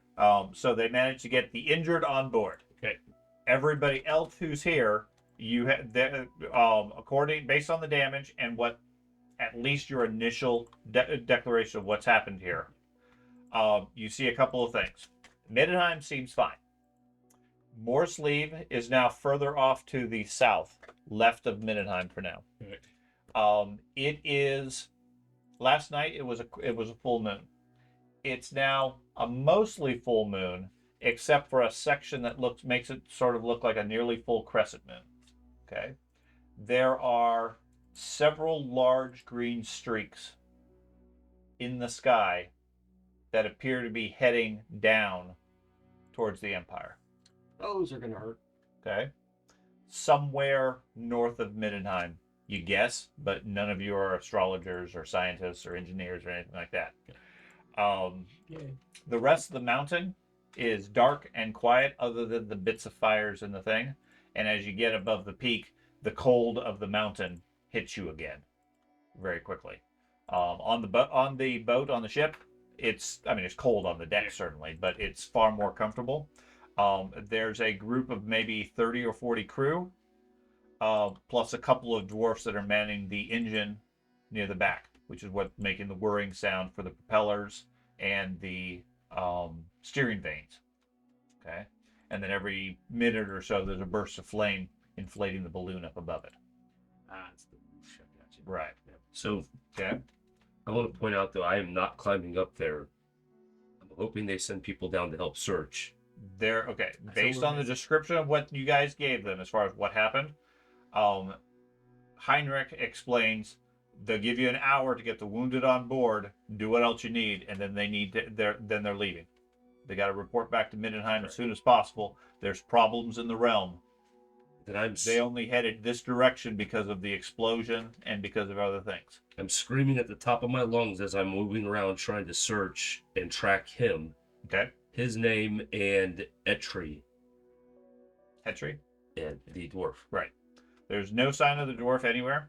So they managed to get the injured on board. Okay. Everybody else who's here, you have according based on the damage and what, at least your initial declaration of what's happened here. You see a couple of things. Middenheim seems fine. Morrsleeve is now further off to the south, left of Middenheim for now. Okay. It is. Last night it was a full moon. It's now a mostly full moon, except for a section that makes it sort of look like a nearly full crescent moon. Okay. There are several large green streaks in the sky that appear to be heading down towards the Empire. Those are gonna hurt. Okay. Somewhere north of Middenheim, you guess, but none of you are astrologers or scientists or engineers or anything like that. The rest of the mountain is dark and quiet, other than the bits of fires in the thing. And as you get above the peak, the cold of the mountain hits you again, very quickly. On the boat, on the ship, it's cold on the deck certainly, but it's far more comfortable. There's a group of maybe 30 or 40 crew, plus a couple of dwarfs that are manning the engine near the back, which is what's making the whirring sound for the propellers and the steering vanes. Okay, and then every minute or so, there's a burst of flame inflating the balloon up above it. It's the shit, gotcha. Right. So Okay. I want to point out, though, I am not climbing up there. I'm hoping they send people down to help search. They're okay. That's Based what on we're the description of what you guys gave them as far as what happened, Heinrich explains they'll give you an hour to get the wounded on board, do what else you need, and then they're leaving. They got to report back to Middenheim as soon as possible. There's problems in the realm. Then They only headed this direction because of the explosion and because of other things. I'm screaming at the top of my lungs as I'm moving around trying to search and track him, Okay. his name, and Etri, Hetri. and the dwarf. Right. There's no sign of the dwarf anywhere.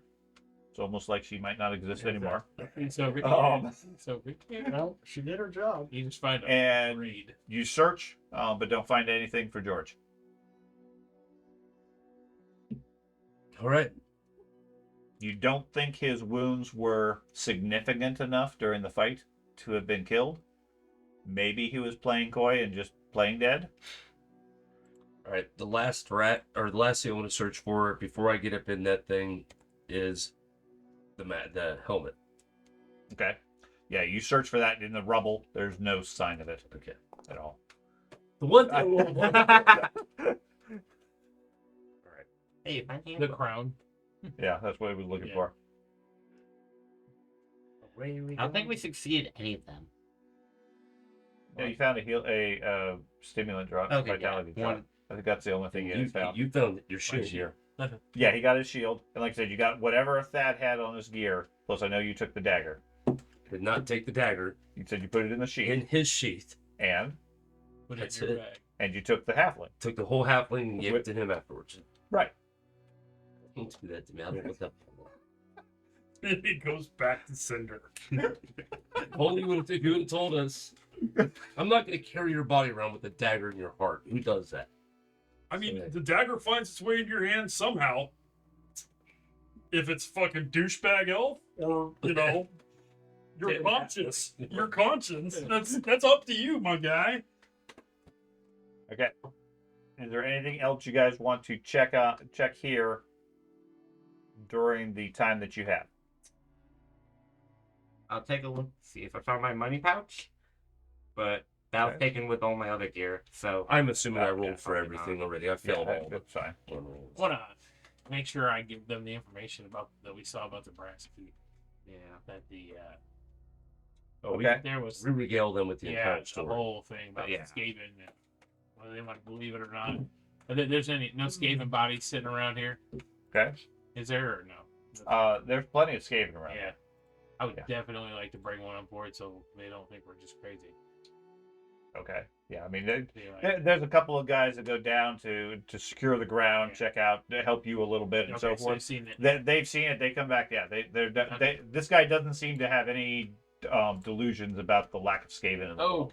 It's almost like she might not exist anymore. So, Well, she did her job. you just find a And raid. you search, but don't find anything for George. All right. You don't think his wounds were significant enough during the fight to have been killed? Maybe he was playing coy and just playing dead? All right. The last thing I want to search for before I get up in that thing is the helmet. Okay. Yeah, you search for that in the rubble. There's no sign of it Okay. at all. The one thing. Hey, you find him? The crown. Yeah, that's what he was looking Yeah. for. I don't think we succeeded any of them. Yeah, you found a stimulant drop, Okay, vitality yeah. drop. I think that's the only thing you found. You found your shield shield. here. Yeah, he got his shield. And like I said, you got whatever Thad had on his gear. Plus, I know you took the dagger. Did not take the dagger You said you put it in the sheath. in his sheath. And Put That's it in your it. bag. you took the halfling. Took the whole halfling and gave it to him afterwards. Right. Don't do that to me. I don't want that. It goes back to Cinder. Only if you would have told us. I'm not going to carry your body around with a dagger in your heart. Who does that? I mean, Okay. the dagger finds its way into your hand somehow. If it's fucking douchebag elf or, your conscience. Your conscience. That's up to you, my guy. Okay. Is there anything else you guys want to check here during the time that you have? I'll take a look, see if I found my money pouch. But that was Okay. taken with all my other gear, so I'm assuming I Okay, rolled for probably everything not. already. I failed all of it. That's fine. Want to make sure I give them the information that we saw about the brass feet. yeah. That the Oh, Okay. There was we regale them with the yeah, entire the story. whole thing about Yeah. Skaven, and whether they want to believe it or not. There's no Skaven bodies sitting around here, Okay. is there or no? There's plenty of Skaven around. Yeah, I would Yeah. definitely like to bring one on board so they don't think we're just crazy. Okay. Yeah. I mean, Be like, there's a couple of guys that go down to secure the ground, Yeah. check out, to help you a little bit, and okay, so so forth. I've seen it. They've seen it. They come back. Yeah. Okay. They this guy doesn't seem to have any delusions about the lack of Skaven in the Oh, world.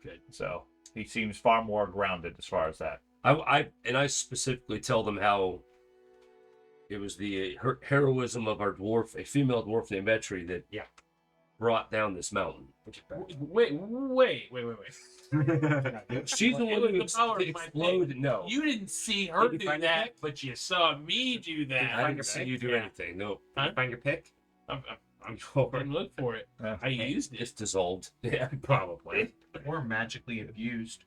good. So he seems far more grounded as far as that. I specifically tell them how it was the heroism of our dwarf, a female dwarf named Etri, that brought down this mountain. Wait. She's the It one was who the power of my exploded. No, You didn't see her Did you do find your that, pick? but you saw me do that. I didn't see you do Yeah. anything. No, Huh? Find your pick. I'm didn't look for it. I used it. it's dissolved. Yeah, probably. Or magically abused.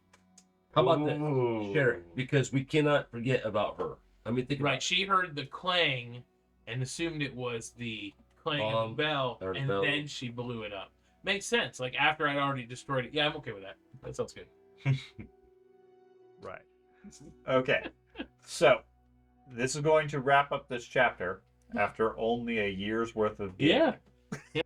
How about that? Share it, because we cannot forget about her. I mean, think Right, about she heard the clang and assumed it was the clang of the bell, or the and bell. then she blew it up. Makes sense. Like after I'd already destroyed it. Yeah, I'm okay with that. That sounds good. Right. Okay. So this is going to wrap up this chapter after only a year's worth of gaming. Yeah.